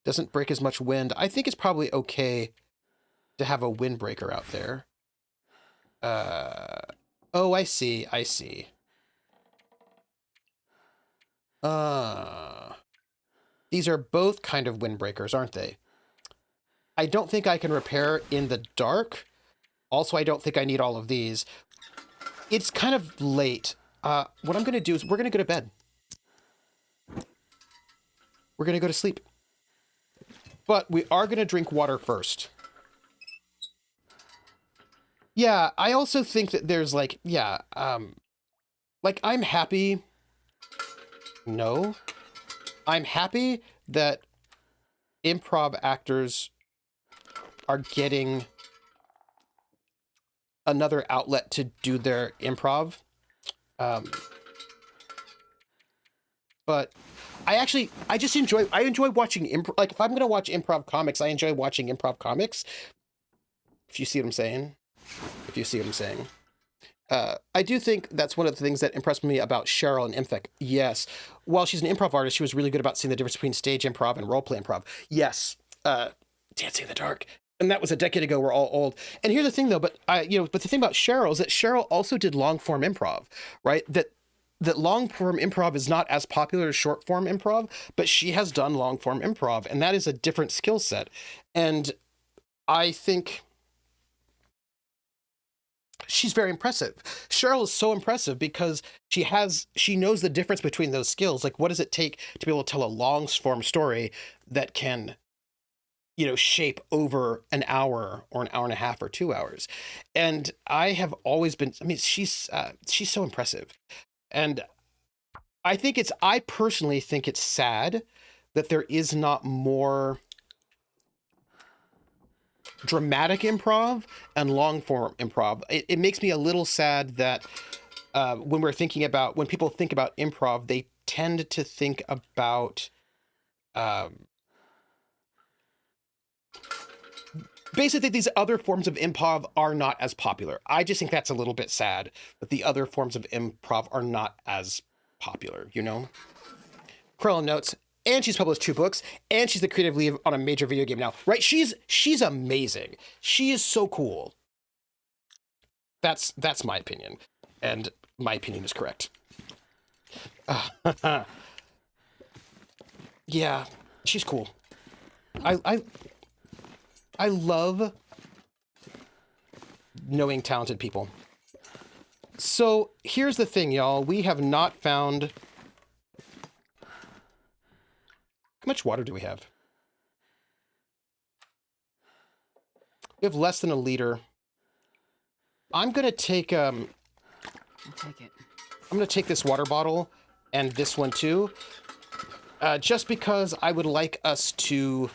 Doesn't break as much wind. I think it's probably okay to have a windbreaker out there. Oh, I see. These are both kind of windbreakers, aren't they? I don't think I can repair in the dark. Also, I don't think I need all of these. It's kind of late. What I'm going to do is we're going to go to bed. We're going to go to sleep. But we are going to drink water first. Yeah, I also think that there's like, I'm happy. No. I'm happy that improv actors are getting another outlet to do their improv. But I enjoy watching improv. Like, if I'm going to watch improv comics, I enjoy watching improv comics. If you see what I'm saying. I do think that's one of the things that impressed me about Cheryl and Imfek. Yes. While she's an improv artist, she was really good about seeing the difference between stage improv and roleplay improv. Yes. Dancing in the Dark. And that was a decade ago. We're all old. And here's the thing, though. But the thing about Cheryl is that Cheryl also did long form improv, right? That long form improv is not as popular as short form improv, but she has done long form improv, and that is a different skill set. And I think she's very impressive. Cheryl is so impressive because she knows the difference between those skills. Like, what does it take to be able to tell a long form story that can, shape over an hour or an hour and a half or 2 hours? And I have always been, she's so impressive. And I personally think it's sad that there is not more dramatic improv and long form improv. It makes me a little sad that when people think about improv, they tend to think about um, basically these other forms of improv are not as popular. I just think that's a little bit sad that the other forms of improv are not as popular, you know? Krellin notes, and she's published 2 books, and she's the creative lead on a major video game now, right? She's amazing. She is so cool. That's my opinion, and my opinion is correct. Yeah, she's cool. I love knowing talented people. So here's the thing, y'all. We have not found... How much water do we have? We have less than a liter. I'm gonna take I'll take it. I'm gonna take this water bottle and this one too, just because I would like us to.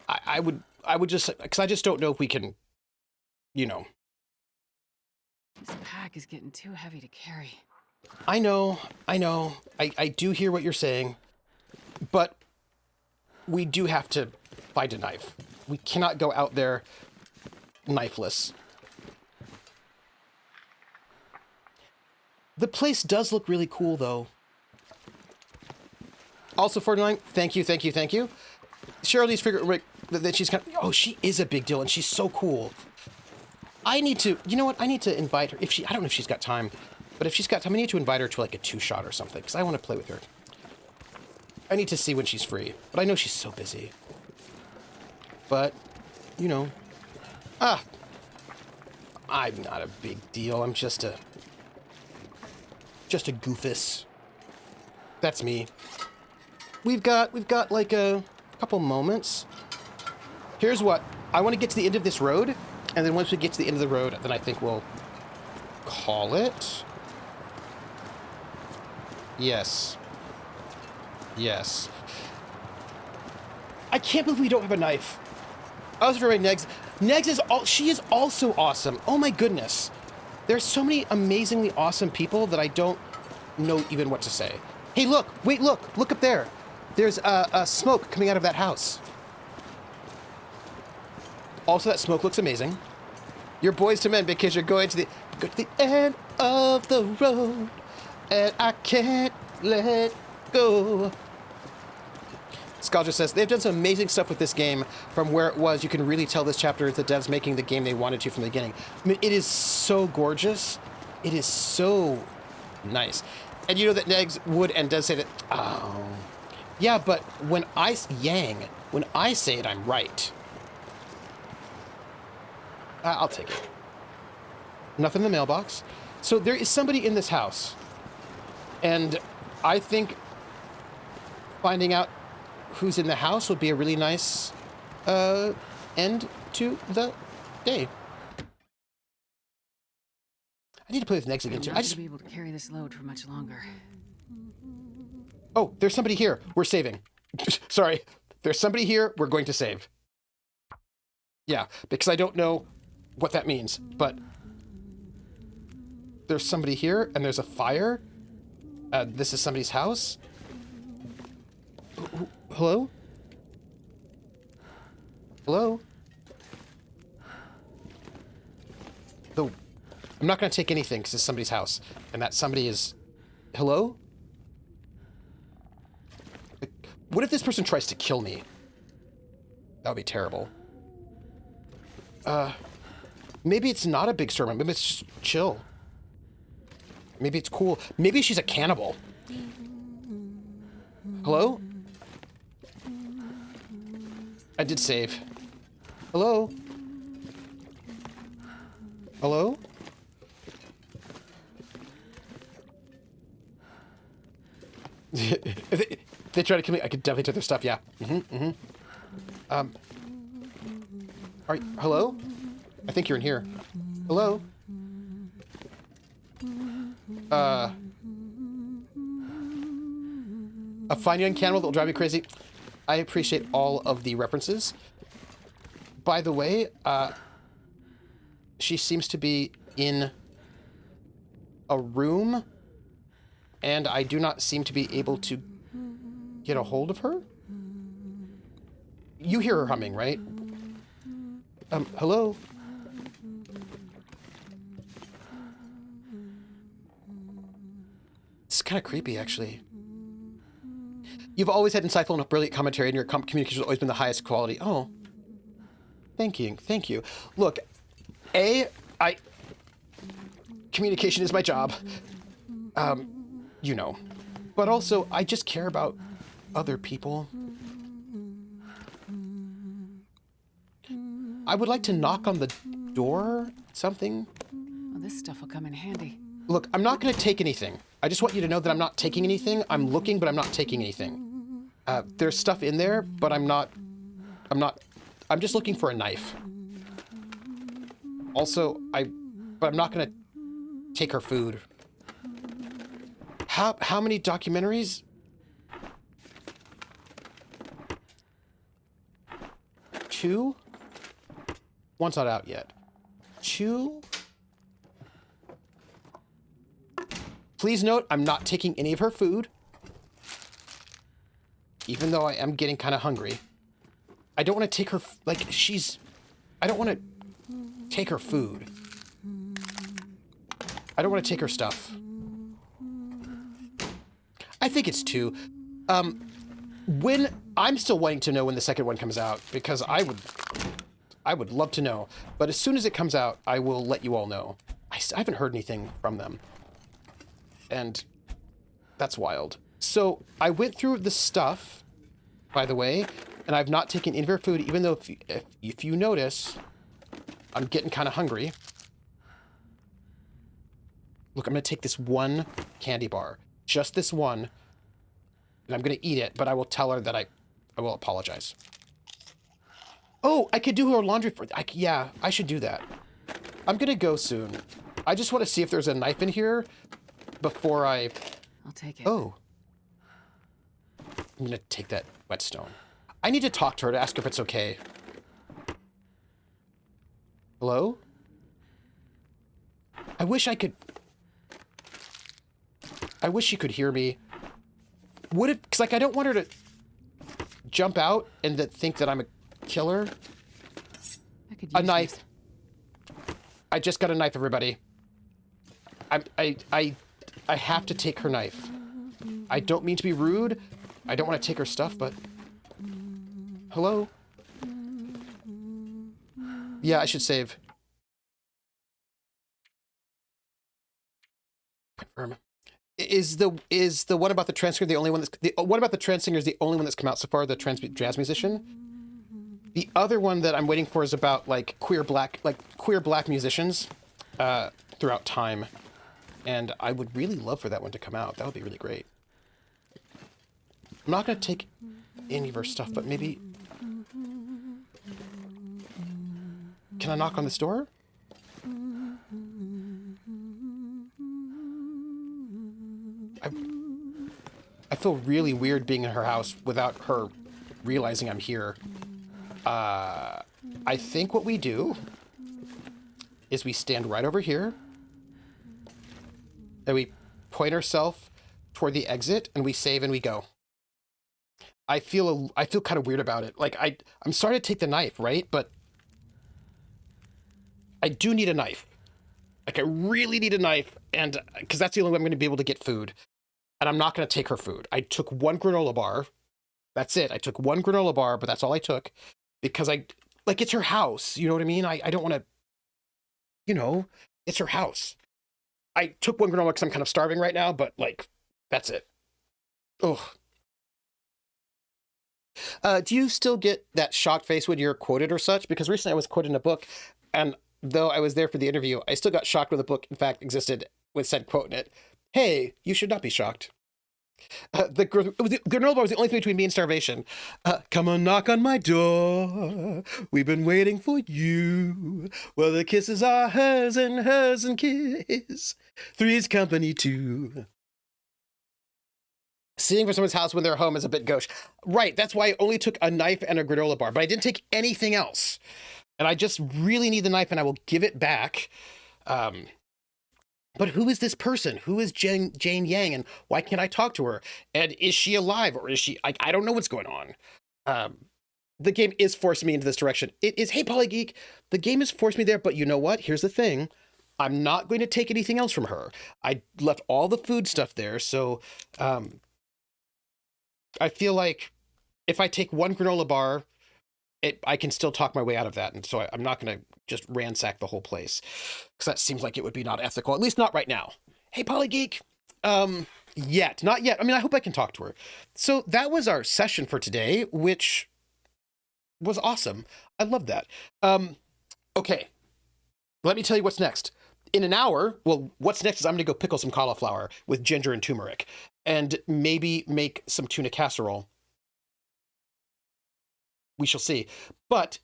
I would just, because I just don't know if we can, you know. This pack is getting too heavy to carry. I know. I do hear what you're saying, but we do have to find a knife. We cannot go out there knifeless. The place does look really cool, though. Also, 49, thank you. Shirley's figured that she's kind of... Oh, she is a big deal, and she's so cool. I need to... You know what? I need to invite her. I don't know if she's got time, but if she's got time, I need to invite her to, like, a 2-shot or something, because I want to play with her. I need to see when she's free, but I know she's so busy. But, you know... I'm not a big deal. I'm just a goofus. That's me. We've got like a couple moments. Here's what. I want to get to the end of this road, and then once we get to the end of the road, then I think we'll call it. Yes. I can't believe we don't have a knife. I was afraid Negs. She is also awesome. Oh my goodness. There's so many amazingly awesome people that I don't know even what to say. Hey, look up there. There's a smoke coming out of that house. Also, that smoke looks amazing. You're boys to men because you're going to the end of the road, and I can't let go. Skalja says, they've done some amazing stuff with this game. From where it was, you can really tell this chapter is the devs making the game they wanted to from the beginning. I mean, it is so gorgeous. It is so nice. And you know that Negs would and does say that, oh, yeah, but when I say it, I'm right. I'll take it. Nothing in the mailbox. So there is somebody in this house. And I think finding out who's in the house would be a really nice end to the day. I need to play with Negs again too. I'm not gonna be able to carry this load for much longer. Oh, there's somebody here. We're saving. Sorry. There's somebody here. We're going to save. Yeah, because I don't know what that means, but there's somebody here and there's a fire. This is somebody's house. Hello? Hello? Though, I'm not going to take anything because it's somebody's house. And that somebody is... Hello? What if this person tries to kill me? That would be terrible. Maybe it's not a big storm. Maybe it's just chill. Maybe it's cool. Maybe she's a cannibal. Hello? I did save. Hello? Hello? If they try to kill me, I could definitely take their stuff, yeah. Hello? I think you're in here. Hello? A fine young cannibal that will drive me crazy. I appreciate all of the references. By the way, she seems to be in a room, and I do not seem to be able to get a hold of her. You hear her humming, right? Hello? It's kind of creepy, actually. You've always had insightful and brilliant commentary, and your communication has always been the highest quality. Oh. Thank you. Thank you. Look, communication is my job. You know. But also, I just care about other people. I would like to knock on the door, something. Well, this stuff will come in handy. Look, I'm not going to take anything. I just want you to know that I'm not taking anything. I'm looking, but I'm not taking anything. There's stuff in there, but I'm just looking for a knife. Also, but I'm not going to take her food. How many documentaries? 2? One's not out yet. 2? Please note, I'm not taking any of her food. Even though I am getting kind of hungry. I don't want to take her, I don't want to take her food. I don't want to take her stuff. I think it's 2. I'm still waiting to know when the second one comes out, because I would love to know. But as soon as it comes out, I will let you all know. I haven't heard anything from them. And that's wild. So I went through the stuff, by the way, and I've not taken any of her food, even though if you notice, I'm getting kind of hungry. Look, I'm going to take this one candy bar. Just this one. And I'm going to eat it, but I will tell her that I will apologize. Oh, I could do her laundry for... yeah, I should do that. I'm going to go soon. I just want to see if there's a knife in here before I'll take it. Oh. I'm going to take that whetstone. I need to talk to her to ask if it's okay. Hello? I wish she could hear me. Would it... Because, I don't want her to jump out and think that I'm a killer. I could use a knife. This. I just got a knife, everybody. I have to take her knife. I don't mean to be rude. I don't want to take her stuff, but... Hello? Yeah, I should save. Confirm. Is the one about the trans singer the only one that's... The one about the trans singer is the only one that's come out so far, the trans jazz musician? The other one that I'm waiting for is about, queer black musicians throughout time. And I would really love for that one to come out. That would be really great. I'm not going to take any of her stuff, but maybe... Can I knock on this door? I feel really weird being in her house without her realizing I'm here. I think what we do is we stand right over here. And we point ourselves toward the exit, and we save and we go. I feel kind of weird about it. I'm sorry to take the knife, right? But I do need a knife. I really need a knife, and because that's the only way I'm going to be able to get food. And I'm not going to take her food. I took one granola bar. That's it. I took one granola bar, but that's all I took. Because it's her house. You know what I mean? I don't want to, it's her house. I took one granola because I'm kind of starving right now, but, that's it. Ugh. Do you still get that shocked face when you're quoted or such? Because recently I was quoted in a book, and though I was there for the interview, I still got shocked when the book, in fact, existed with said quote in it. Hey, you should not be shocked. The granola bar was the only thing between me and starvation. Come on, knock on my door. We've been waiting for you. Well, the kisses are hers and kiss. Three's company too. Sitting for someone's house when they're home is a bit gauche. Right, that's why I only took a knife and a granola bar, but I didn't take anything else. And I just really need the knife, and I will give it back. But who is this person? Who is Jane Yang, and why can't I talk to her? And is she alive, or is she? I don't know what's going on. The game is forcing me into this direction. It is. Hey, Polygeek, the game has forced me there. But you know what? Here's the thing. I'm not going to take anything else from her. I left all the food stuff there, so I feel like if I take one granola bar, I can still talk my way out of that. And so I'm not going to just ransack the whole place, because that seems like it would be not ethical, at least not right now. Hey, Polygeek. Not yet. I mean, I hope I can talk to her. So that was our session for today, which was awesome. I love that. Okay. Let me tell you what's next. In an hour, well, what's next is I'm going to go pickle some cauliflower with ginger and turmeric and maybe make some tuna casserole. We shall see. But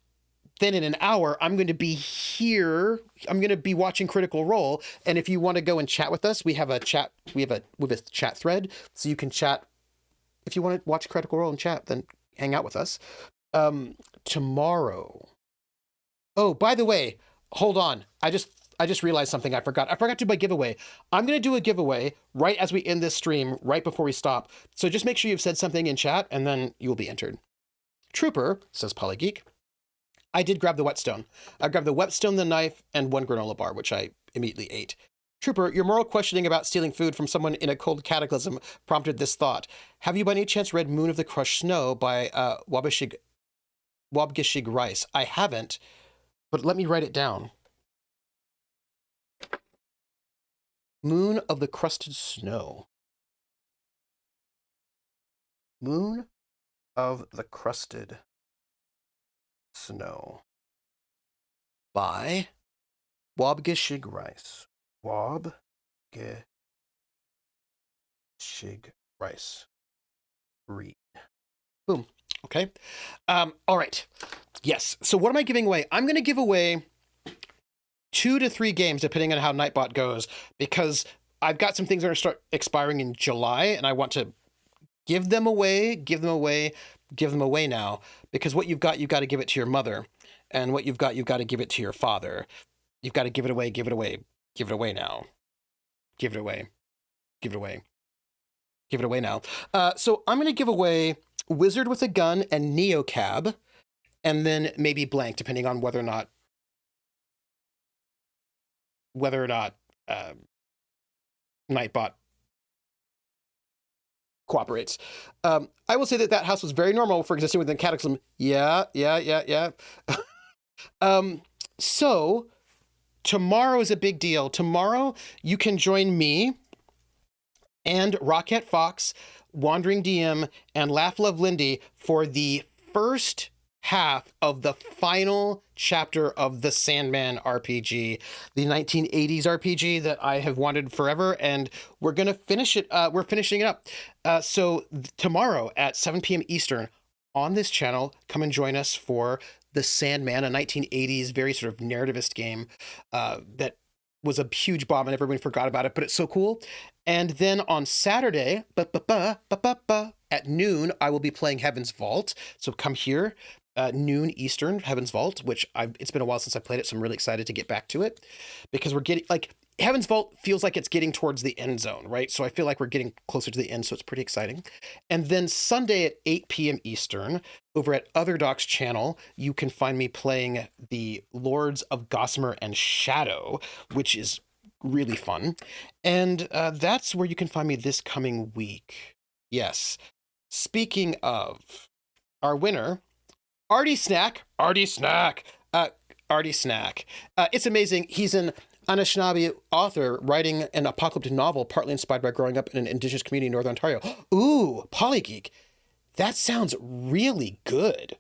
then in an hour, I'm going to be here. I'm going to be watching Critical Role. And if you want to go and chat with us, we have a chat. We have a chat thread, so you can chat. If you want to watch Critical Role and chat, then hang out with us. Tomorrow. Oh, by the way, hold on. I just realized something I forgot. I forgot to do my giveaway. I'm going to do a giveaway right as we end this stream, right before we stop. So just make sure you've said something in chat, and then you will be entered. Trooper, says Polygeek, I did grab the whetstone. I grabbed the whetstone, the knife, and one granola bar, which I immediately ate. Trooper, your moral questioning about stealing food from someone in a cold cataclysm prompted this thought. Have you by any chance read Moon of the Crushed Snow by Wabgishig Rice? I haven't, but let me write it down. Moon of the Crusted Snow. Moon of the Crusted Snow by Wabgishig Rice. Wabgishig Rice. Read. Boom. Okay. All right. Yes. So what am I giving away? I'm going to give away 2 to 3 games, depending on how Nightbot goes, because I've got some things that are start expiring in July, and I want to give them away now, because what you've got to give it to your mother, and what you've got to give it to your father. You've got to give it away now. Give it away now. So I'm going to give away Wizard with a Gun and Neocab, and then maybe blank, depending on whether or not Nightbot cooperates. I will say that house was very normal for existing within Cataclysm. Yeah. So tomorrow is a big deal. Tomorrow you can join me and Rocket Fox, Wandering DM, and Laugh Love Lindy for the first half of the final chapter of the Sandman RPG, the 1980s RPG that I have wanted forever, and we're gonna finish it. We're finishing it up. So tomorrow at 7 p.m. Eastern on this channel, come and join us for the Sandman, a 1980s very sort of narrativist game that was a huge bomb and everyone forgot about it, but it's so cool. And then on Saturday, at noon, I will be playing Heaven's Vault. So come here, noon Eastern, Heaven's Vault, which it's been a while since I played it, so I'm really excited to get back to it, because we're getting, like, Heaven's Vault feels like it's getting towards the end zone, right? So I feel like we're getting closer to the end, so it's pretty exciting. And then Sunday at 8 p.m. Eastern, over at Other Doc's channel, you can find me playing the Lords of Gossamer and Shadow, which is really fun. And that's where you can find me this coming week. Yes. Speaking of our winner, Artie Snack. It's amazing. He's an Anishinaabe author writing an apocalyptic novel partly inspired by growing up in an indigenous community in Northern Ontario. Ooh, Polygeek. That sounds really good.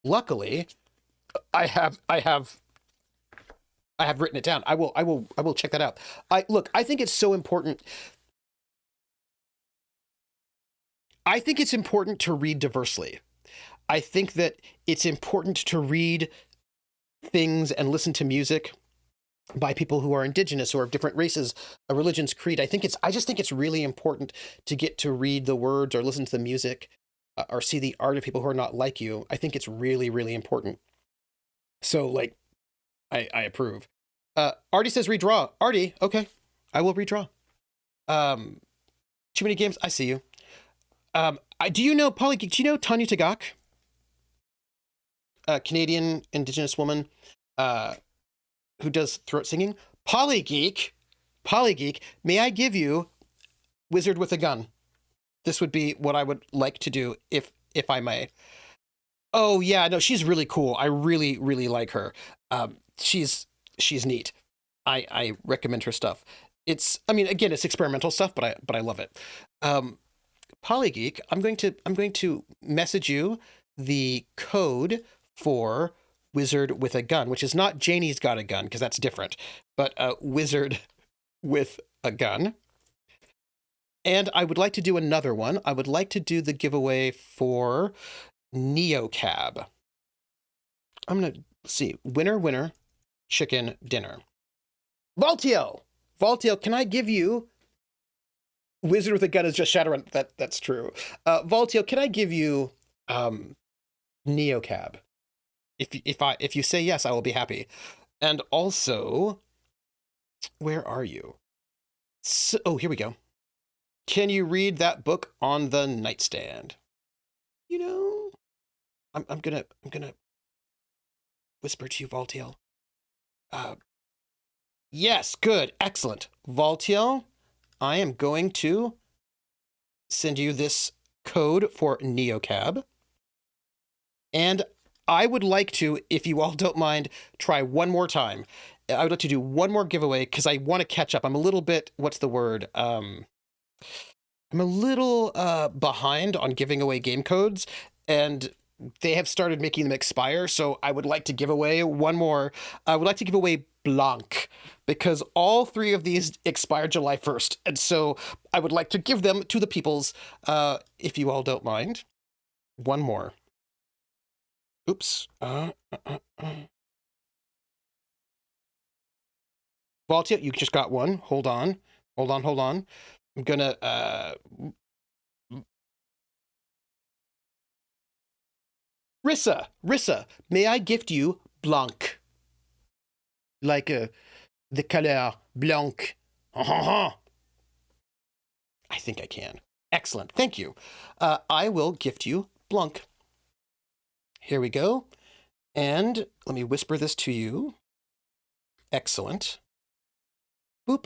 Luckily, I have written it down. I will check that out. I think it's so important. I think it's important to read diversely. I think that it's important to read things and listen to music by people who are indigenous or of different races, religions, creed. I just think it's really important to get to read the words or listen to the music or see the art of people who are not like you. I think it's really, really important. So, like, I approve. Artie says redraw. Artie, okay. I will redraw. Too many games. I see you. Do you know Polygeek? Do you know Tanya Tagaq? A Canadian Indigenous woman who does throat singing. Polygeek, may I give you Wizard with a Gun? This would be what I would like to do if I may. Oh yeah, no, she's really cool. I really, really like her. She's neat. I recommend her stuff. I mean, again, it's experimental stuff, but I love it. Polygeek, I'm going to message you the code for Wizard with a Gun, which is not Janie's Got a Gun, because that's different, but Wizard with a Gun. And I would like to do another one. I would like to do the giveaway for Neocab. I'm going to see. Winner, chicken dinner. Voltio, can I give you... Wizard with a Gun is just Shadowrun. That's true. Voltio, can I give you Neocab? If you say yes, I will be happy. And also, where are you? Oh, here we go. Can you read that book on the nightstand? You know, I'm gonna whisper to you, Voltiel. Yes, good, excellent. Voltiel, I am going to send you this code for Neocab. And I would like to, if you all don't mind, try one more time. I would like to do one more giveaway because I want to catch up. I'm a little bit, what's the word? I'm a little behind on giving away game codes, and they have started making them expire. So I would like to give away one more. I would like to give away Blanc, because all three of these expire July 1st. And so I would like to give them to the peoples, if you all don't mind. One more. Oops. Voltia, you just got one. Hold on. I'm gonna, Rissa, may I gift you Blanc? Like the color Blanc. I think I can. Excellent. Thank you. I will gift you Blanc. Here we go. And let me whisper this to you. Excellent. Boop.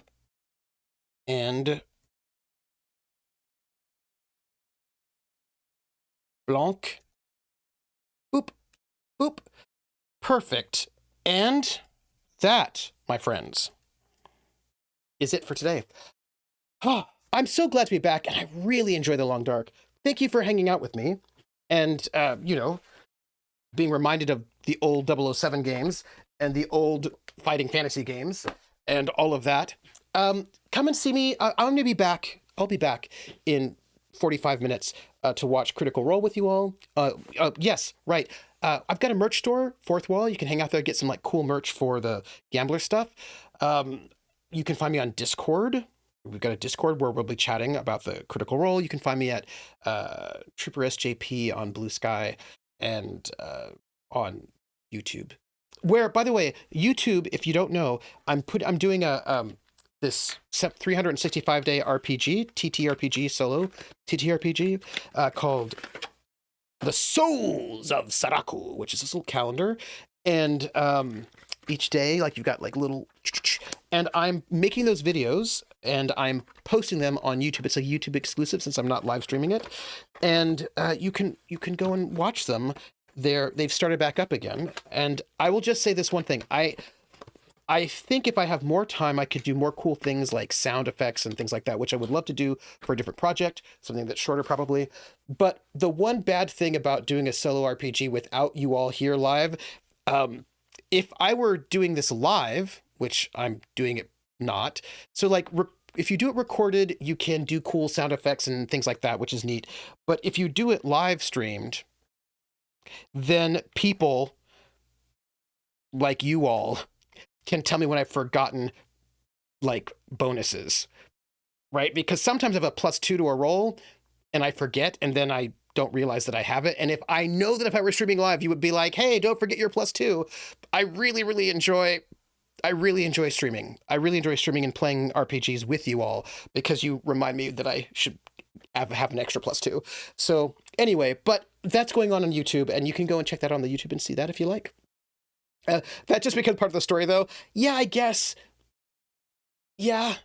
And Blanc. Boop. Boop. Perfect. And that, my friends, is it for today. Oh, I'm so glad to be back, and I really enjoy The Long Dark. Thank you for hanging out with me and, being reminded of the old 007 games and the old fighting fantasy games and all of that. Come and see me. I'm going to be back. I'll be back in 45 minutes to watch Critical Role with you all. Yes, right. I've got a merch store, Fourth Wall. You can hang out there, get some like cool merch for the gambler stuff. You can find me on Discord. We've got a Discord where we'll be chatting about the Critical Role. You can find me at Trooper SJP on Blue Sky and on YouTube. Where, by the way, YouTube, if you don't know, I'm doing a this 365-day RPG, TTRPG solo, TTRPG, called The Souls of Saraku, which is this little calendar. And each day, like, you've got like little, and I'm making those videos and I'm posting them on YouTube. It's a YouTube exclusive since I'm not live streaming it. And you can go and watch them. They've started back up again. And I will just say this one thing. I think if I have more time, I could do more cool things like sound effects and things like that, which I would love to do for a different project, something that's shorter probably. But the one bad thing about doing a solo RPG without you all here live, if I were doing this live, which I'm doing it not, so like if you do it recorded, you can do cool sound effects and things like that, which is neat. But if you do it live streamed, then people like you all can tell me when I've forgotten like bonuses, right? Because sometimes I have a +2 to a roll and I forget, and then I don't realize that I have it. And if I know that if I were streaming live, you would be like, hey, don't forget your +2. I really, really enjoy I really enjoy streaming. I really enjoy streaming and playing RPGs with you all because you remind me that I should have an extra +2. So anyway, but that's going on YouTube, and you can go and check that on the YouTube and see that if you like. That just becomes part of the story, though. Yeah, I guess. Yeah.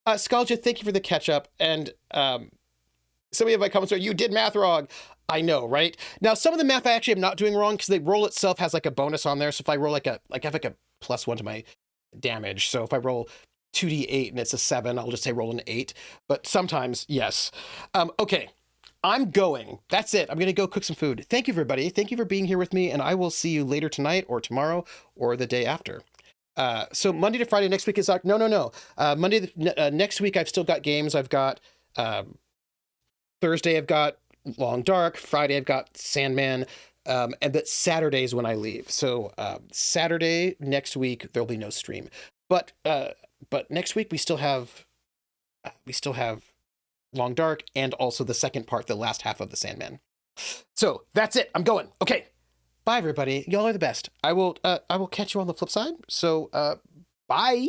Skalja, thank you for the catch up. And some of my comments are, you did math wrong. I know, right? Now, some of the math I actually am not doing wrong because the roll itself has like a bonus on there. So if I roll I have like a +1 to my damage. So if I roll 2d8 and it's a 7, I'll just say roll an 8. But sometimes, yes. Okay, I'm going. That's it. I'm going to go cook some food. Thank you, everybody. Thank you for being here with me. And I will see you later tonight or tomorrow or the day after. So Monday to Friday next week is like, no. Next week, I've still got games. I've got Thursday, I've got Long Dark. Friday, I've got Sandman. And that Saturday is when I leave. So Saturday next week, there'll be no stream. But next week we still have Long Dark and also the second part, the last half of the Sandman. So that's it. I'm going. Okay. Bye, everybody. Y'all are the best. I will catch you on the flip side. So bye.